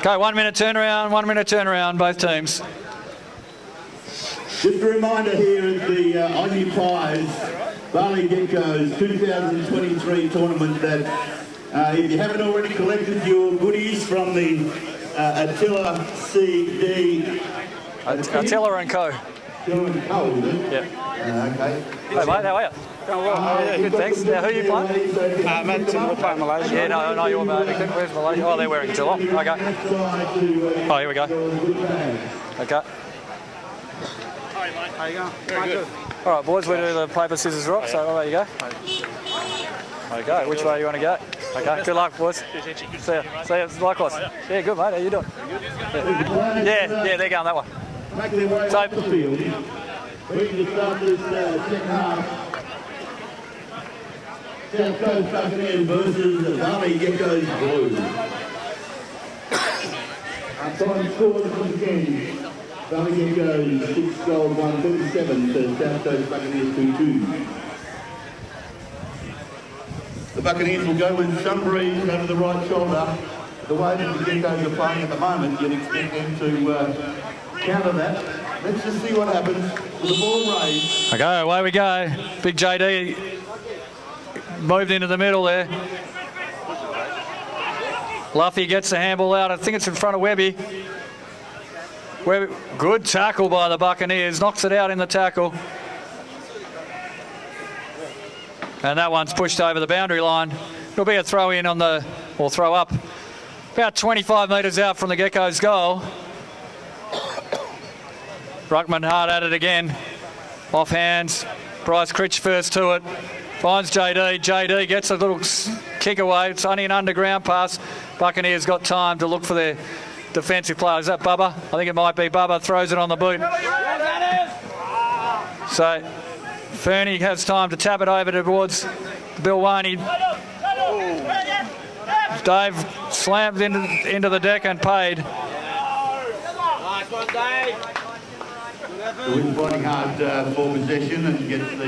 Okay, 1 minute turnaround, both teams. Just a reminder here at the Aussie Pies Bali Geckos 2023 tournament that if you haven't already collected your goodies from the Attila CD. Attila and Co. Attila and Co, is it? Yep. Okay. Hey mate, how are you? Going well. Yeah, good, thanks. Now, who are you playing? Matt, we're playing Malaysia. Yeah, no, you're Victor. Where's Malaysia? Oh, they're wearing Geelong. Okay. Oh, here we go. Okay. How you going? Very good. All right, boys, we do the paper, scissors, rock, so there you go. Okay, which way you want to go? Okay, good luck, boys. See you. Likewise. Yeah, good, mate. How you doing? Yeah, they're going that way. Make their way off the field. Ready to start this second half. South Coast Buccaneers versus the Bali Geckos Blue. Time scored once again. Bali Geckos 6 goals, 137 to South Coast Buccaneers 2-2. The Buccaneers will go with some breeze over the right shoulder. The way that the Geckos are playing at the moment, you'd expect them to counter that. Let's just see what happens with the ball raised. Okay, away we go. Big JD moved into the middle there. Luffy gets the handball out. I think it's in front of Webby. Good tackle by the Buccaneers. Knocks it out in the tackle. And that one's pushed over the boundary line. It'll be a throw in on the, or throw up, about 25 metres out from the Geckos' goal. Ruckman hard at it again. Off hands. Bryce Critch first to it. Finds JD. JD gets a little kick away. It's only an underground pass. Buccaneers got time to look for their defensive player. Is that Bubba? I think it might be Bubba. Throws it on the boot. So Fernie has time to tap it over towards Bill Warney. Dave slams into the deck and paid. Nice one, Dave. We're fighting hard for possession and gets the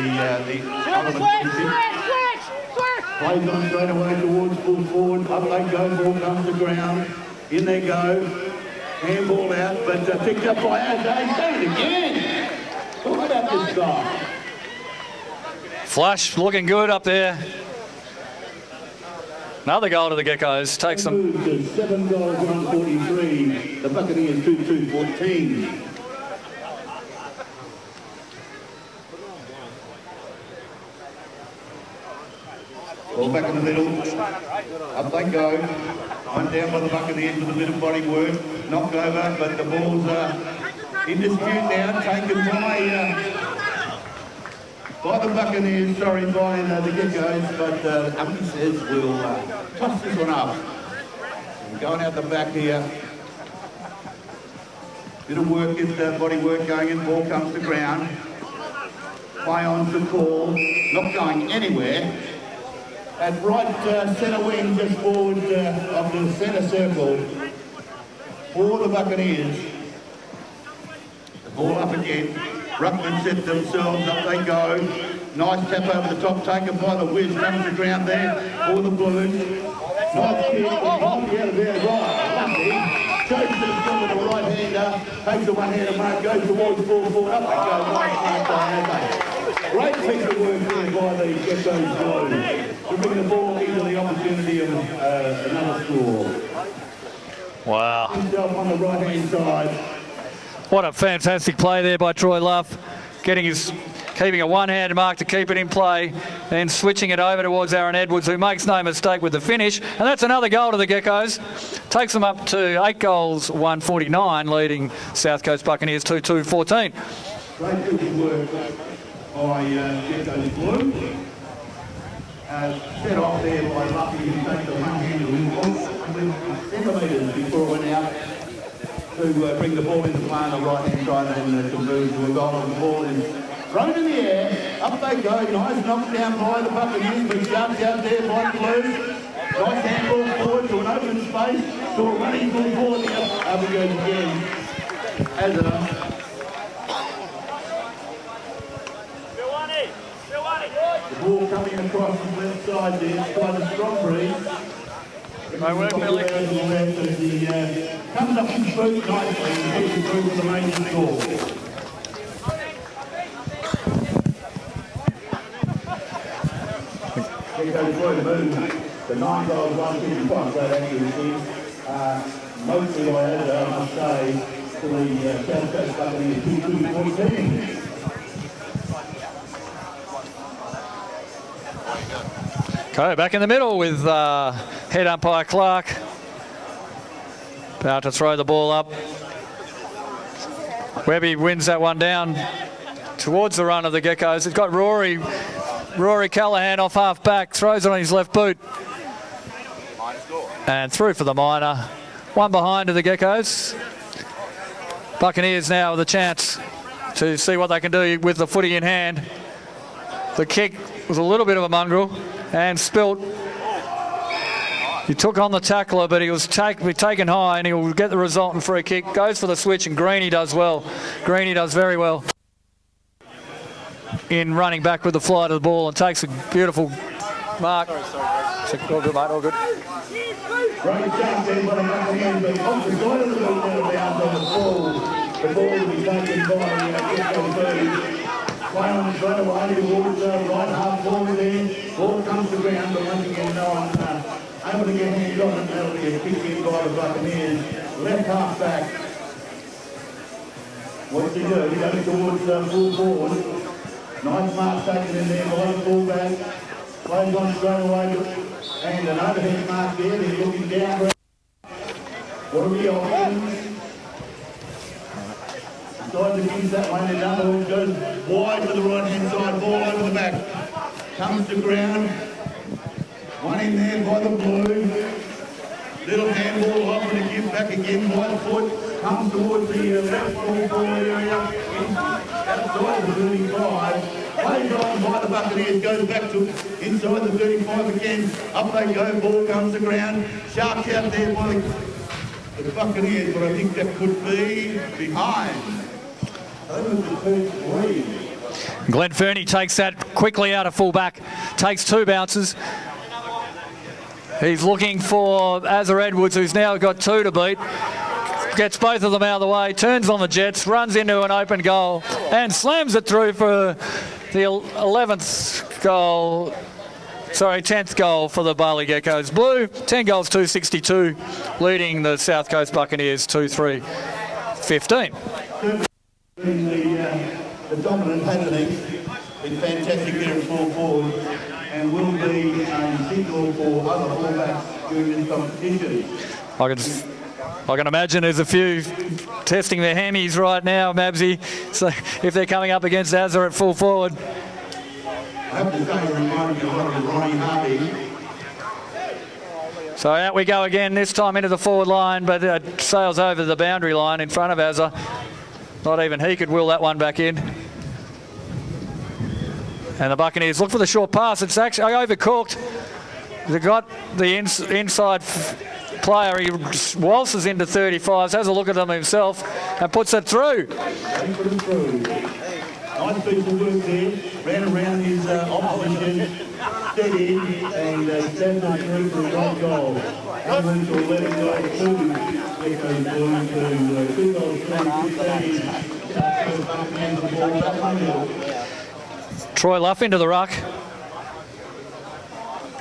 other position. Plays on straight away towards full forward. Up they go, ball comes to ground. In they go. Handball out, but picked up by Dave. Done it again. What about this guy? Flash looking good up there. Another goal to the Geckos. Takes them. 7 goals, 143. The Buccaneers 2-2-14. Ball back in the middle. Up they go. One down by the Buccaneers with a bit of body work. Knocked over, but the ball's in dispute now. Taken by the Buccaneers, sorry, by the Geckos, but Uppy says we'll toss this one up. And going out the back here. Bit of work, get body work going in, ball comes to ground. Play on to call, not going anywhere. At right centre wing, just forward of the centre circle for the Buccaneers. The ball up again. Ruckman set themselves, up they go. Nice tap over the top, taken by the Wiz, comes to ground there for the Blues. Nice kick, out of there, right, lucky. Shows to the field with a right-hander, takes the one-hander mark, goes towards full forward, up they go, nice mark. Great piece of work there by the Geckos Blues to bring the ball into the opportunity of another score. Wow. Himself on the right-hand side. What a fantastic play there by Troy Luff. Keeping a one-handed mark to keep it in play, then switching it over towards Aaron Edwards, who makes no mistake with the finish. And that's another goal to the Geckos. Takes them up to 8 goals, 149, leading South Coast Buccaneers 2-2-14. Great piece of work by Geckos Blue. Set off there by Luffy, who takes the one-handed ball centimetres before it went out to bring the ball into play on the right-hand side and to move to a goal. And the ball is thrown in the air. Up they go. Nice knocked down by the Buccaneers, but shoved out there by the Blues. Nice handball forward to an open space, to a running ball forward. Up it goes again. As a the ball coming across the left side there, quite a strong breeze. No work, Billy. Comes up in boot nicely and gets through for the main score. The 9 goals, 155, great accuracy. Mostly I added, I must say, to the South Coast Buccaneers 2-2-14. Okay, back in the middle with head umpire Clark. About to throw the ball up. Webby wins that one down towards the run of the Geckos. It's got Rory Callahan off half back, throws it on his left boot. And through for the minor. One behind to the Geckos. Buccaneers now with a chance to see what they can do with the footy in hand. The kick was a little bit of a mongrel and spilt. He took on the tackler, but he was taken high, and he will get the resultant free kick. Goes for the switch, and Greeny does well. Greeny does very well in running back with the flight of the ball and takes a beautiful mark. All good, mate, all good. Great chance there by the Buccaneers, but off the side of the ball, out of bounds on the ball. The ball will be taken by Geckos Blues. Play on straight away towards right half forward there. Ball comes to ground, but once again, no one able to get hands on it. That'll be a kick in by the Buccaneers. Left half back. What's he do? He goes towards full forward. Nice mark taken in there by the fullback. Plays on straight away. And an overhead mark there. They're looking down. What are the options? Decides to use that one. Another one goes wide to the right hand side. Ball over the back. Comes to ground. One in there by the blue. Little handball off and a give back again by the foot. Comes towards the left full forward area. Outside the 35. Plays on by the Buccaneers. Goes back to inside the 35 again. Up they go. Ball comes to ground. Sharks out there by the Buccaneers, but I think that could be behind. Over the first three. Glenn Fernie takes that quickly out of fullback. Takes 2 bounces. He's looking for Azza Edwards, who's now got 2 to beat. Gets both of them out of the way, turns on the Jets, runs into an open goal and slams it through for the 11th goal. Sorry, 10th goal for the Bali Geckos. Blue, 10 goals, 262, leading the South Coast Buccaneers 2-3-15. The dominant happening is fantastic there at full forward and will be a signal for other fullbacks during this competition. I can imagine there's a few testing their hammies right now, Mabsy. So if they're coming up against Azza at full forward. I have to say, it reminds me a lot of Ronnie Harvey. So out we go again, this time into the forward line, but sails over the boundary line in front of Azza. Not even he could will that one back in. And the Buccaneers look for the short pass. It's actually overcooked. They've got the inside player. He waltzes into 35s, has a look at them himself, and puts it through. Nice piece of work there. Ran around his opposition, steady, and sends it through for a right goal. Evans will let him go to Echo's going to 2 goals, 3-15. Troy Luff into the ruck.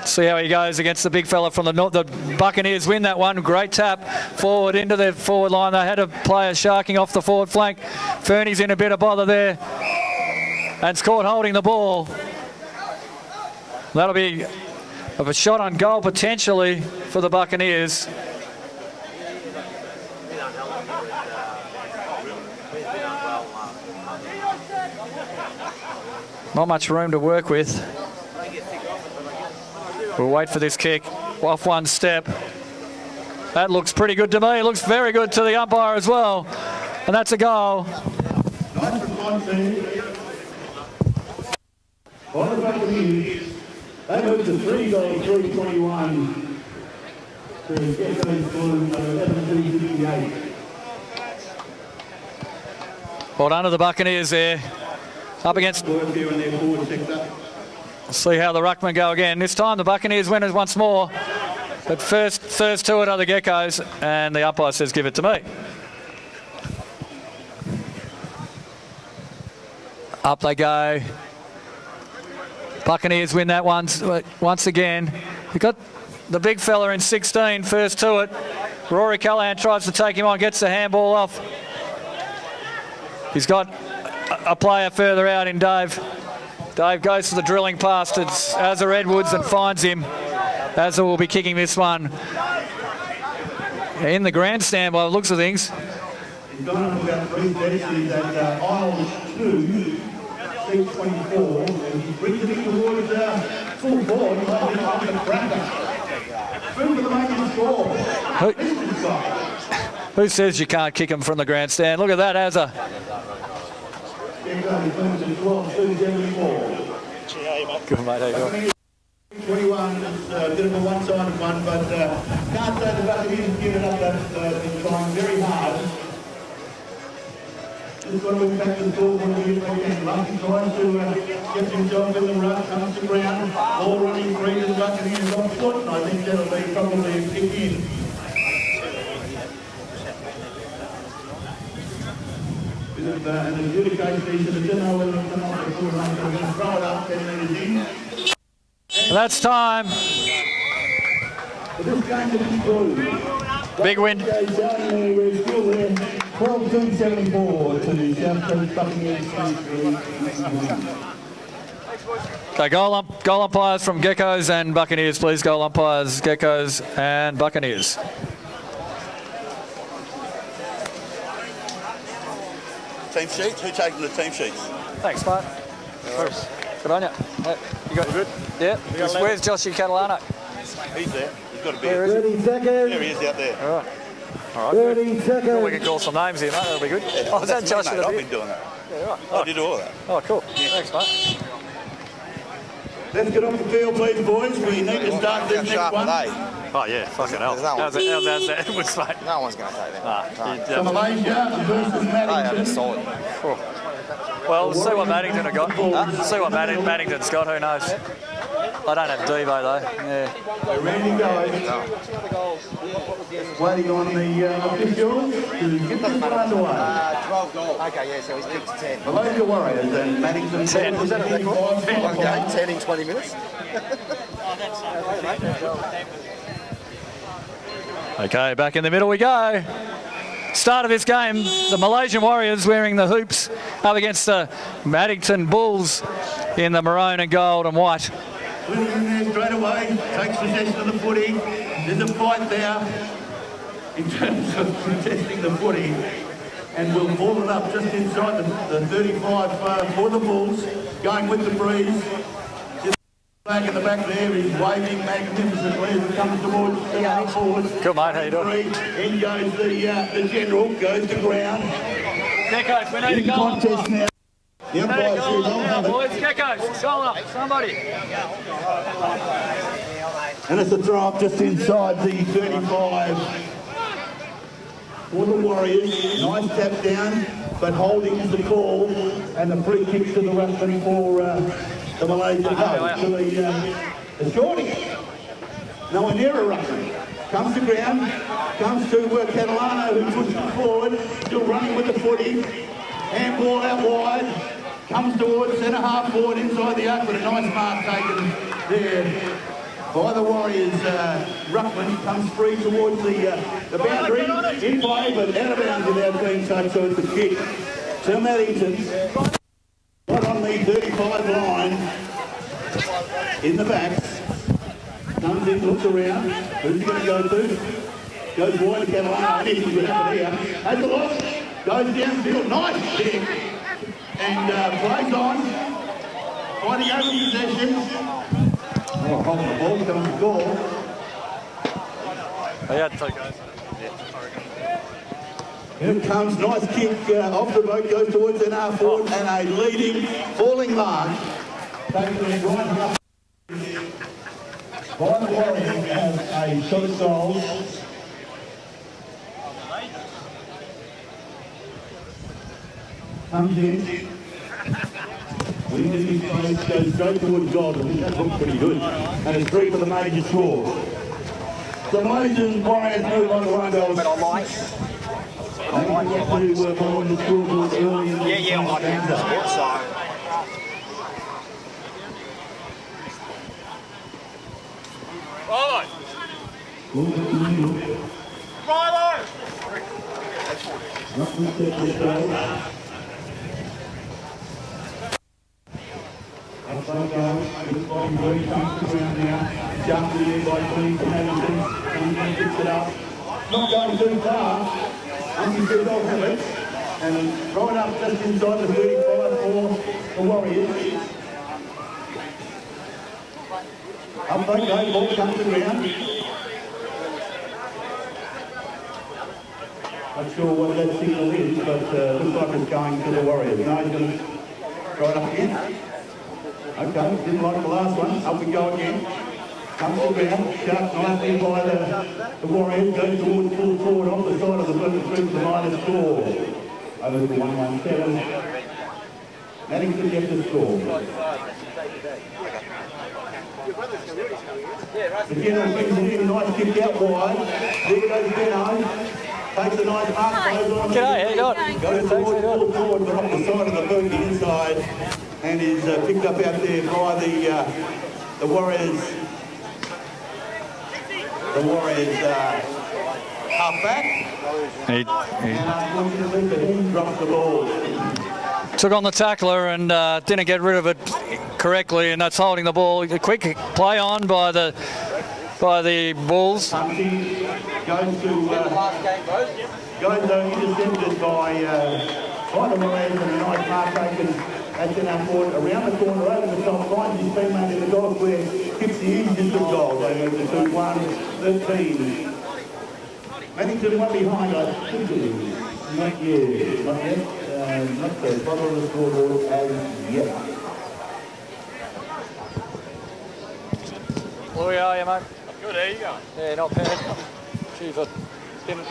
See how he goes against the big fella from the north. The Buccaneers win that one. Great tap forward into their forward line. They had a player sharking off the forward flank. Fernie's in a bit of bother there. And scored holding the ball. That'll be a shot on goal potentially for the Buccaneers. Not much room to work with. We'll wait for this kick off one step. That looks pretty good to me. It looks very good to the umpire as well. And that's a goal. Nice response there. By the Buccaneers, they moved to 3 goals, 3-21 to Geckos Blue 11-68. Well done to the Buccaneers there. Up against. See how the ruckmen go again. This time the Buccaneers win it once more. But first to it are the Geckos, and the umpire says give it to me. Up they go. Buccaneers win that once again. You've got the big fella in 16, first to it. Rory Callahan tries to take him on, gets the handball off. He's got a player further out in Dave. Dave goes for the drilling pass to Azza Edwards and finds him. Azza will be kicking this one in the grandstand by the looks of things. He's gone on about 3 decades at aisle 2, 624, and he's bringing it towards full forward. He's on the cracker. Through for the making score. Who says you can't kick him from the grandstand? Look at that, Azza. Good, mate. How you going? 21 is a bit of a one-sided one, but can't say the Buccaneers have given up. They've been trying very hard. Just got to move back to the ball when we get back in. Lucky tries to get himself in the ruck, comes to ground, ball running free to the Buccaneers off foot, and I think that'll be probably a kick in. An adjudication to the demo whether it's not the full run, so we're going to throw it up 10 metres in. And that's time. For this game to conclude. Big win. We're still there. 12-2-74 to South Coast Buccaneers. Okay, goal umpires from Geckos and Buccaneers, please. Goal umpires, Geckos and Buccaneers. Team sheets? Who's taking the team sheets? Thanks, mate. Good on you. You got good? Yeah. Where's Joshy Catalano? He's there. He's got a beer. 30 seconds. There he is out there. All right. All right. 30 seconds. We can call some names here, mate. That'll be good. Yeah, Oh, is that Josh with a I've beer? been doing that. Yeah, right. I did all of that. Oh, cool. Thanks, mate. Let's get off the field, please, boys. We need to start this next one. Oh, yeah. Fucking hell. How's that Edwards, mate? No one's going to take that. So Malaysia versus Maddington. Well, we'll see what Maddington have got. See what Maddington's got. Who knows? I don't have Devo, though. Yeah. Randy goes. Waiting on the officials to get this one underway. 12 goals. Okay, yeah, so he's picked 10. Malaysia Warriors and Maddington 10. Was that a record? One game, 10 in 20 minutes. Okay, back in the middle we go. Start of this game, the Malaysian Warriors wearing the hoops up against the Maddington Bulls in the maroon and gold and white. Winning in there straight away, takes possession of the footy. There's a fight there in terms of contesting the footy. And we'll ball it up just inside the 35 for the Bulls, going with the breeze. Just back in the back there, he's waving magnificently as it comes towards the half forward. Good mate, how you doing? In goes the general, goes to ground. Geckos, we need to go contest now. The umpire says, I'll have it. Boys, Geckos, goal up, somebody. And it's a throw up just inside the 35 for the Warriors. Nice tap down, but holding the ball, and the free kicks to the ruckman for the Malaysian the shorty. Nowhere near a ruckman. Comes to ground, comes to Catalano, who pushes it forward, still running with the footy. Handball out wide, comes towards centre half forward inside the arc, but a nice mark taken there by the Warriors. Ruckman comes free towards the boundary, in play, but out of bounds without being touched, so it's a kick to Maddington. Right on the 35 line, in the backs. Comes in, looks around. Who's he going to go to? Goes wide to Catalano. Anything could happen here. Has a look. Goes downfield. Nice kick. And plays on. Fighting over possession. Oh, holding the ball. Coming to goal. Yeah, take guys. Here it comes. Nice kick off the boat. Goes towards an half forward. And a leading, falling mark. Taken right up. By the Warriors has a shot at goal. Comes in. Wings in his face, goes straight towards goal. I think that looks pretty good. And it's 3 for the major score. So Malaysian Warriors move on to 1 goal. But I like. I like to follow the scoreboard early in the I like the sports side. Not going too far. He says, I'll have it. And right up just inside the 35 for the Warriors. Up they go, ball comes around. Not sure what that signal is, but looks like it's going to the Warriors. No, he's going to right up again. Okay, didn't like the last one. Up we go again. Comes to ground, sharp nicely by the Warriors, goes towards full forward on the side of the boat through the minus score. Over to 117. Maddington gets the score. The general brings it in, nice kick out wide. There goes Benno. Takes a nice mark. G'day, how you doing? Goes full forward, but off the side of the boot, the inside, and is picked up out there by the Warriors. The Warriors halfback. He And unfortunately, he dropped the ball. took on the tackler and didn't get rid of it correctly, and that's holding the ball. A quick play on by the Bulls. Goes intercepted by the Warriors, and a nice mark taken. That's in our forward, around the corner, over the top, finds his teammate in the dog square, kicks the easiest of goal. They move to 2-1, 13. Maddington one behind, I think it is. Not yet. Not the bottom of the scoreboard as yet. Louis, how are you, mate? Good, how you going? Yeah, not bad. Jeez, I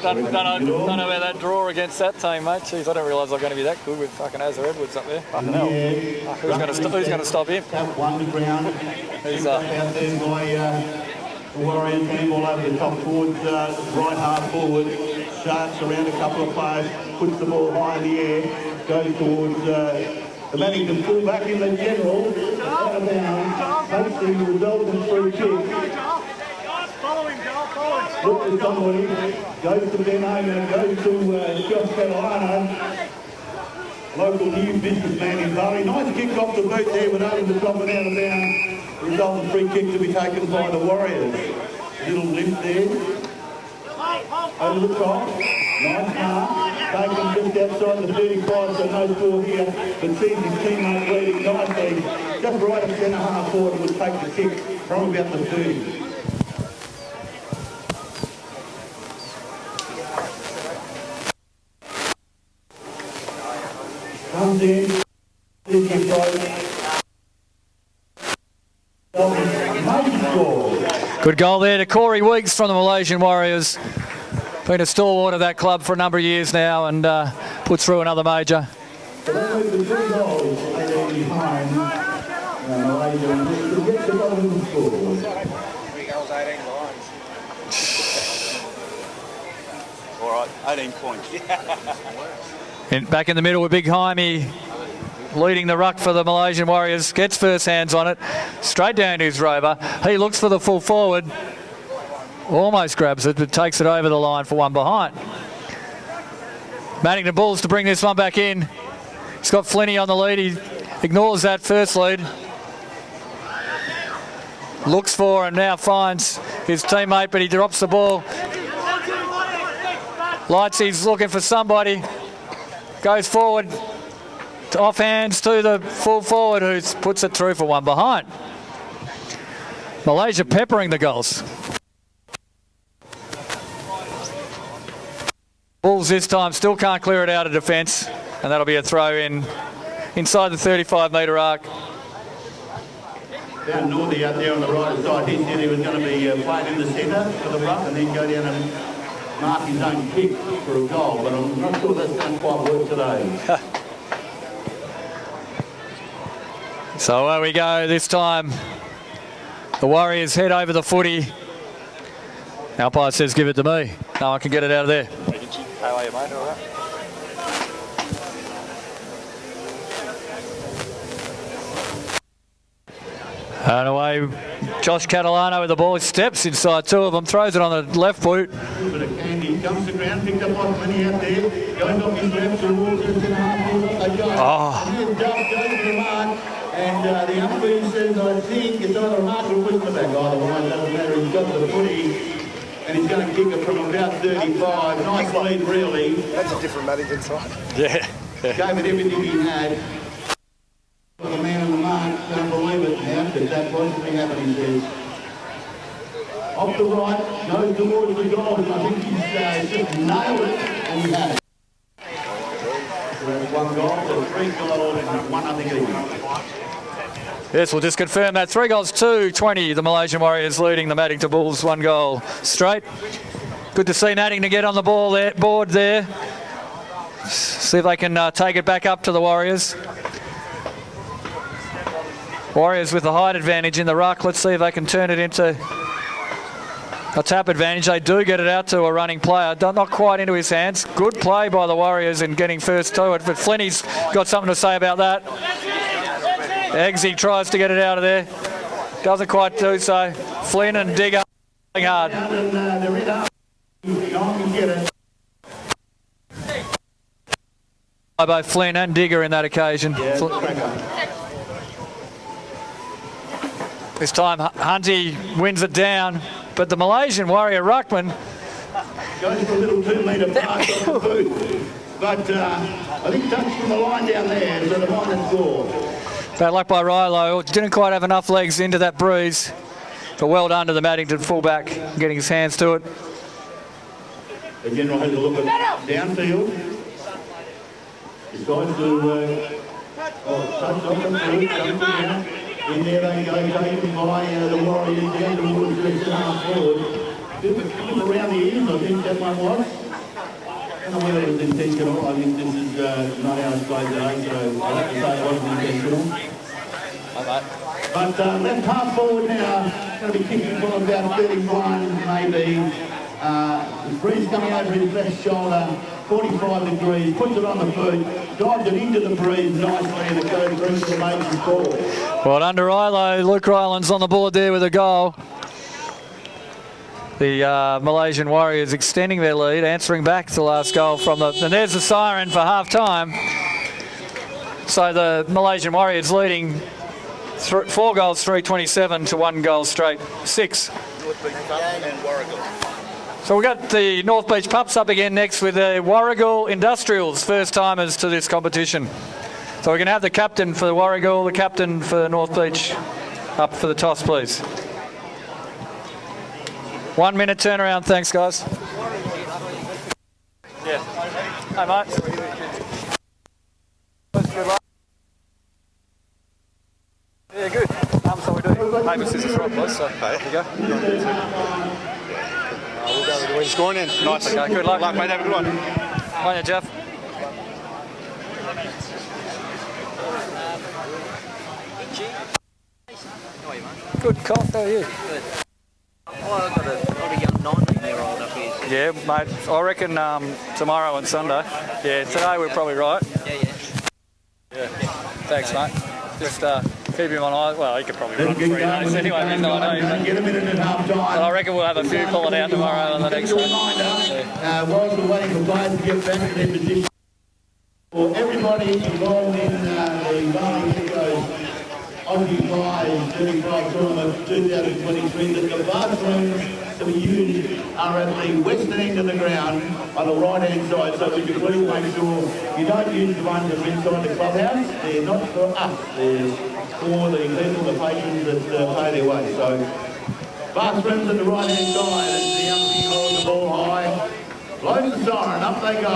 don't know about that draw against that team, mate. Jeez, I didn't realise I was going to be that good with fucking Azza Edwards up there. Fucking hell. Who's going to stop him? That one ground. He's out there by the Warriors, team all over the top towards right half forward. Sharks around a couple of players, puts the ball high in the air, goes towards the Maddington full back in the general, out of bounds, takes the resultant free kick. Looks at somebody, goes to Ben Hogan, goes to Josh Carolina, local new businessman in Bali. Nice kick off the boot there, but over the top and out of bounds. Resultant free kick to be taken by the Warriors. Little limp there. Over the top. Nice mark. Taken just outside the 35, so no score here. But sees his teammate leading nicely. Just right at centre half forward would take the kick from about the 30. Comes in. Good goal there to Corey Weeks from the Malaysian Warriors. Been a stalwart of that club for a number of years now and puts through another major. All right, 18 points. Back in the middle with Big Jaime leading the ruck for the Malaysian Warriors. Gets first hands on it. Straight down to his rover. He looks for the full forward. Almost grabs it, but takes it over the line for one behind. Maddington Bulls to bring this one back in. He's got Flinny on the lead. He ignores that first lead. Looks for and now finds his teammate, but he drops the ball. Lightsy's looking for somebody. Goes forward. Off hands to the full forward who puts it through for one behind. Malaysia peppering the goals. Bulls this time still can't clear it out of defence, and that'll be a throw in inside the 35-metre arc. Down Northey out there on the right side, he said he was going to be playing in the centre for the ruck and then go down and mark his own kick for a goal, but I'm not sure that's going to quite work today. So away we go this time. The Warriors head over the footy. Umpire says give it to me. No one can get it out of there. How are you, mate? All right? And away, Josh Catalano with the ball. He steps inside two of them, throws it on the left boot. Bit of candy, comes to ground, picked up off Money out there, goes off his left towards the half forward. They go. Oh. He goes to the mark, and the umpire says, I think it's either a mark or a push the back. Either one, doesn't matter. He's got the footy, and he's going to kick it from about 35. Nice lead, really. That's a different Maddington side. Yeah. Gave it everything he had. The man on the mark, can't believe it now, because that was to be happening there. Off the right, goes towards the goal, and I think he's just nailed it, and he has. So that's one goal, so 3 goals, and 1-0 even. Yes, we'll just confirm that. 3 goals, 2-20. The Malaysian Warriors leading the Maddington Bulls 1 goal straight. Good to see Naddington get on the board there. See if they can take it back up to the Warriors. Warriors with the height advantage in the ruck. Let's see if they can turn it into a tap advantage. They do get it out to a running player. Not quite into his hands. Good play by the Warriors in getting first to it. But Flinny's got something to say about that. Eggsy tries to get it out of there. Doesn't quite do so. Flynn and Digger playing hard. By both Flynn and Digger in that occasion. This time Hunty wins it down, but the Malaysian Warrior Ruckman goes for a little 2 metre pass on the boot. But I think touch from the line down there, so the minor score. Bad luck by Rilo. Didn't quite have enough legs into that breeze, but well done to the Maddington fullback, getting his hands to it. The general has a look at downfield. Decides to touch off the boot, comes down. In there they go, taken by the Warriors down towards the half forward. Bit around the ears, I think that one was. I don't know whether it was intentional. I think this is not our side today, so I have to say it wasn't intentional. But left half forward now, going to be kicking from about 31 maybe. The breeze coming over his left shoulder, 45 degrees, puts it on the boot, dives it into the breeze nicely, and it goes through to the major score. Well, under Rilo, Luke Ryland's on the board there with a goal. The Malaysian Warriors extending their lead, answering back to the last goal from the... And there's the siren for half-time. So the Malaysian Warriors leading 4 goals, 3-27 to 1 goal straight, 6. So we've got the North Beach Pups up again next with the Warragul Industrials, first-timers to this competition. So we're going to have the captain for the Warragul, the captain for North Beach up for the toss, please. 1 minute turnaround, thanks guys. Yeah. Hi mate. Good luck. Yeah, good. So we do paper, scissors, rock, please. So there you go. We'll go with the win scoring in. Nice. Okay, good luck. Good luck, mate. Have a good one. On you, Jeff. Good cough, how are you? Good. Oh, I've got a young 19-year-old up here. Yeah, mate. I reckon tomorrow and Sunday. Yeah, today we're probably right. Yeah. Thanks, mate. Just keep him on eye. Well, he could probably run 3 days anyway. He's not know. Get a minute and a half time. But I reckon we'll have a few pulling out tomorrow and the next one. Whilst we're waiting for players to get back to their position, for everybody involved in the Bali Occupies 35 Tournament 2023, that the bathrooms to be used are at the western end of the ground on the right-hand side, so would you please make sure you don't use the ones that are inside the clubhouse. They're not for us, they're for the people, the patrons that pay their way. So bathrooms at the right-hand side, as the umpire holds the ball high, blows the siren, up they go.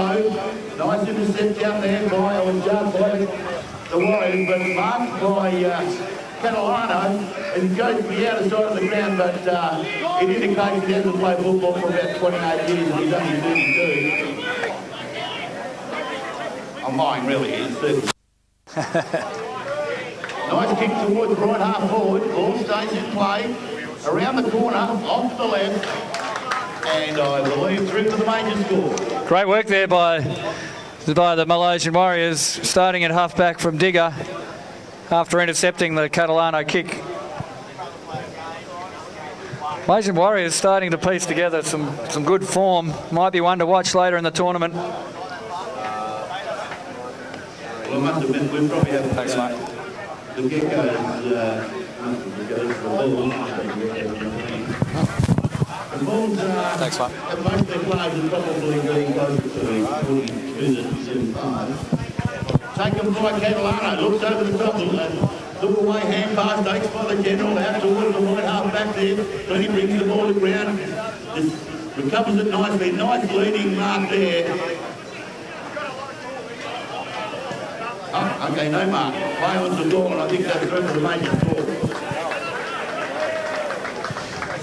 Nice intercept down there by the Warriors, but marked by Catalano, and goes to the outer side of the ground, but it indicates he hasn't played football for about 28 years and he's only 32. I'm lying, really, he's 30. Nice kick towards the right half forward, ball stays in play, around the corner, off to the left, and I believe through to the major score. Great work there by the Malaysian Warriors, starting at half-back from Digger after intercepting the Catalano kick. Malaysian Warriors starting to piece together some good form. Might be one to watch later in the tournament. Well, must have been, we probably have thanks, mate. The Geckos, thanks, mate. Most of their players are probably getting closer to 75. Taken by Catalano, looks over the top, look away, hand pass, takes by the general, out towards the right half back there, so he brings the ball to ground, just recovers it nicely, nice leading mark there. Oh, okay, no mark, play on the ball, and I think that's through to the major score.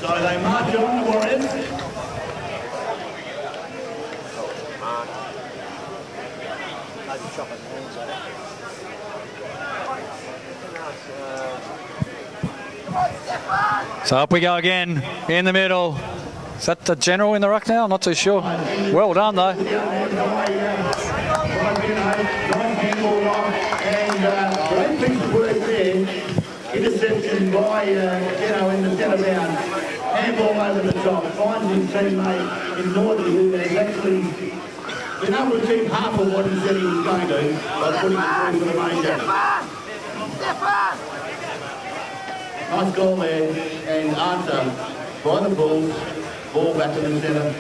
So they march on, the Warriors. So up we go again, in the middle. Is that the general in the ruck now? I'm not too sure. Well done, though. Great piece of work there. Interception by in the centre bound. Handball over the top. Finds his teammate in Northern, who has actually been able to achieve half of what he said he was going to by putting it through for the main game. Nice goal there, and answer by the Bulls. Ball back to the centre.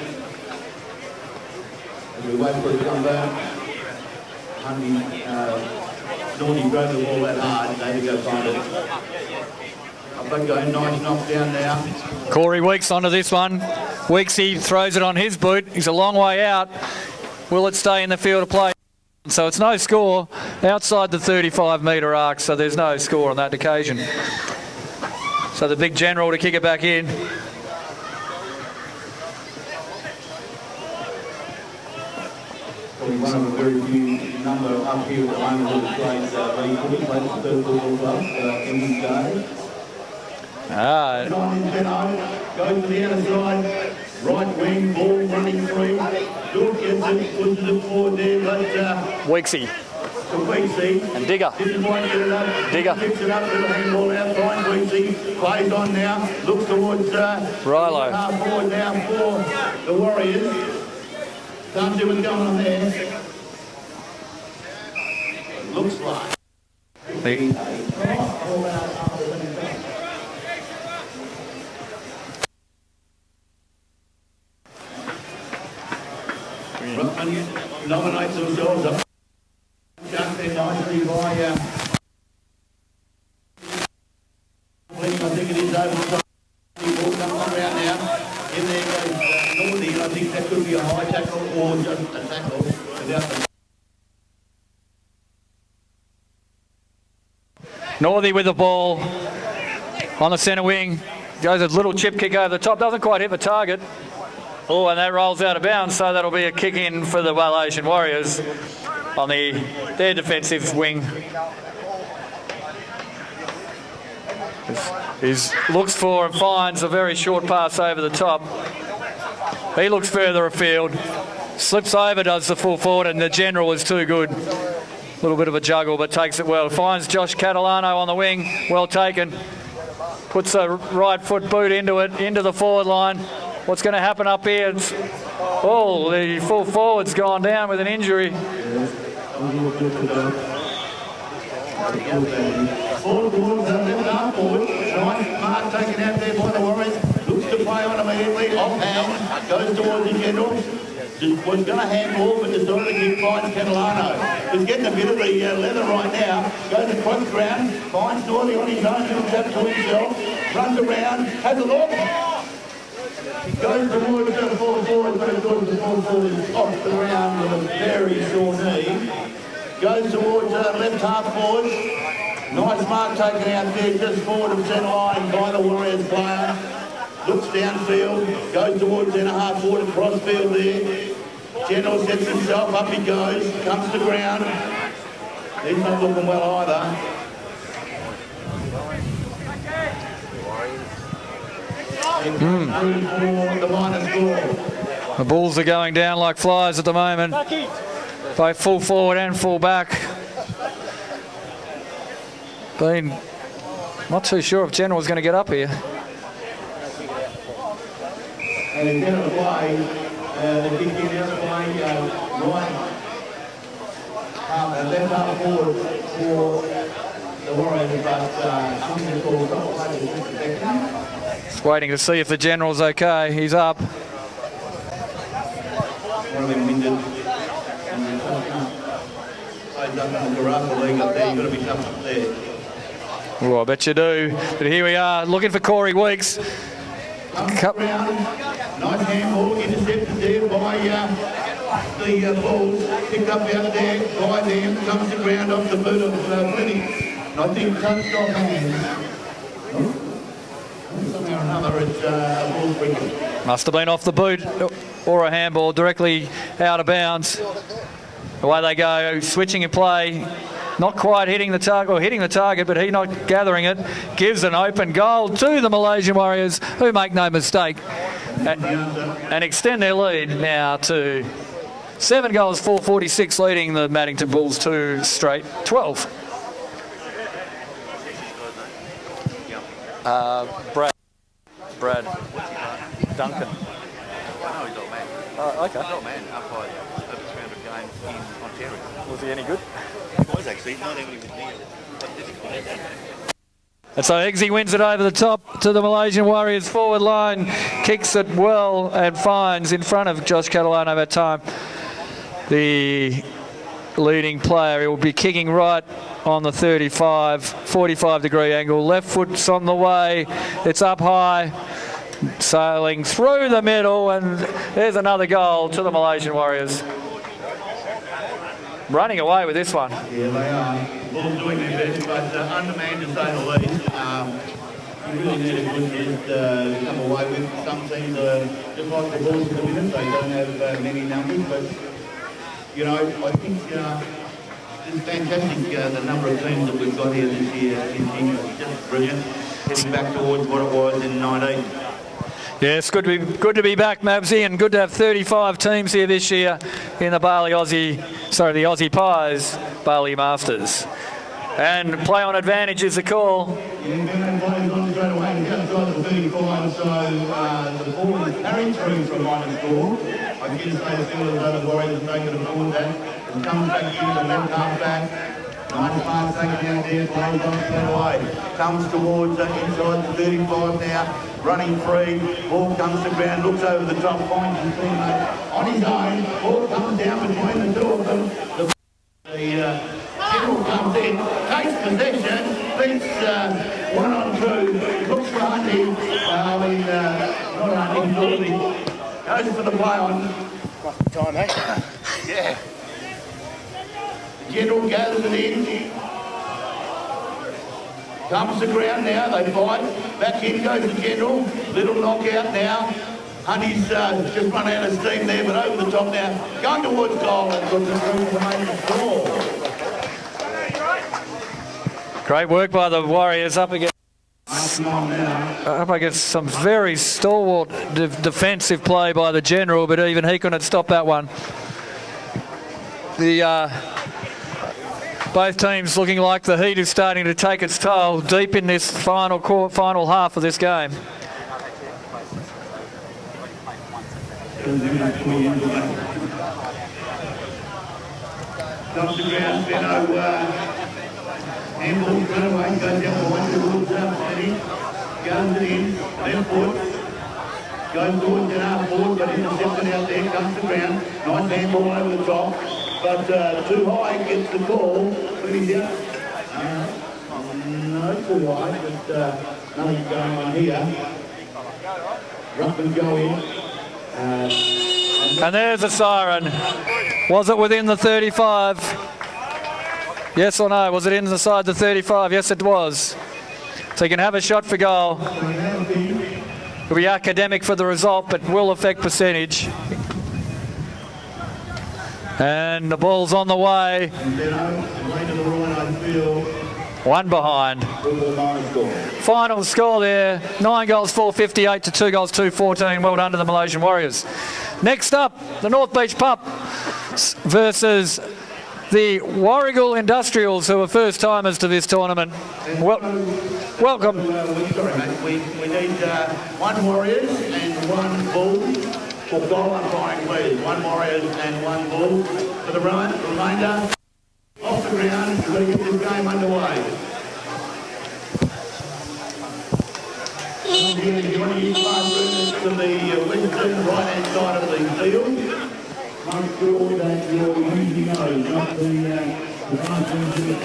As we wait for it to come back. Naughty drove the ball that hard, they had to go find it. Up they go, nice knock down now. Corey Weeks onto this one. Weeksy throws it on his boot. He's a long way out. Will it stay in the field of play? So it's no score outside the 35-metre arc, so there's no score on that occasion. So the big general to kick it back in. One of the very few number up here at the moment who plays Bali footy, plays the third football club in this day. Goes to the outer side, right wing, ball running through. George gets it, pushes it forward there, but Weeksy. Weeksy. And Digger. Didn't quite get it up. Digger. Picks it up, little handball out, finds Weeksy. Plays on now, looks towards Rilo. Half forward now for the Warriors. Can't see what's going on there. Looks like. Ruckman nominates themselves up. Jumped there nicely by I think it is over the top. Ball comes on around now. In there goes Northy. I think that could be a high tackle or just a tackle without the Northy with the ball on the centre wing. Goes a little chip kick over the top. Doesn't quite hit the target. Oh, and that rolls out of bounds, so that'll be a kick in for the Malaysian Warriors on their defensive wing. He looks for and finds a very short pass over the top. He looks further afield. Slips over, does the full forward, and the general is too good. A little bit of a juggle, but takes it well. Finds Josh Catalano on the wing. Well taken. Puts a right foot boot into it, into the forward line. What's going to happen up here? Oh, the full forward's gone down with an injury. Forward, nice mark taken out there by the Warriors. Looks to play on immediately. Offhand, goes towards the general. Was going to handball, but decided to keep finds Catalano. He's getting a bit of the leather right now. Goes across the ground, finds Northy on his own, looks up to himself, runs around, has a look. Goes towards the full forward, but of course the full forward is off the ground with a very sore knee. Goes towards left half forward. Nice mark taken out there, just forward of centre line by the Warriors player. Looks downfield, goes towards centre half forward and cross field there. General sets himself, up he goes, comes to ground. He's not looking well either. The minor score. The Bulls are going down like flies at the moment. Both full forward and full back. Not too sure if General's going to get up here. And he's going to play, the kick in out play, right, left half forward for the Warriors, but something called Just waiting to see if the General's okay. He's up. One of them winded. Plays up in the Garapa League up there, you've got to be tough up there. Oh, I bet you do. But here we are, looking for Corey Weeks. Nice handball, intercepted there by the Bulls. Picked up out there by them, comes to ground off the boot of Flynn. I think touched off hands. Somehow or another, it's a Bulls wicket. Must have been off the boot or a handball directly out of bounds. Away they go, switching in play. Not quite hitting the target, or hitting the target, but he not gathering it. Gives an open goal to the Malaysian Warriors, who make no mistake. and extend their lead now to 7 goals, 446, leading the Maddington Bulls to straight 12. Brad Duncan. No, he's old man. Oh, okay. He's old man, umpire the first round of games in Ontario. Was he any good? He was actually, not even with me. And so Eggsy wins it over the top to the Malaysian Warriors forward line, kicks it well and finds in front of Josh Catalano that time. The leading player, he will be kicking right on the 45-degree angle. Left foot's on the way, it's up high, sailing through the middle, and there's another goal to the Malaysian Warriors. Running away with this one. Yeah, they are. All doing their best, but undermanned to say the least. You really need a good list to come away with. Some teams are just like the Bulls at the minute, they don't have many numbers, but you know, I think it's fantastic the number of teams that we've got here this year in England. Just brilliant. Heading back towards what it was in 19. Yes, good to be back, Mabsy, and good to have 35 teams here this year in the the Aussie Pies Bali Masters. And play on advantage is the call. Plays on straight away, just got the 35, so the ball is carried through from -4. I guess they feel as though the Warriors have taken a forward that and comes back into the left half back. Nice pass taken down there, plays on straight away. Comes towards inside the 35 now, running free. Ball comes to ground, looks over the top, finds his teammate on his own. Ball comes down between the two of them. The General comes in, takes possession, beats 1-on-2, looks for hunting. Not hunting, Dorothy. Goes for the play on. Time, eh? Yeah. The General gathers it in. Comes to ground now, they fight. Back in goes the General. Little knockout now. Honey's just run out of steam there, but over the top now. Going towards goal and puts it through to the main score. Great work by the Warriors up against some very stalwart defensive play by the General, but even he couldn't stop that one. Both teams looking like the heat is starting to take its toll deep in this final half of this game. Comes to ground, Benno, handball straight away, goes down behind towards City, goes it in, left foot, goes towards the half forward, but intercepted out there, comes to ground, nice handball over the top, but too high, gets the call. What do you think? No, too high, but nothing going on here. Ruffin go in. And there's a siren. Was it within the 35? Yes or no? Was it inside the 35? Yes, it was. So you can have a shot for goal. It'll be academic for the result, but will affect percentage. And the ball's on the way. One behind. Final score there, 9 goals 458 to 2 goals 214. Well done to the Malaysian Warriors. Next up, the North Beach Pups versus the Warragul Industrials, who are first-timers to this tournament. Welcome. Sorry, mate. We need one Warriors and one Bulls for goal umpiring, please. One Warriors and one Bulls for the remainder. Off the ground, we're going to get this game underway. You want to use classrooms to the western right-hand side of the field. Make sure that you're using those, not the classrooms in the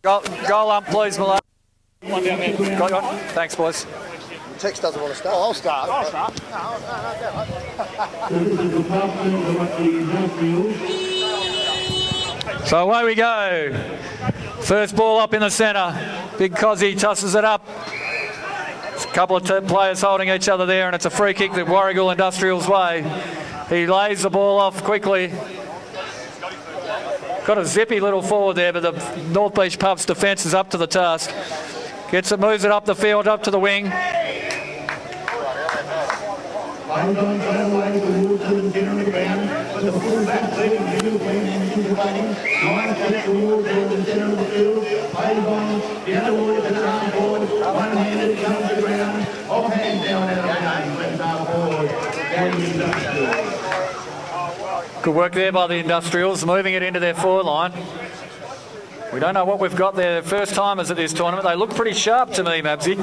club. Goal ump, please, Malone. One down there. Got on. Thanks, boys. Tex doesn't want to start. Oh, I'll start. I'll start. So this is the classrooms of the Industrials. So away we go. First ball up in the centre. Big Cozzy tosses it up. A couple of players holding each other there, and it's a free kick that Warragul Industrial's way. He lays the ball off quickly. Got a zippy little forward there, but the North Beach Pups defence is up to the task. Moves it up the field, up to the wing. Plays on straight away towards the centre of the ground, but the full-back leading beautifully and anticipating. Nice catch towards the centre of the field. Plays on down towards the half forward. One-handed comes to the ground. Off-hand down out of the game. Left half forward. Good work there by the Industrials, moving it into their forward line. We don't know what we've got there. First timers at this tournament. They look pretty sharp to me, Mabsy.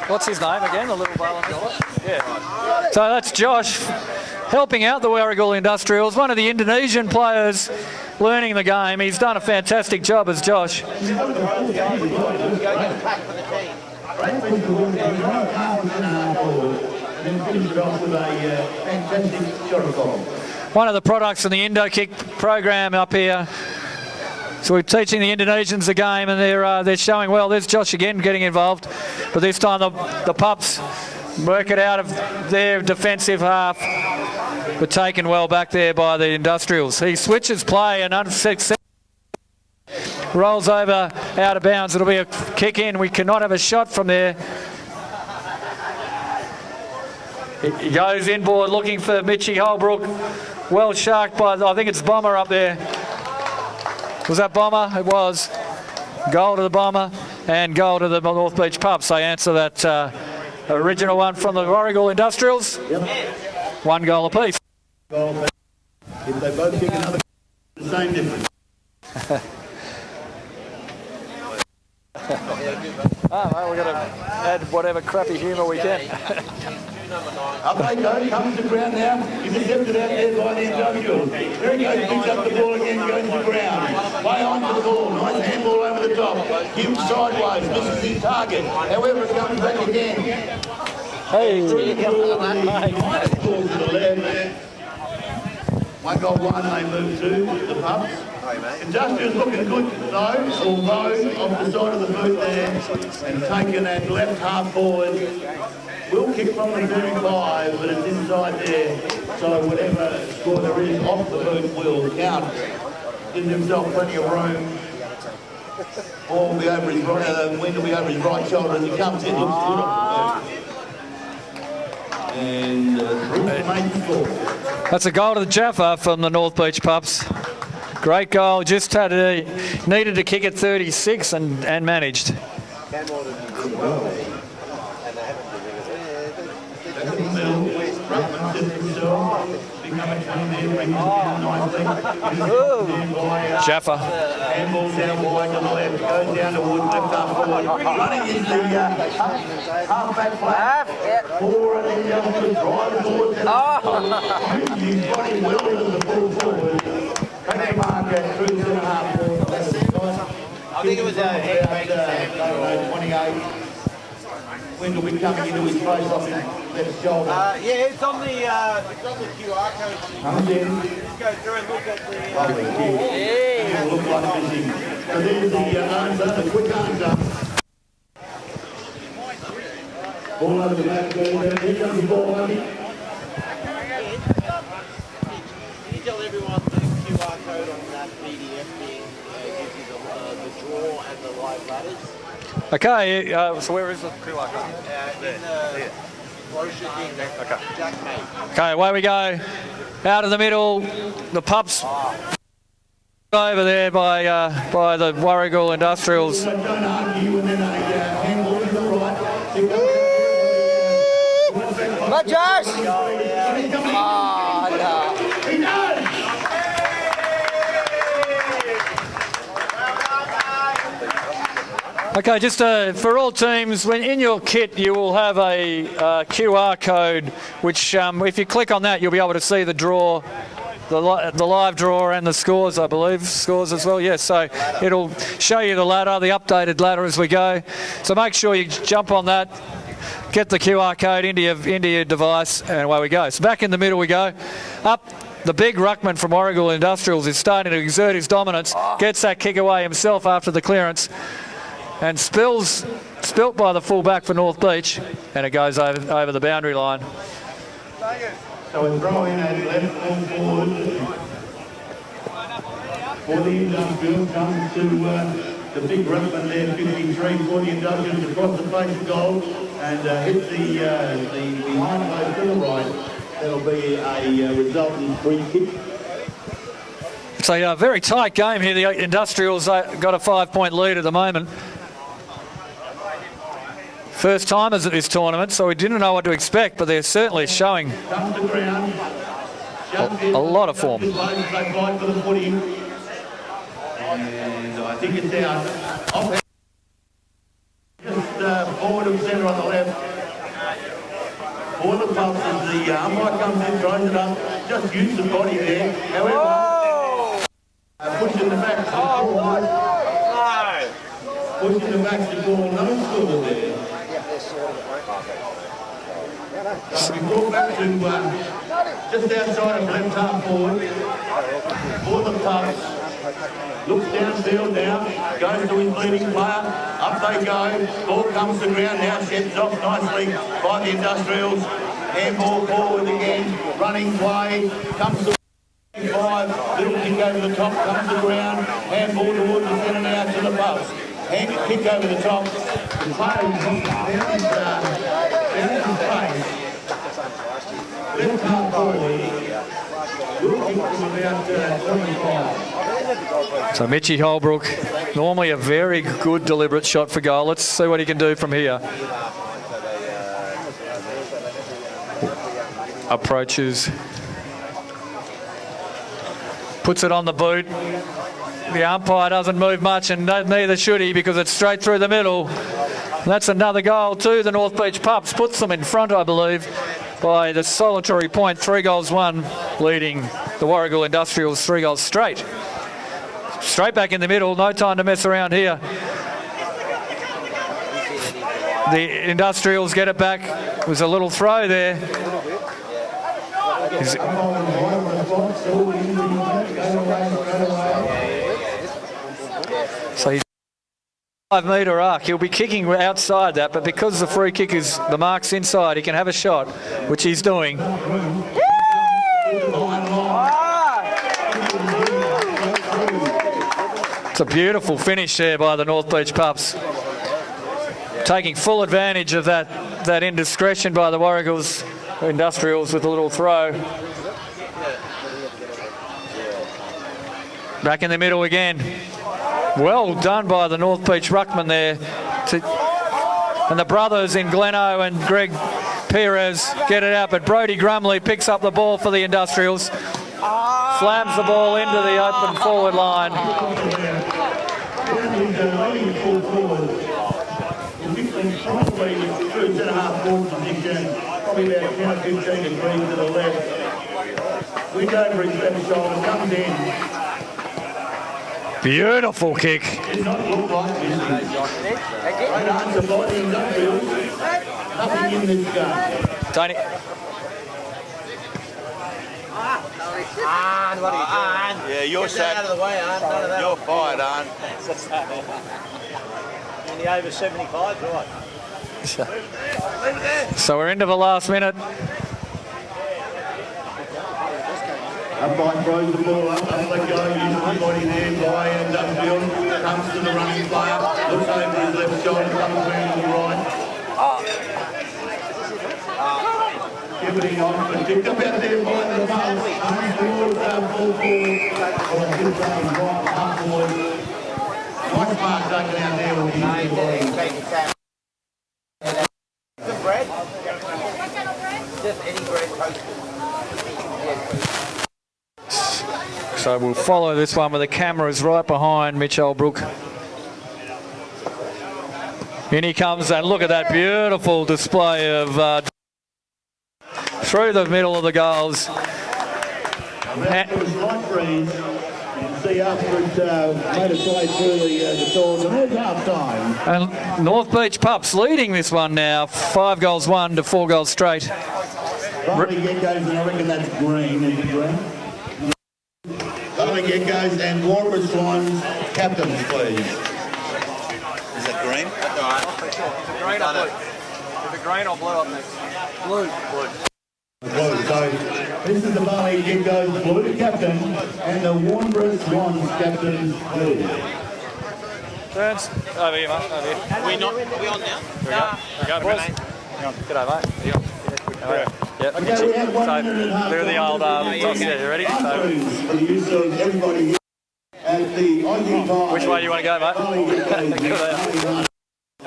What's his name again? The little bowler? Yeah. So that's Josh helping out the Warragul Industrials. One of the Indonesian players learning the game. He's done a fantastic job as Josh. One of the products in the Indo-Kick program up here. So we're teaching the Indonesians the game, and they're showing well. There's Josh again getting involved, but this time the pups work it out of their defensive half, but taken well back there by the Industrials. He switches play and unsuccessful. Rolls over out of bounds. It'll be a kick in. We cannot have a shot from there. He goes inboard looking for Mitchie Holbrook. Well sharked by, I think it's Bomber up there. Was that Bomber? It was. Goal to the Bomber and goal to the North Beach Pups. They answer that original one from the Warragul Industrials. Yep. 1 goal apiece. If they both kick another, the same difference. Well, we've got to add whatever crappy humour we can. Up they go, comes to ground now. Intercepted out there by the Industrials. There he goes, picks up the ball again, goes to ground. Play on to the ball, nice handball over the top. Gives sideways, misses his target. However, it comes back again. Hey! One goal, one, they move to the Pups. Industrials looking good though, although off the side of the boot there and taking that left half forward. Will kick from the 35, but it's inside there. So whatever score there is off the boot will count. Gives himself plenty of room. Ball will be over his right, wind will be over his right shoulder as he comes in. Looks good off the boot. And Bruce makes the score. That's a goal to the Jaffa from the North Beach Pups. Great goal. Just needed to kick at 36 and managed. Jaffa. Handball down wide to the left, goes down towards left half forward. Running is the half-back flat. Forward and the other drive towards the he's running well into the full forward. Take mark at through the half forward. I think it was about 28. When will be coming into his face off his left shoulder? Yeah, it's on the QR code. Comes in. Just go through and look at the Lovely kick. It'll look like fishing. So there's the answer, the quick answer. Ball over the back, here comes the ball over. Can you tell everyone the QR code on that PDF thing gives you the draw and the live ladders? Okay, so where is the QR code? In the brochure thing that Jack made. Okay, away we go. Out of the middle, the Pups over there by the Warragul Industrials. Don't argue and then a handball to the right. Come on, Josh! Oh, no. He does! Okay, just for all teams, when in your kit you will have a QR code, which if you click on that, you'll be able to see the draw, the live draw and the scores, I believe, scores as well. Yes, so it'll show you the ladder, the updated ladder as we go. So make sure you jump on that, get the QR code into your device, and away we go. So back in the middle we go. Up. The big ruckman from Warragul Industrials is starting to exert his dominance, gets that kick away himself after the clearance. and spilt by the fullback for North Beach, and it goes over the boundary line. So we're throwing at left full forward. For the Industrial comes to the big ruckman there, 53 for the Industrials across the face of goal and hit the behind post to the right. That'll be a resulting free kick. It's a very tight game here. The Industrials got a 5-point lead at the moment. First timers at this tournament, so we didn't know what to expect, but they're certainly showing a lot of form. And I think it's out. Just forward of centre on the left. For the Pups as the umpire comes in, throws it up, just use the body there. However, pushing the back to forward. Pushing the back to goal, no score there. So we brought back to just outside of left half forward. For the Pups. Looks downfield now, goes to his leading player, up they go, ball comes to ground now, sheds off nicely by the Industrials, handball forward again, running play, comes to 5, little kick over the top, comes to ground, handball towards the centre now to the Pups, hand kick over the top, the player is down his face, left half forward, little kick from about 25. So Mitchie Holbrook, normally a very good deliberate shot for goal. Let's see what he can do from here. Approaches. Puts it on the boot. The umpire doesn't move much, and neither should he, because it's straight through the middle. That's another goal too. The North Beach Pups puts them in front, I believe, by the solitary point, 3-1, leading the Warragul Industrials 3 goals straight. Straight back in the middle, no time to mess around here. The Industrials get it back. It was a little throw there. So he's 5-metre arc. He'll be kicking outside that, but because the free kick is the mark's inside, he can have a shot, which he's doing. It's a beautiful finish there by the North Beach Pups, taking full advantage of that indiscretion by the Warragul's Industrials with a little throw. Back in the middle again. Well done by the North Beach ruckman there. And the brothers in Gleno and Greg Perez get it out, but Brodie Grumley picks up the ball for the Industrials. Slams the ball into the open forward line. Probably about 10 or 15 degrees to the left. We go for his left shoulder, comes in. Beautiful kick. Did not look like this. Great answer by the Industrials. Nothing in this game. Tony. Yeah, you're set. Out of the way, Arn. None of that. You're fired, Arn. In the over 75, right? So we're into the last minute. Umpire throws the ball up, they go, uses the body there by Industrial, comes to the running player, looks over his left shoulder, comes around to the right. Pivoting on, but picked up out there by the Pups, comes towards full forward, up forward. Nice mark taken out there with his body. Bread? Just any bread toasted. So we'll follow this one with the cameras right behind Mitch Holbrook. In he comes, and look at that beautiful display of through the middle of the goals. It was light breeze. You can see after it made its way through the doors, and there's half time. And North Beach Pups leading this one now, 5-1 to 4 goals straight. Bali Geckos, and I reckon that's green, is it green? Bali Geckos and Warmer Swans, captains, please. that green? That's all right. Is it green or blue? Is it green or blue up next? Blue. Blue. So this is the Bali Geckos blue captain and the Warnborough Swans captain blue. Turns. Over here, mate. Over here. Are we on now? Here we go, boys. Hang on. G'day, mate. Here you go. Yep. Okay, we have 1 so, minute and a half. do the old toss there. You ready? For the use of everybody at the Aussie Pie. Which way do you want to go, mate?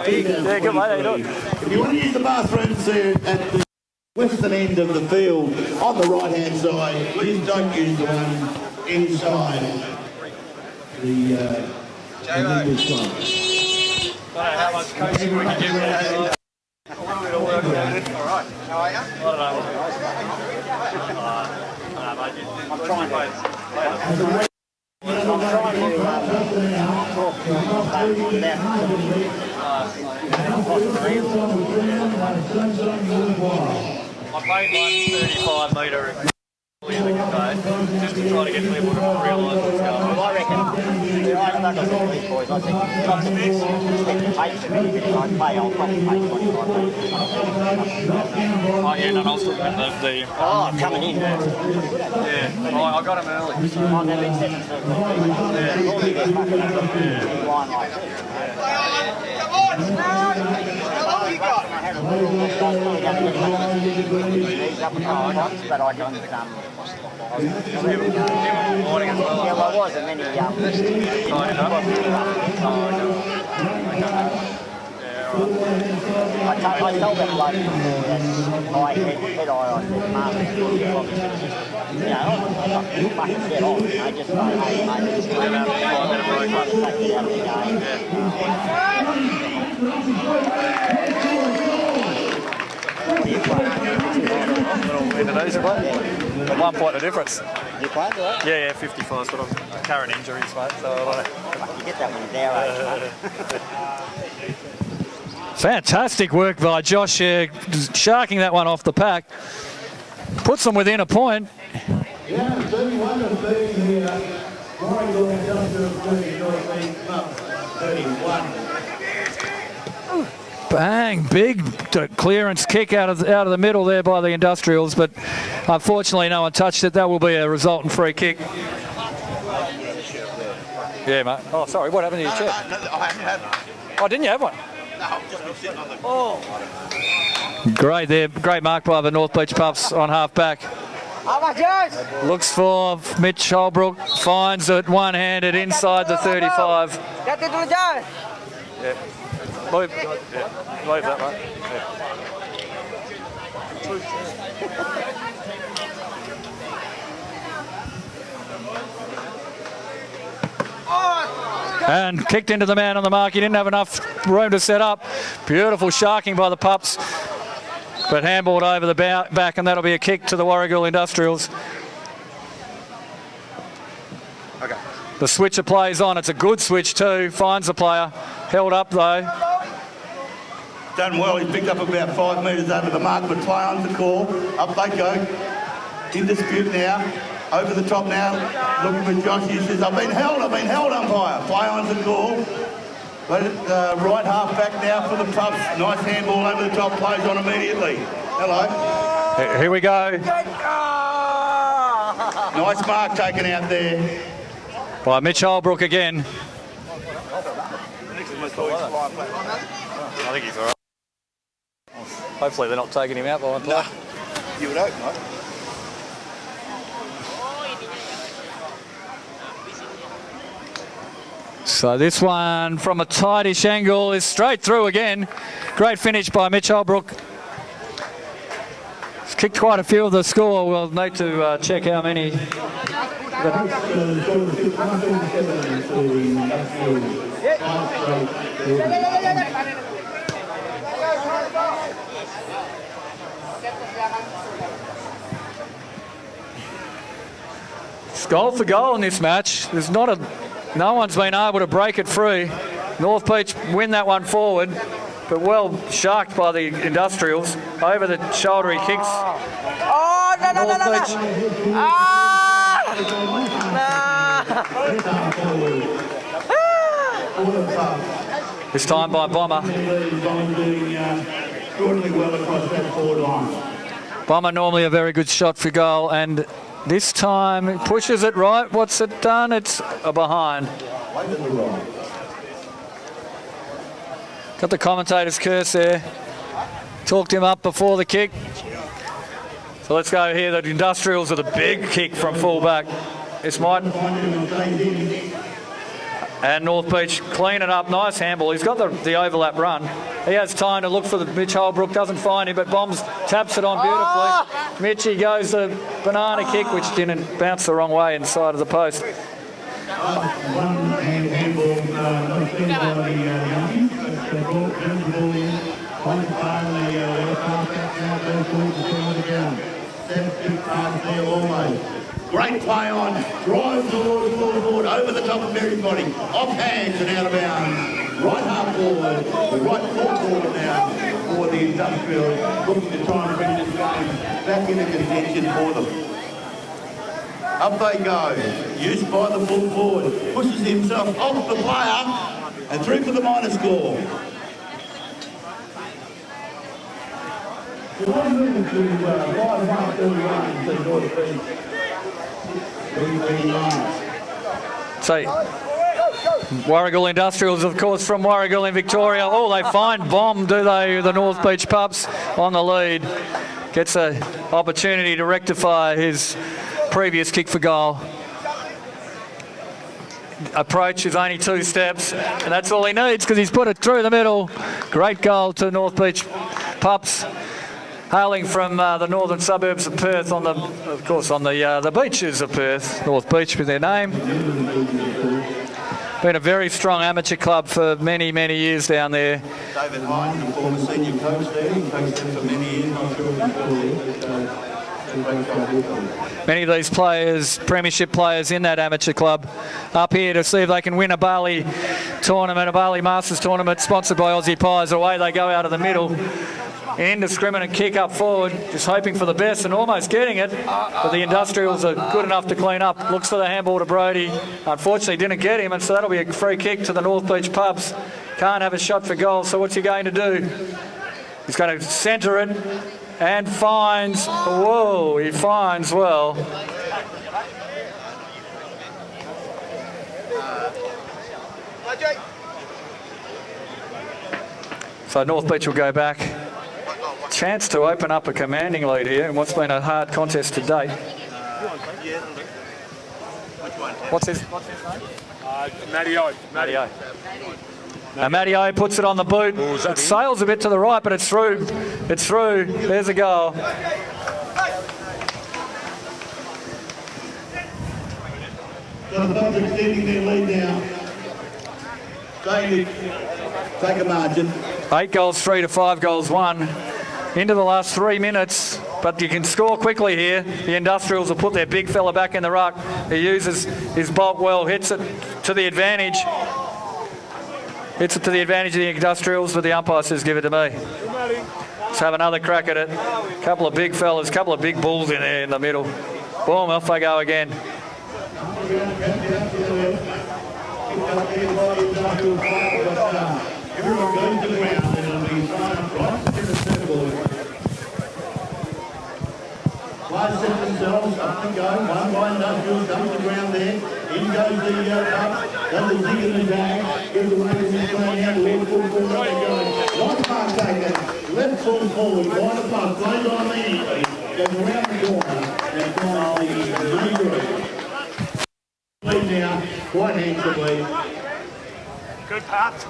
Yeah, good, mate. How you doing? If you want to use the bathrooms there at the western end of the field on the right hand side, please don't use the one inside the English one. Don't know how much coaching we can give you. It'll work out. All right. How are you? I don't know. I'm trying to. I played one 35 metre clearly today, just to try to get people to realise what's going on. I reckon, I'm not going to these boys. I think John Smith, if pace for me, if I play, I'll probably play 25 minutes. Oh yeah, no, I was talking about the oh, coming in. Yeah, oh, I got him early. So. Oh, they've been setting so yeah. All you get fucking up line like this. But I done yeah, well, I was, and then he I told that bloke that head eye, I said, Mark, you know, I'm fucking dead on. I just like, hey, mate, it's take it out of the game. What are you playing? Indonesia play? At 1 point of difference. You played that? Yeah, 55, but I'm carrying injuries, mate, so I don't know. You get that one there, Fantastic work by Josh here, sharking that one off the pack. Puts them within a point. Yeah, 31 to 30 here. Warrigal Industrial 30, North Cup 31. Bang, big clearance kick out of the middle there by the Industrials, but unfortunately no one touched it. That will be a resultant free kick. Yeah, mate. Oh, sorry, what happened to your chair? I haven't had one. Oh, didn't you have one? No, I've just been sitting on the... Great there, great mark by the North Beach Pups on half back. Looks for Mitch Holbrook, finds it one-handed inside the 35. Yeah. Leave that, mate. And kicked into the man on the mark. He didn't have enough room to set up. Beautiful sharking by the Pups. But handballed over the back, and that'll be a kick to the Warragul Industrials. Okay. The switcher plays on. It's a good switch too. Finds the player. Held up though. Done well. He picked up about 5 metres over the mark, but play on the call. Up they go. In dispute now. Over the top now. Looking for Josh. He says, I've been held, umpire. Play on the call. Let it right half back now for the Pups. Nice handball over the top. Plays on immediately. Hello. Here we go. Nice mark taken out there. By Mitch Holbrook again. I think he's all right. Hopefully they're not taking him out by one play. You would hope not. So this one from a tightish angle is straight through again. Great finish by Mitch Holbrook. He's kicked quite a few of the score. We'll need to check how many. It's goal for goal in this match. There's no one's been able to break it free. North Beach win that one forward, but well sharked by the Industrials. Over the shoulder he kicks. Oh, no. This time by Bomber. Doing extraordinarily well across that forward line. Bomber normally a very good shot for goal, and this time it pushes it right. What's it done? It's a behind. Got the commentator's curse there. Talked him up before the kick. So let's go here. The Industrials with a big kick from fullback. This might. And North Beach clean it up. Nice handball. He's got the overlap run. He has time to look for the Mitch Holbrook. Doesn't find him, but Bombs taps it on beautifully. Mitchy goes the banana kick, which didn't bounce the wrong way inside of the post. Great play on, drives towards forward, over the top of everybody, off hands and out of bounds. Right half forward, right full forward now for the Industrials, looking to try and bring this game back into contention for them. Up they go, used by the full forward, pushes himself off the player and through for the minor score. So, Warragul Industrials, of course, from Warragul in Victoria. Oh, they find Bomb, do they? The North Beach Pups on the lead. Gets an opportunity to rectify his previous kick for goal. Approach is only 2 steps, and that's all he needs because he's put it through the middle. Great goal to North Beach Pups. Hailing from the northern suburbs of Perth, on the beaches of Perth, North Beach with their name. Been a very strong amateur club for many, many years down there. David Hyde, the former senior coach there, he coached them for many years. Many of these players, premiership players in that amateur club, up here to see if they can win a Bali tournament, a Bali Masters tournament sponsored by Aussie Pies. Away they go out of the middle. Indiscriminate kick up forward, just hoping for the best and almost getting it, but the Industrials are good enough to clean up. Looks for the handball to Brody. Unfortunately didn't get him, and so that'll be a free kick to the North Beach Pubs. Can't have a shot for goal, so what's he going to do? He's going to centre it and finds, whoa, he finds well. So North Beach will go back. Chance to open up a commanding lead here in what's been a hard contest to date. What's his name? Matty O. Matty O. Now Matty O puts it on the boot. It sails a bit to the right, but it's through. It's through. There's a goal. So the Bucks extending their lead now. Take a margin. 8 goals 3 to 5 goals 1. Into the last 3 minutes, but you can score quickly here. The Industrials will put their big fella back in the ruck. He uses his bulk well, hits it to the advantage. Hits it to the advantage of the Industrials, but the umpire says give it to me. Let's have another crack at it. Couple of big fellas, couple of big bulls in there in the middle. Boom, off they go again. Everyone goes to the ground and it'll be thrown right to the circle. Players set themselves up and go. One by Industrials dumps the ground there. In goes the pup. Does the zig and the dag. Gives away from the play out. Left full forward they go. One mark taken. Left full forward. By the pup. Plays on the goes around the corner and finds the main group. Lead now quite handsomely. Good pass.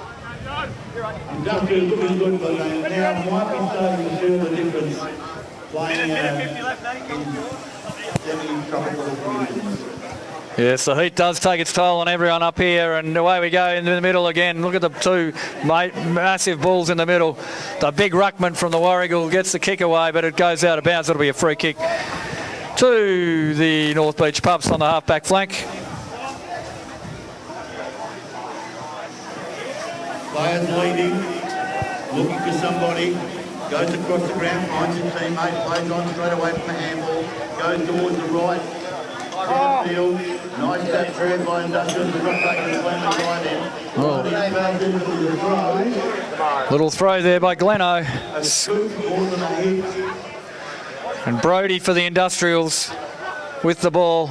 Industrials looking good, but they now might be starting to feel the difference playing in semi-tropical conditions. Yes, the heat does take its toll on everyone up here, and away we go in the middle again. Look at the 2 massive bulls in the middle. The big ruckman from the Warragul gets the kick away, but it goes out of bounds. It'll be a free kick to the North Beach Pups on the half-back flank. Players leading, looking for somebody, goes across the ground, finds his teammate, plays on straight away from the handball, goes towards the right, centre field, Nice tap through by Industrials. We've got back to the behind him. Little throw there by Gleno. And Brody for the Industrials with the ball.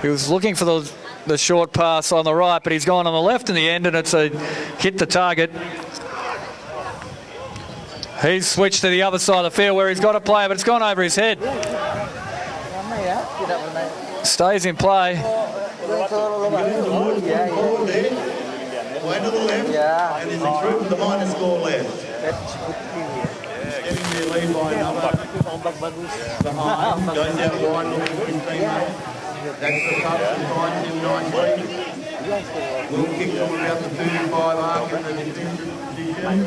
He was looking for the short pass on the right, but he's gone on the left in the end, and it's a hit the target. He's switched to the other side of the field where he's got a player, but it's gone over his head. Stays in play. Went to the left. Yeah. And is through the minor score left. Getting their lead by another. Behind. Going down the line looking for his teammate. That's the touch behind him nicely. Will kick to about the 35 mark in the defensive position.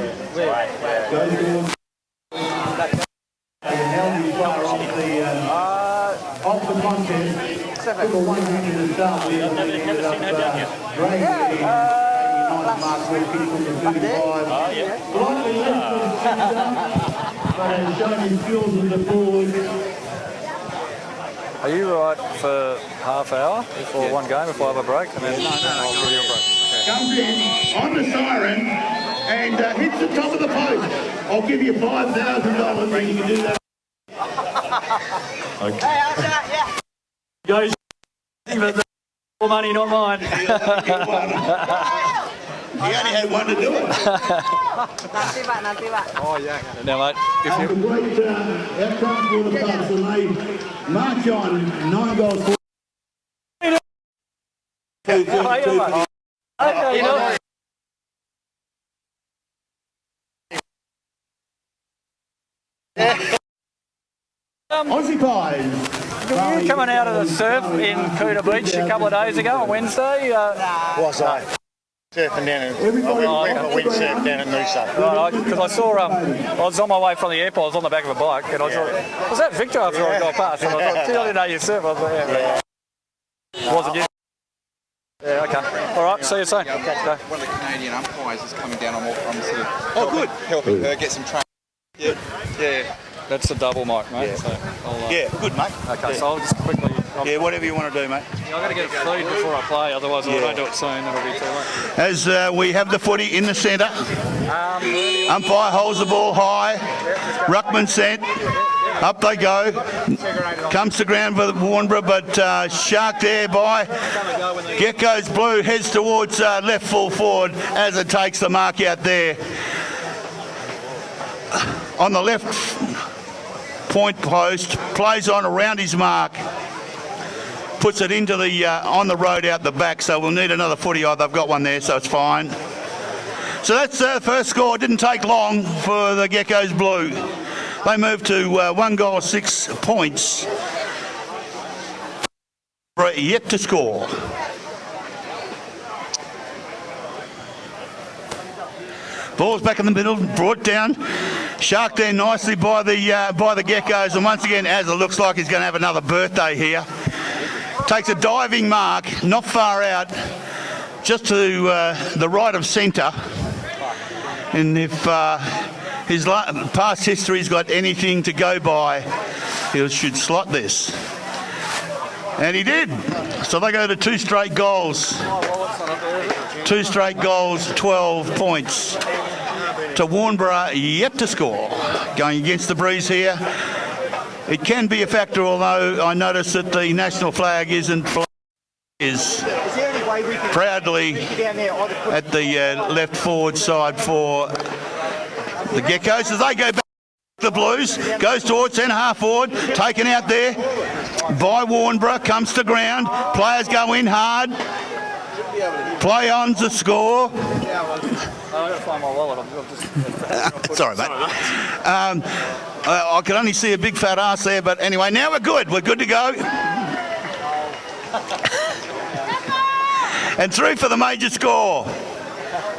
Goes down. And held his player off the contest. Took a 100 to start with. And then ended up dragging it in. Mark will kick from the 35. Slightly less than the centre, but has shown his skills in the forward. Are you right for half hour before one game if I have a break? And then I'll give you a break. Comes in on the siren and hits the top of the post. I'll give you $5,000 and you can do that. Okay. Goes. More money, not mine. He only had one to do it. Nanti pak. Oh yeah. Now mate, if you... Great outcome for the Bucks and they march on 9 goals for... Aussie Pies. Were you coming out of the surf in Kuta Beach a couple of days ago on Wednesday? Was I? Surfing down at windsurf down at Noosa. Right, because I saw I was on my way from the airport. I was on the back of a bike, and I thought, was that Victor after I got past? And I thought, gee, I didn't know you surf. I was like, yeah. Wasn't you? Yeah, okay. All right, see you soon. Okay. One of the Canadian umpires is coming down. I'm sort of helping her get some training. Yeah. That's a double mic, mate. Yeah. So I'll, Good, mate. Okay, so I'll just quickly... whatever you want to do, mate. I've got to get food before I play, otherwise if I don't do it soon, it'll be too late. As we have the footy in the centre. Umpire holds the ball high. Ruckman sent. Up they go. Comes to ground for Warnborough, but Shark there by Gecko's Blue heads towards left full forward as it takes the mark out there. On the left point post, plays on around his mark, puts it into the on the road out the back, so we'll need another footy. Oh, they've got one there, so it's fine. So that's the first score. It didn't take long for the Geckos Blue. They moved to 1 goal, 6 points. Yet to score. Ball's back in the middle, brought down. Shark there nicely by the Geckos, and once again, as it looks like he's going to have another birthday here. Takes a diving mark, not far out, just to the right of centre. And if his past history's got anything to go by, he should slot this. And he did. So they go to 2 straight goals. 2 straight goals, 12 points. To Warnborough, yet to score. Going against the breeze here. It can be a factor, although I notice that the national flag isn't proudly at the left forward side for the Geckos as they go back. The Blues goes towards centre half forward, taken out there by Warnborough, comes to ground. Players go in hard. Play on to score. Sorry, mate. I can only see a big fat ass there, but anyway, now we're good. We're good to go. And through for the major score.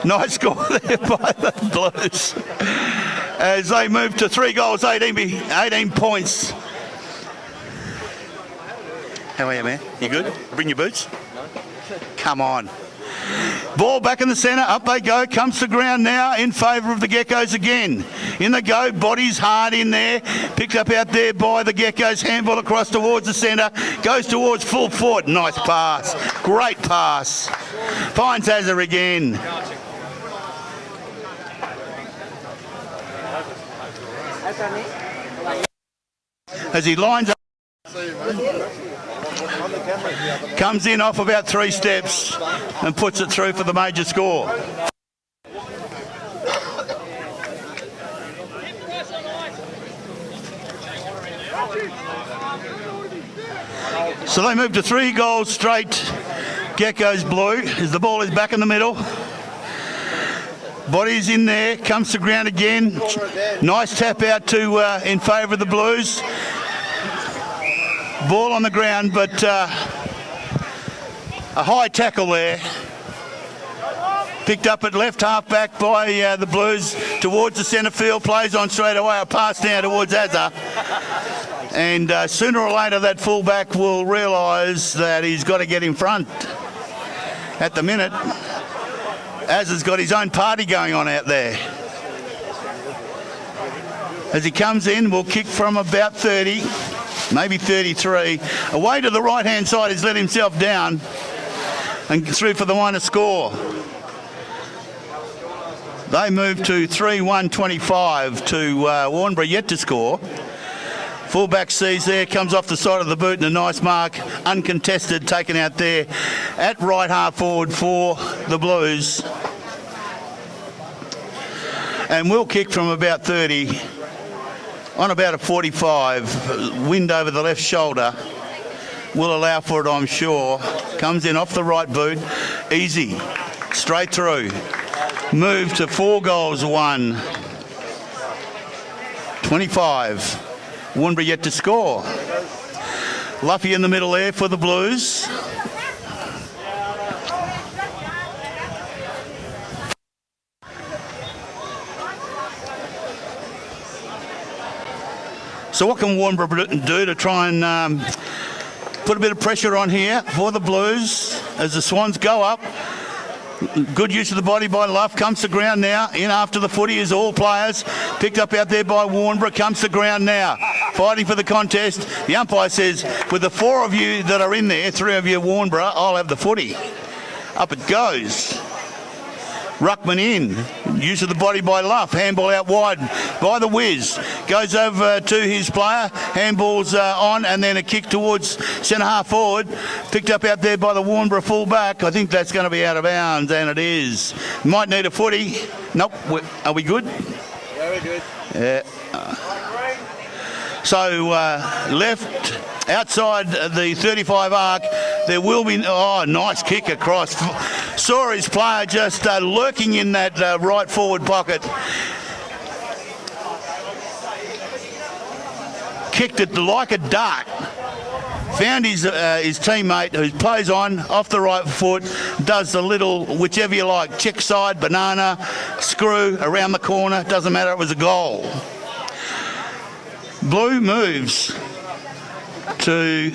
Nice score there by the Blues. As they move to 3 goals, 18 points. How are you, man? You good? Bring your boots? No. Come on. Ball back in the centre, up they go, comes to ground now in favour of the Geckos again. In they go, bodies hard in there, picked up out there by the Geckos, handball across towards the centre, goes towards full foot, nice pass, great pass. Finds Hazard again. As he lines up, comes in off about 3 steps and puts it through for the major score. So they move to 3 goals straight. Geckos blue as the ball is back in the middle. Body's in there, comes to ground again. Nice tap out to in favour of the Blues. Ball on the ground, but a high tackle there. Picked up at left half back by the Blues towards the centre field. Plays on straight away. A pass now towards Azza. And sooner or later that fullback will realise that he's got to get in front. At the minute, Azza's got his own party going on out there. As he comes in, we'll kick from about 30, maybe 33. Away to the right-hand side, he's let himself down and through for the minor score. They move to 3-1-25 to Warnbro yet to score. Fullback sees there, comes off the side of the boot and a nice mark, uncontested, taken out there at right half forward for the Blues. And we'll kick from about 30 on about a 45. Wind over the left shoulder will allow for it, I'm sure. Comes in off the right boot, easy, straight through. Move to 4 goals, 1. 25. Warnbro yet to score. Luffy in the middle there for the Blues. So what can Warnbro do to try and put a bit of pressure on here for the Blues as the Swans go up? Good use of the body by Luff, comes to ground now, in after the footy is all players, picked up out there by Warnbro, comes to ground now, fighting for the contest. The umpire says, with the 4 of you that are in there, 3 of you Warnbro, I'll have the footy. Up it goes. Ruckman in, use of the body by Luff, handball out wide by the Wiz, goes over to his player, handballs on and then a kick towards centre half forward, picked up out there by the Warnbro full back. I think that's going to be out of bounds, and it is. Might need a footy. Nope, are we good? Very good. Yeah. So left outside the 35 arc, there will be, oh, nice kick across. Saw his player just lurking in that right forward pocket. Kicked it like a dart. Found his teammate who plays on off the right foot, does the little, whichever you like, check side, banana, screw around the corner, doesn't matter, it was a goal. Blue moves to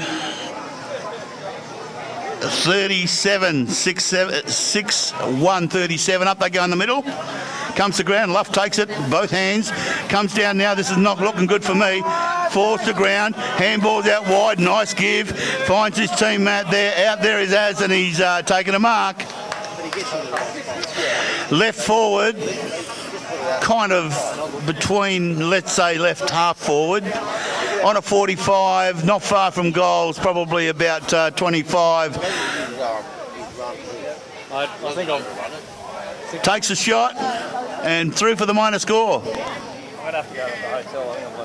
37, 6-1-37. Up they go in the middle. Comes to ground. Luff takes it, both hands. Comes down now. This is not looking good for me. Falls to ground. Handballs out wide. Nice give. Finds his teammate there. Out there is Az, and he's taken a mark. Left forward. Kind of between, let's say, left half forward. On a 45, not far from goals, probably about 25. I think I'll... Takes a shot and through for the minor score. I'd have to go to the hotel. I think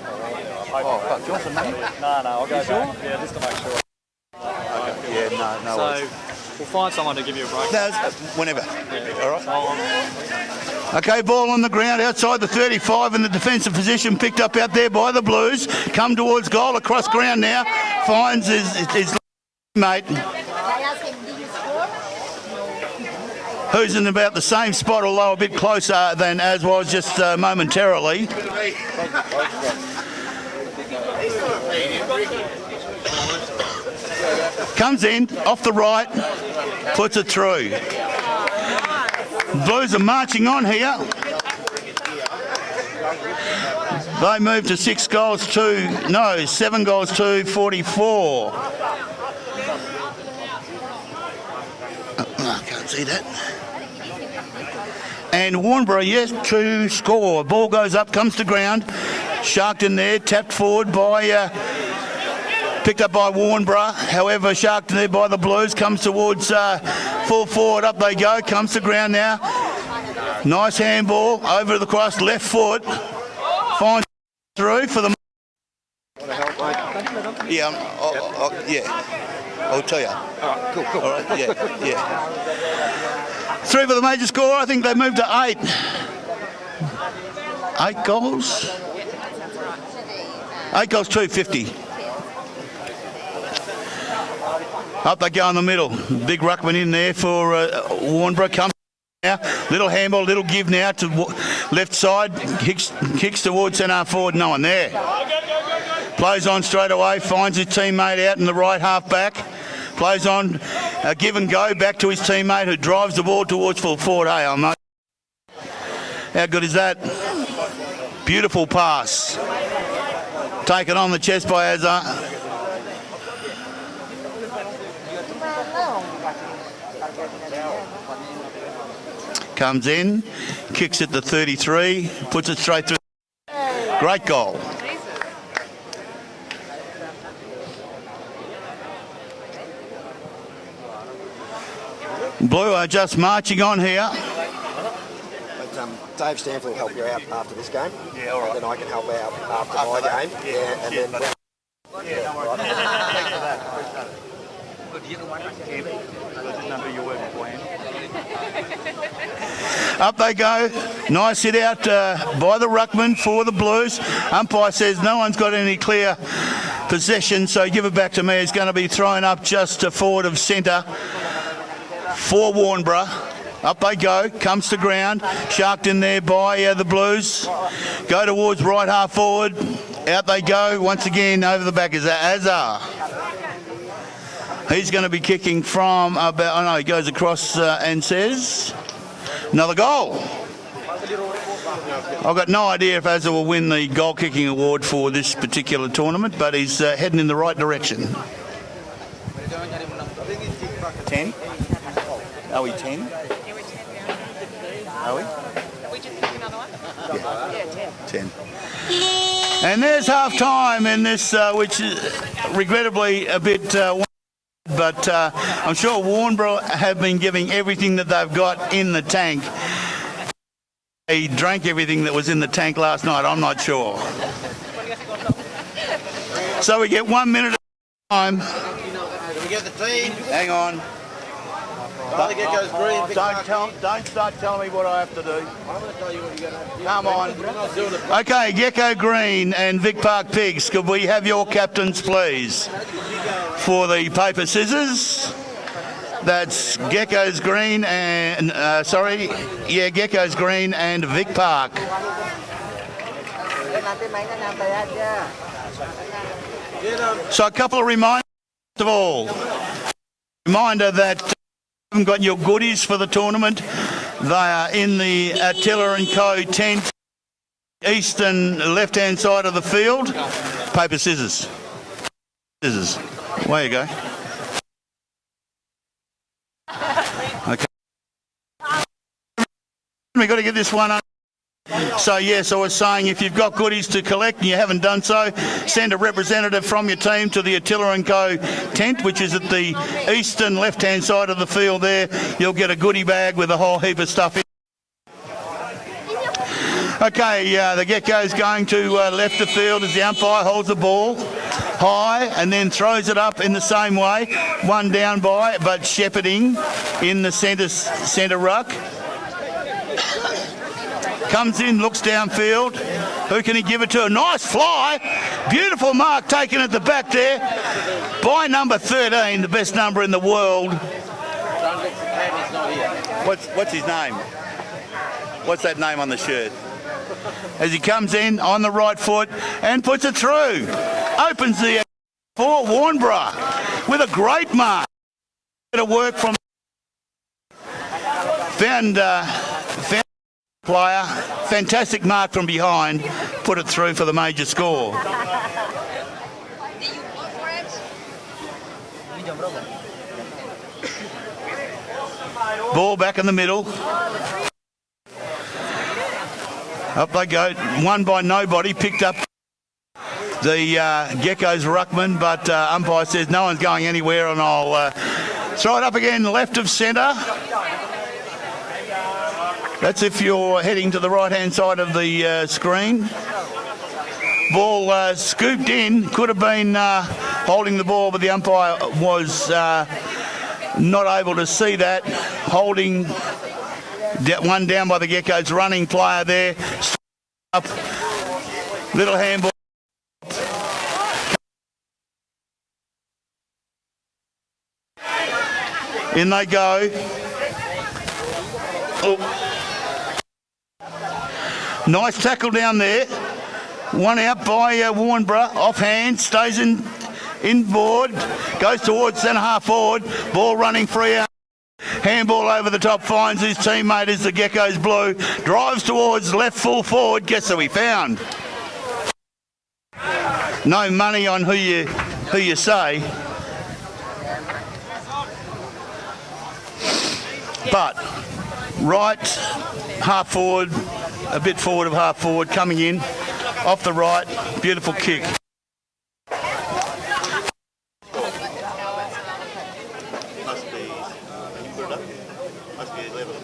I'm do you want some money? No, I'll go back. Yeah, just to make sure. Yeah, no So, we'll find someone to give you a break. No, whenever. Yeah. All right. Okay, ball on the ground outside the 35 in the defensive position, picked up out there by the Blues. Come towards goal, across ground now. Finds his mate, who's in about the same spot, although a bit closer than as was just momentarily. Comes in, off the right, puts it through. Blues are marching on here. They moved to 7 goals to 44. I can't see that. And Warnbro yet to score. Ball goes up, comes to ground. Sharked in there, tapped forward by, picked up by Warnbro. However, sharked in there by the Blues, comes towards full forward. Up they go, comes to ground now. Nice handball over the cross, left foot. Finds through for the. Yeah, yeah. I'll tell you. All right, cool. All right, yeah. Through for the major score. I think they moved to 8. 8 goals. 8 goals, 250. Up they go in the middle. Big ruckman in there for Warnbro. Comes now. Little handball, little give now to left side. Kicks towards centre forward. No one there. Plays on straight away. Finds his teammate out in the right half back. Plays on, give and go back to his teammate who drives the ball towards full forward. Hey, mate. How good is that? Beautiful pass. Taken on the chest by Azar. Comes in, kicks it to 33, puts it straight through. Great goal. Blue are just marching on here. But Dave Stanford will help you out after this game. Yeah, all right. Then I can help out after my game. Yeah, and then. Yeah, no worries. Thanks for that. Up they go. Nice hit out by the ruckman for the Blues. Umpire says no one's got any clear possession, so give it back to me. It's going to be thrown up just to forward of centre for Warnbro. Up they go, comes to ground, sharked in there by the Blues. Go towards right half forward. Out they go once again over the back is Azar. He's going to be kicking from about. Oh no, he goes across and says another goal. I've got no idea if Azar will win the goal kicking award for this particular tournament, but he's heading in the right direction. 10? Are we 10? Are we? We just pick another one? Yeah, 10. 10. And there's half time in this, which is regrettably a bit. But I'm sure Warnbro have been giving everything that they've got in the tank. They drank everything that was in the tank last night, I'm not sure. So we get 1 minute of time. We get the team. Hang on. Bali Geckos green. Don't start telling me what I have to do. I'm going to tell you what you got to do. Come on. Okay, Gecko Green and Vic Park Pigs, could we have your captains, please? For the paper scissors. That's Geckos Green and, Geckos Green and Vic Park. So a couple of reminders of all. Reminder that you haven't got your goodies for the tournament. They are in the Attila & Co tent, eastern left-hand side of the field. Paper, scissors. Scissors. Away you go. Okay. We've got to get this one on. So yes, I was saying if you've got goodies to collect and you haven't done so, send a representative from your team to the Attila & Co tent, which is at the eastern left-hand side of the field there. You'll get a goodie bag with a whole heap of stuff in. Okay, the Gecko's going to left the field as the umpire holds the ball high and then throws it up in the same way. One down by, but shepherding in the centre ruck. Comes in, looks downfield. Who can he give it to? A nice fly. Beautiful mark taken at the back there by number 13, the best number in the world. What's his name? What's that name on the shirt? As he comes in on the right foot and puts it through. Opens the for Warnbro with a great mark. Bit of work from Found player, fantastic mark from behind, put it through for the major score. Ball back in the middle. Up they go, won by nobody, picked up the Geckos ruckman, but umpire says no one's going anywhere, and I'll throw it up again, left of centre. That's if you're heading to the right-hand side of the screen. Ball scooped in, could have been holding the ball, but the umpire was not able to see that. Holding one down by the Geckos, running player there. Up, little handball. In they go. Oh. Nice tackle down there. One out by Warnborough. Off hand, stays in board. Goes towards centre half forward. Ball running free out. Handball over the top, finds his teammate as the Geckos blue. Drives towards left full forward. Guess who he found? No money on who you say. But right half forward, a bit forward of half forward, coming in off the right, beautiful kick. Must be 11.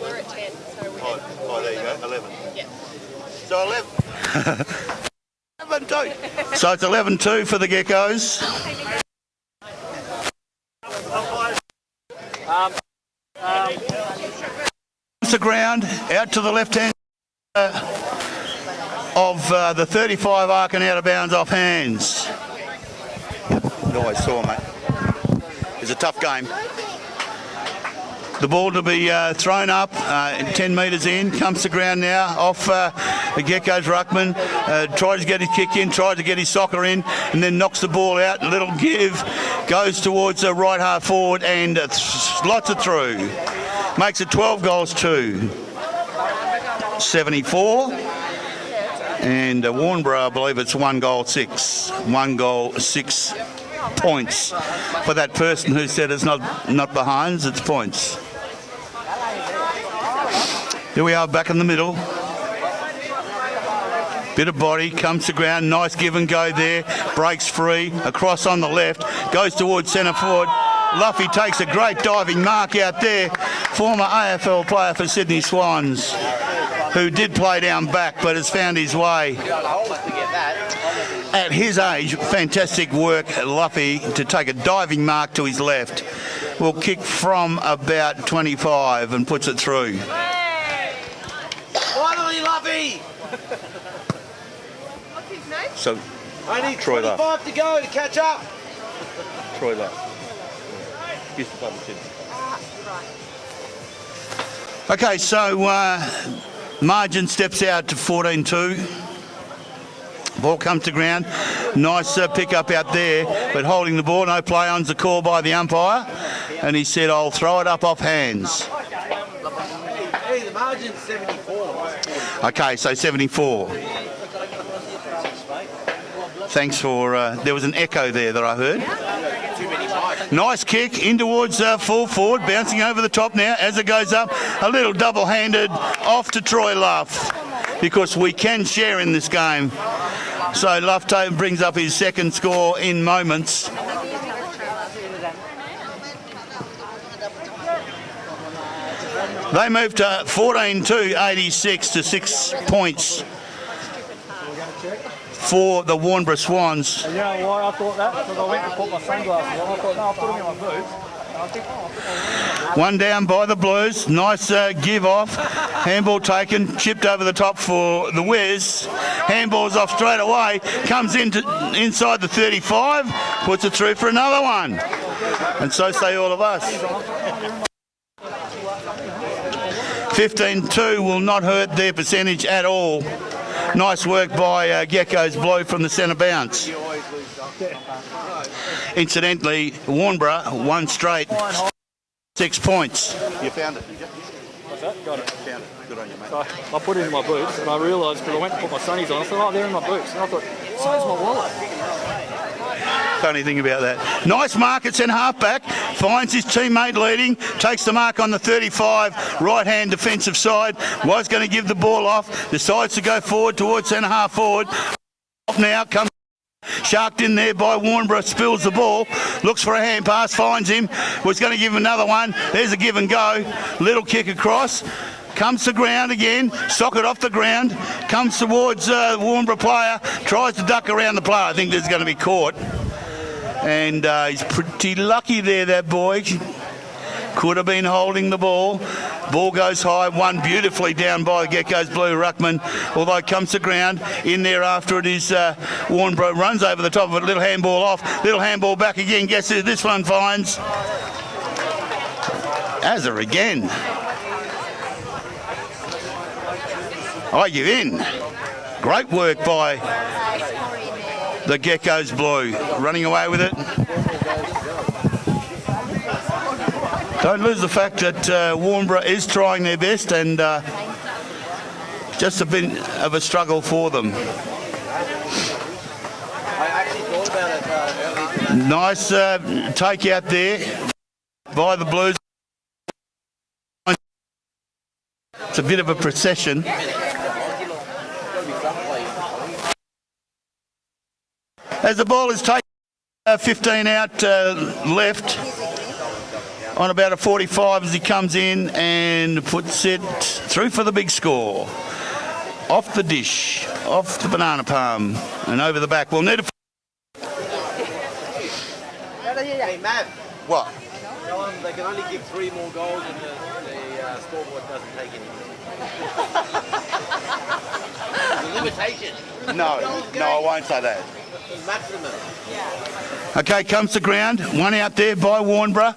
We're at 10, so we Oh, there you go, 11. Yeah. So 11. 11-2. So it's 11-2 for the Geckos. The ground out to the left hand of the 35 arc and out of bounds off hands. Nice saw, mate. It's a tough game. The ball to be thrown up 10 metres in, comes to ground now off the Geckos ruckman, tries to get his kick in, tries to get his soccer in, and then knocks the ball out. A little give, goes towards the right half forward and slots it through. Makes it 12 goals to 74. And Warnborough, I believe it's 1 goal 6. 1 goal 6 points for that person who said it's not behinds, it's points. Here we are back in the middle. Bit of body, comes to ground, nice give and go there, breaks free, across on the left, goes towards centre forward. Luffy takes a great diving mark out there. Former AFL player for Sydney Swans, who did play down back but has found his way. At his age, fantastic work, Luffy, to take a diving mark to his left. Will kick from about 25 and puts it through. Finally, Luffy! What's his name? So, Only Troy 25 to go to catch up. Troy Love. Used to play with kids. Okay, so margin steps out to 14-2. Ball comes to ground. Nice pick up out there, but holding the ball. No play on's the call by the umpire. And he said, I'll throw it up off hands. Hey, the margin's 74. Okay, so 74. Thanks for... there was an echo there that I heard. Nice kick in towards full forward, bouncing over the top now as it goes up. A little double-handed off to Troy Luff, because we can share in this game. So Luff brings up his second score in moments. They moved to 14-2, 86 to 6 points for the Warnborough Swans. You know why I thought that? Because I went to put my sunglasses on. I thought, no, I'll put them in my boots. One down by the Blues. Nice give off. Handball taken, chipped over the top for the Wes. Handball's off straight away. Comes inside the 35, puts it through for another one. And so say all of us. 15-2 will not hurt their percentage at all. Nice work by Geckos Blue from the centre bounce. Incidentally, Warnborough won straight 6 points. You found it, did you? What's that? Got it. Found it. Good on you, mate. So I put it in my boots and I realised, because I went to put my sunnies on, I thought, oh, they're in my boots. And I thought, so's my wallet. Funny thing about that. Nice mark at centre half back. Finds his teammate leading. Takes the mark on the 35 right-hand defensive side. Was going to give the ball off. Decides to go forward towards centre half forward. Now comes sharked in there by Warnborough. Spills the ball. Looks for a hand pass. Finds him. Was going to give him another one. There's a give and go. Little kick across. Comes to ground again, socket off the ground, comes towards the Warnborough player, tries to duck around the player. I think there's going to be caught. And he's pretty lucky there, that boy. Could have been holding the ball. Ball goes high, won beautifully down by the Geckos Blue Ruckman, although it comes to ground. In there after it is Warnborough, runs over the top of it, little handball off, little handball back again. Guess who this one finds? Azza again. I give in. Great work by the Geckos Blue. Running away with it. Don't lose the fact that Warnborough is trying their best and just a bit of a struggle for them. Nice take out there by the Blues. It's a bit of a procession. As the ball is taken, 15 out left on about a 45 as he comes in and puts it through for the big score. Off the dish, off the banana palm and over the back. We'll need a... Hey, Matt. What? Tell them they can only give 3 more goals and the scoreboard doesn't take any. The limitation. No, I won't say that. Maximum. Okay, comes to ground. One out there by Warnborough.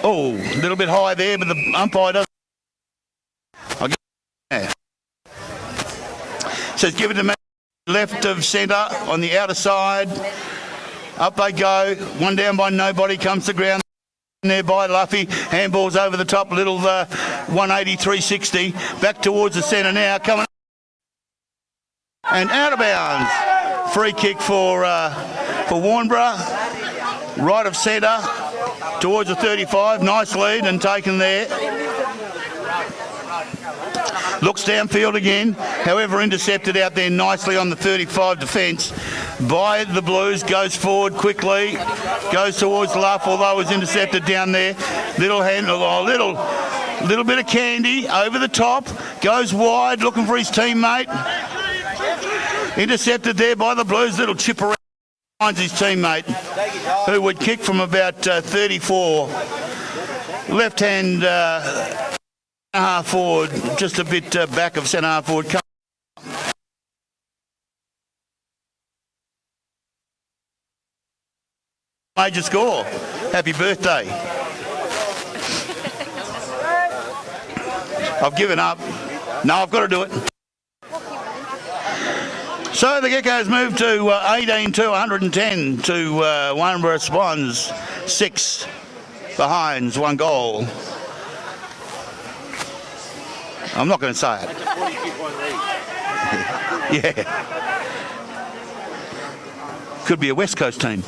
Oh, a little bit high there, but the umpire doesn't. I'll get there. Says give it to me. Left of centre on the outer side. Up they go. One down by nobody. Comes to ground. There by Luffy. Handballs over the top. Little 180, 360. Back towards the centre now. Coming. And out of bounds. Free kick for Warnborough. Right of centre towards the 35. Nice lead and taken there. Looks downfield again. However, intercepted out there nicely on the 35 defence by the Blues. Goes forward quickly. Goes towards Luff, although it was intercepted down there. Little bit of candy over the top. Goes wide, looking for his teammate. Intercepted there by the Blues. Little chip around, finds his teammate, who would kick from about 34. Left hand half forward, just a bit back of centre half forward. Major score. Happy birthday. I've given up. No, I've got to do it. So the Geckos move to 18-110 to Warnborough Swans, 6 behinds, 1 goal. I'm not going to say it. Yeah. Could be a West Coast team.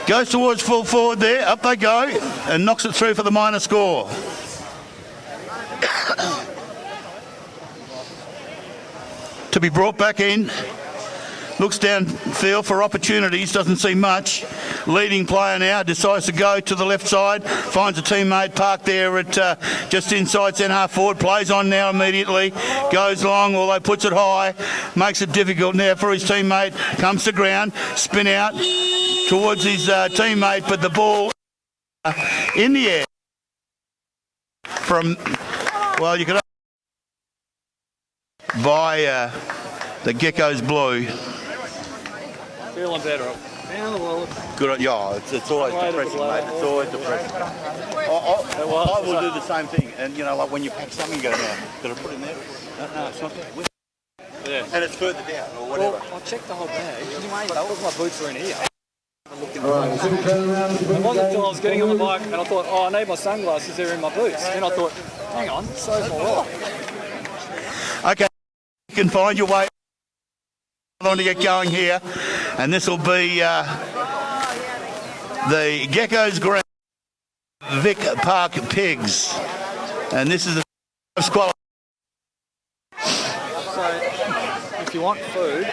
Goes towards full forward there, up they go, and knocks it through for the minor score. To be brought back in. Looks downfield for opportunities, doesn't see much. Leading player now, decides to go to the left side, finds a teammate parked there at just inside centre half forward, plays on now immediately, goes long, although puts it high, makes it difficult now for his teammate, comes to ground, spin out towards his teammate, but the ball in the air from, well, you could by the Geckos Blue. Feeling better. Good on you. It's always depressing, mate. It's always depressing. I will do the same thing. And, you know, like when you pack something, you go, no, did I put it in there? No, it's not there. Yeah. And it's further down or whatever. Well, I checked the whole bag. Anyway, my boots are in here. looking It wasn't until I was getting on the bike and I thought, oh, I need my sunglasses, they're in my boots. Then I thought, hang on, so's my life. Okay, you can find your way on to get going here, and this will be the Geckos Grand Vic Park Pigs, and this is the squad. So, if you want food,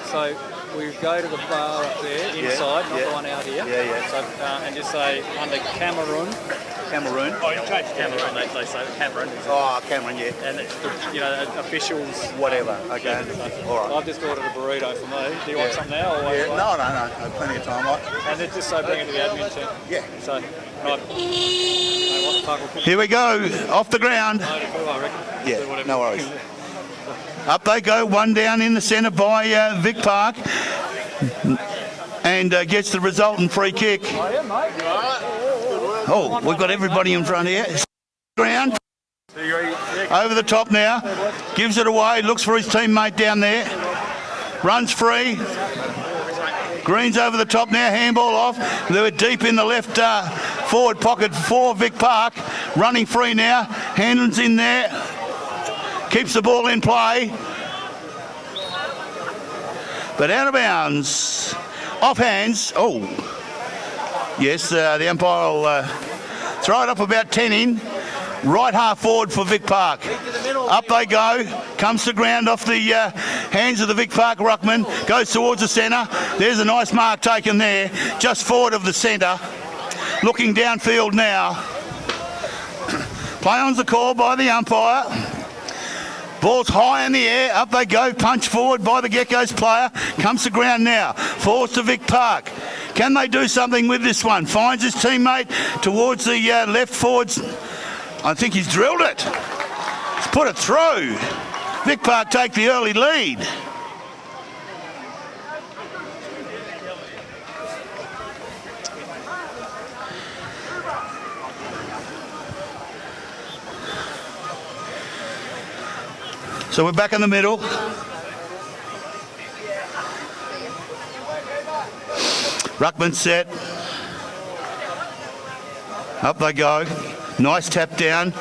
so we go to the bar up there, inside, not the one out here. So, and just say, under Cameroon. Cameroon. Oh, you change Cameroon, they say Cameroon. Oh, Cameroon, yeah. And it's the, officials. Whatever, okay. All right. I've just ordered a burrito for me. Do you want some now? Or Yeah. No, plenty of time. And it's just so bring it to the admin team. Yeah. So, right. Here we go, off the ground. Yeah, no worries. Up they go, one down in the centre by Vic Park, and gets the resultant free kick. Oh, we've got everybody in front here. Ground. Over the top now. Gives it away. Looks for his teammate down there. Runs free. Green's over the top now. Handball off. They were deep in the left forward pocket for Vic Park. Running free now. Hanlon's in there. Keeps the ball in play. But out of bounds. Off hands. Oh. Yes, the umpire will throw it up about 10 in. Right half forward for Vic Park. Up they go. Comes to ground off the hands of the Vic Park ruckman. Goes towards the centre. There's a nice mark taken there. Just forward of the centre. Looking downfield now. Play on's the call by the umpire. Ball's high in the air. Up they go. Punch forward by the Geckos player. Comes to ground now. Forwards to Vic Park. Can they do something with this one? Finds his teammate towards the left forwards. I think he's drilled it. He's put it through. Vic Park take the early lead. So we're back in the middle. Ruckman set. Up they go. Nice tap down.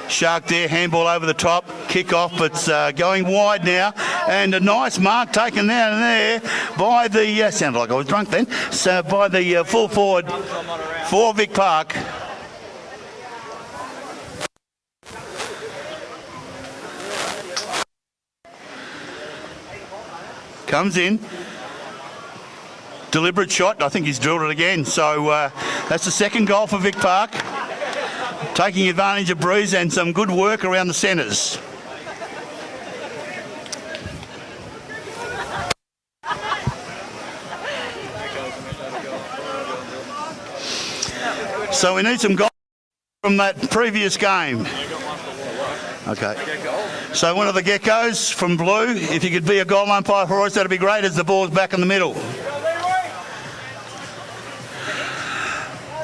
Shark there, handball over the top. Kick off, it's going wide now. And a nice mark taken down there by the, sounded like I was drunk then, so by the full forward for Vic Park. Comes in. Deliberate shot. I think he's drilled it again. So that's the second goal for Vic Park. Taking advantage of breeze and some good work around the centres. So we need some goals from that previous game. Okay. So one of the Geckos from blue, if you could be a goal umpire for us, that'd be great as the ball's back in the middle.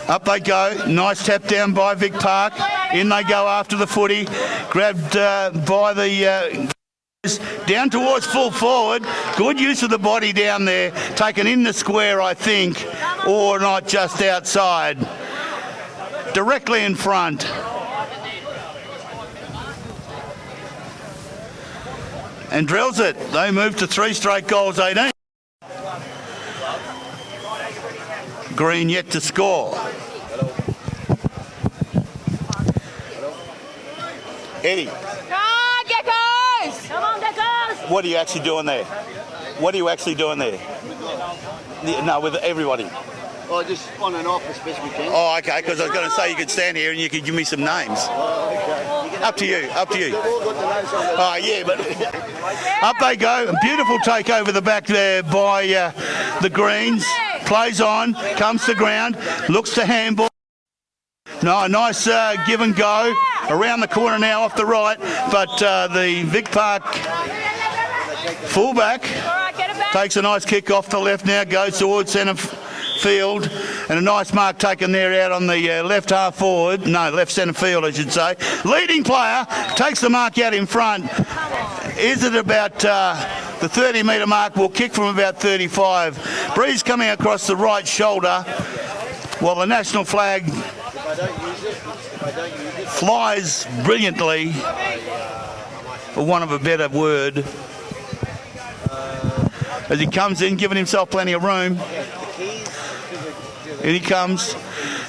Up they go. Nice tap down by Vic Park. In they go after the footy. Grabbed by the... down towards full forward. Good use of the body down there. Taken in the square, I think. Or not just outside. Directly in front. And drills it. They move to 3 straight goals, 18. Green yet to score. Eddie. Come on, Geckos! Come on, Geckos! What are you actually doing there? What are you actually doing there? No, with everybody. Oh, just on and off as best we can. Oh, okay, because I was going to say you could stand here and you could give me some names. Okay. Up to you, up to you. Oh, yeah, but up they go. A beautiful take over the back there by the Greens. Plays on, comes to ground, looks to handball. No, nice give and go. Around the corner now off the right, but the Vic Park fullback takes a nice kick off the left now, goes towards centre field, and a nice mark taken there out on the left half forward, no, left centre field I should say. Leading player takes the mark out in front. Is it about the 30-metre mark, will kick from about 35. Breeze coming across the right shoulder, while the national flag flies brilliantly, for want of a better word, as he comes in, giving himself plenty of room. In he comes.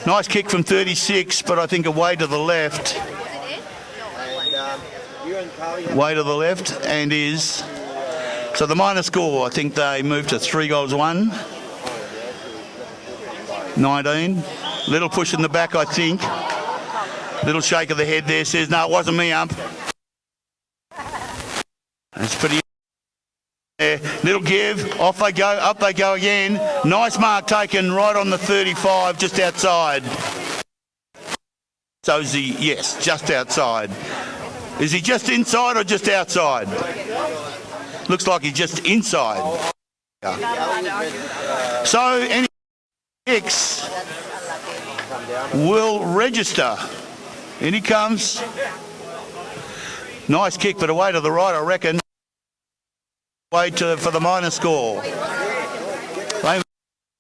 Nice kick from 36, but I think away to the left. Way to the left, and is... So the minor score, I think they moved to 3-1. 19. Little push in the back, I think. Little shake of the head there, says, no, it wasn't me, ump. That's pretty... Little give, off they go, up they go again. Nice mark taken right on the 35, just outside. So is he, yes, just outside. Is he just inside or just outside? Looks like he's just inside. So any X will register. In he comes. Nice kick, but away to the right, I reckon. Way for the minor score.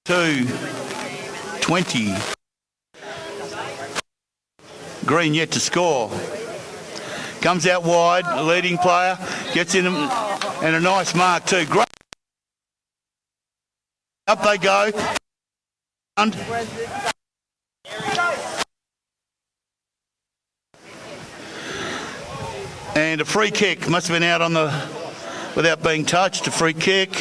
2-20. Green yet to score. Comes out wide, leading player, gets in and a nice mark too. Great. Up they go. And a free kick. Must have been out on the... without being touched, a free kick.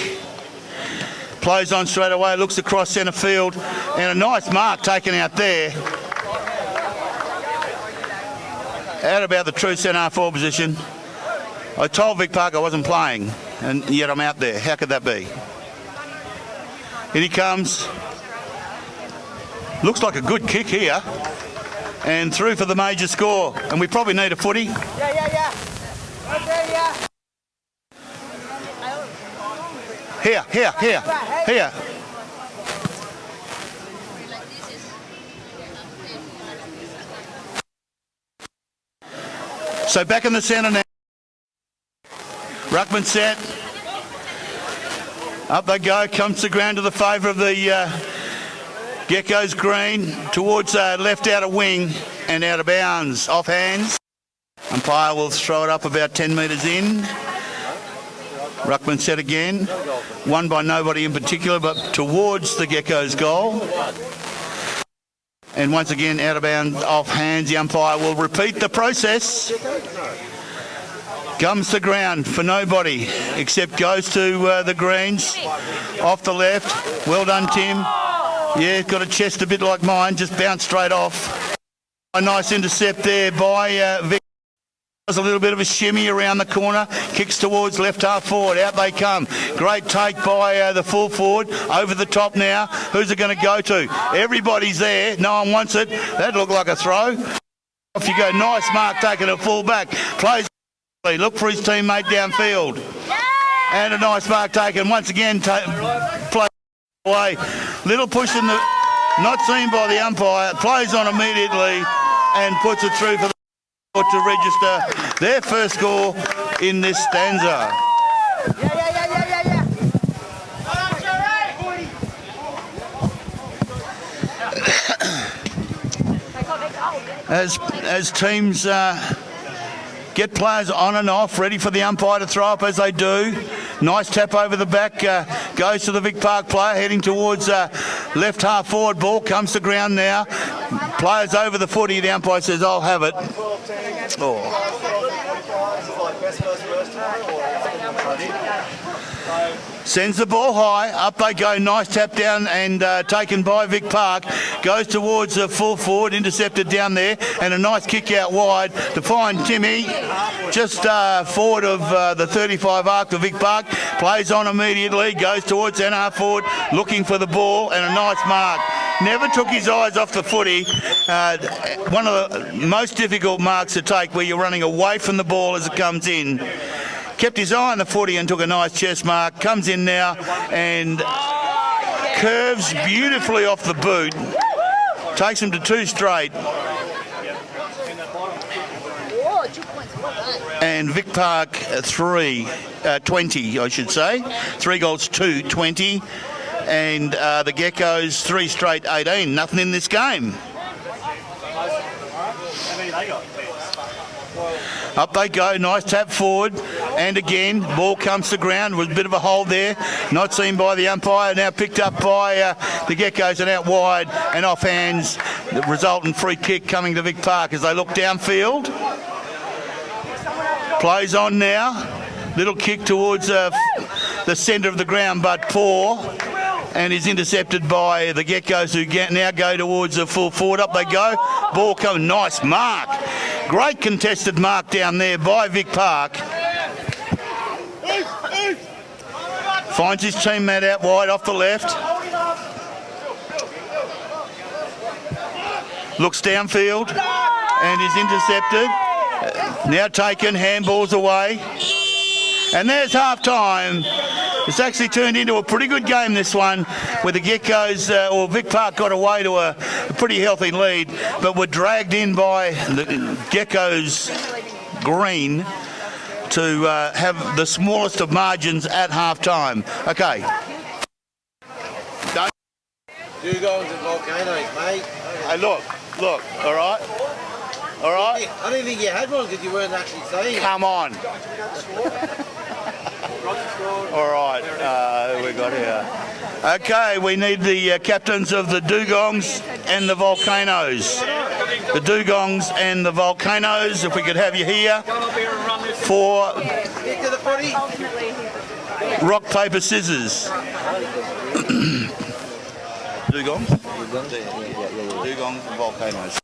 Plays on straight away, looks across centre field, and a nice mark taken out there. Out about the true centre half forward position. I told Vic Park I wasn't playing, and yet I'm out there. How could that be? In he comes. Looks like a good kick here. And through for the major score. And we probably need a footy. Yeah. Okay, yeah. Here. So back in the centre now. Ruckman set. Up they go. Comes to ground to the favour of the Geckos green. Towards left outer wing and out of bounds. Off hands. Umpire will throw it up about 10 metres in. Ruckman set again. Won by nobody in particular, but towards the Geckos goal. And once again, out of bounds, off hands. The umpire will repeat the process. Comes to ground for nobody, except goes to the greens. Off the left. Well done, Tim. Yeah, got a chest a bit like mine, just bounced straight off. A nice intercept there by Vic. Does a little bit of a shimmy around the corner, kicks towards left half forward, out they come. Great take by the full forward, over the top now. Who's it going to go to? Everybody's there, no one wants it. That looked like a throw. Off you go, nice mark taken at full back. Plays, look for his teammate downfield. And a nice mark taken, once again, play away. Little push in the, not seen by the umpire, plays on immediately and puts it through for the to register their first score in this stanza. As teams get players on and off, ready for the umpire to throw up as they do. Nice tap over the back, goes to the Vic Park player, heading towards left half forward. Ball comes to ground now. Players over the footy, the umpire says, I'll have it. Oh. Sends the ball high, up they go, nice tap down and taken by Vic Park. Goes towards the full forward, intercepted down there, and a nice kick out wide to find Timmy. Just forward of the 35 arc to Vic Park. Plays on immediately, goes towards centre half forward, looking for the ball, and a nice mark. Never took his eyes off the footy. One of the most difficult marks to take, where you're running away from the ball as it comes in. Kept his eye on the footy and took a nice chest mark. Comes in now and curves beautifully off the boot. Takes him to 2 straight. Oh, 2 points. Well done. and Vic Park 20, I should say. 3 goals to 20. And the Geckos 3 straight 18. Nothing in this game. Up they go, nice tap forward, and again, ball comes to ground with a bit of a hold there, not seen by the umpire, now picked up by the Geckos and out wide and off hands, the resultant free kick coming to Vic Park as they look downfield. Plays on now, little kick towards the centre of the ground but poor, and is intercepted by the Geckos who now go towards the full forward. Up they go, ball coming, nice mark. Great contested mark down there by Vic Park. Finds his teammate out wide off the left. Looks downfield and is intercepted. Now taken, handballs away. And there's half time. It's actually turned into a pretty good game, this one, where the Geckos, or Vic Park got away to a pretty healthy lead, but were dragged in by the Geckos green to have the smallest of margins at half time. Okay. Dugongs and volcanoes, mate. Hey, look, all right? All right? I didn't think you had one because you weren't actually saying it. Come on. All right, who we got here? Okay, we need the captains of the Dugongs and the Volcanoes. The Dugongs and the Volcanoes, if we could have you here for rock, paper, scissors. Dugongs? Dugongs and Volcanoes.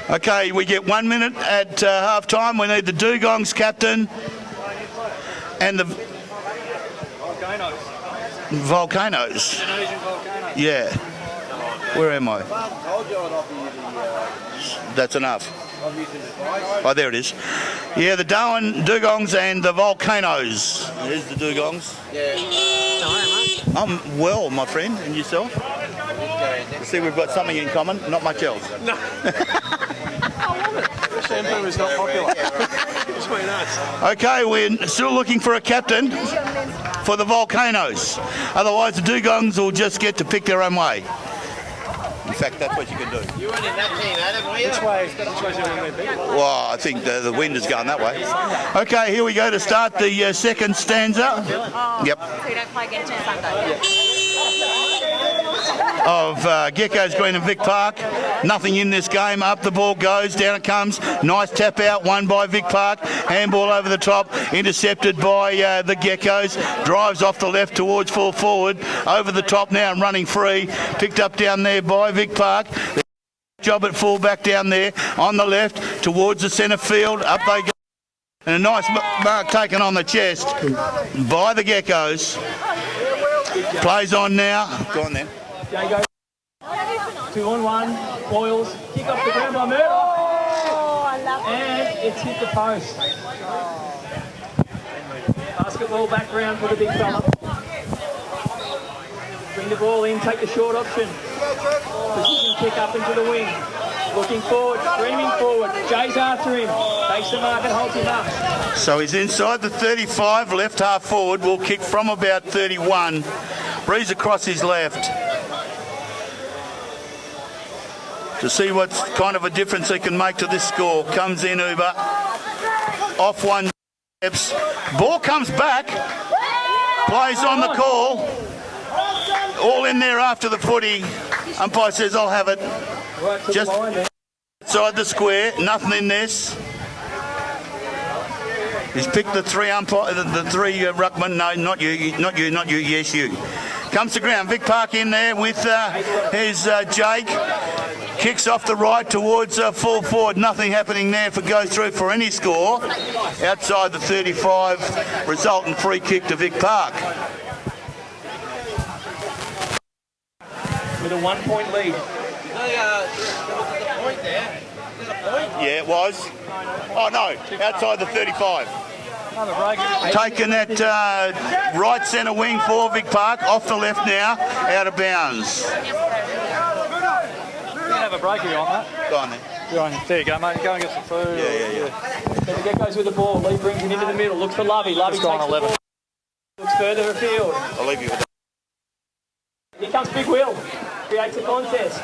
Okay, we get 1 minute at half time. We need the Dugongs captain and the Volcanoes. Yeah. Where am I? That's enough. Oh, there it is. Yeah, the Dugongs and the Volcanoes. There's the Dugongs. Yeah. I'm well, my friend, and yourself? See, we've got something in common, not much else. No. Shampoo is not popular. Between us. Okay, we're still looking for a captain for the Volcanoes. Otherwise, the Dugongs will just get to pick their own way. In fact, that's what you can do. You weren't in that team, Adam, were you? Which way's going to be? Well, I think the wind is going that way. Okay, here we go to start the second stanza. Yep. So you don't play again till Sunday? Of Geckos Green and Vic Park. Nothing in this game. Up the ball goes, down it comes. Nice tap out, won by Vic Park. Handball over the top, intercepted by the Geckos. Drives off the left towards full forward. Over the top now and running free. Picked up down there by Vic Park. Job at full back down there on the left towards the centre field. Up they go. And a nice mark taken on the chest by the Geckos. Plays on now. Go on then. Go. 2 on 1. Boyles. Kick off the ground by Murdoch. Oh, I love it. And it's hit the post. Basketball background for the big fella. Bring the ball in, take the short option. Position kick up into the wing. Looking forward, streaming forward. Jay's after him. Takes the mark and holds him up. So he's inside the 35, left half forward. Will kick from about 31. Breeze across his left. To see what kind of a difference he can make to this score. Comes in Uber. Off one steps. Ball comes back. Plays on the call. All in there after the footy. Umpire says, I'll have it. Just inside the square. Nothing in this. He's picked the three ruckman. No, not you. Yes, you. Comes to ground. Vic Park in there with his Jake. Kicks off the right towards full forward. Nothing happening there if it goes through for any score. Outside the 35, resultant free kick to Vic Park. With a 1 point lead. Yeah, it was. Oh no, outside the 35. Taken at right centre wing for Vic Park. Off the left now, out of bounds. You can have a break if you want that. Go on then. There you go, mate. Go and get some food. So the Geckos with the ball. Lee brings it into the middle. Looks for Lovey. Lovey takes the ball. Looks further afield. I'll leave you with that. Here comes Big Will. Creates a contest.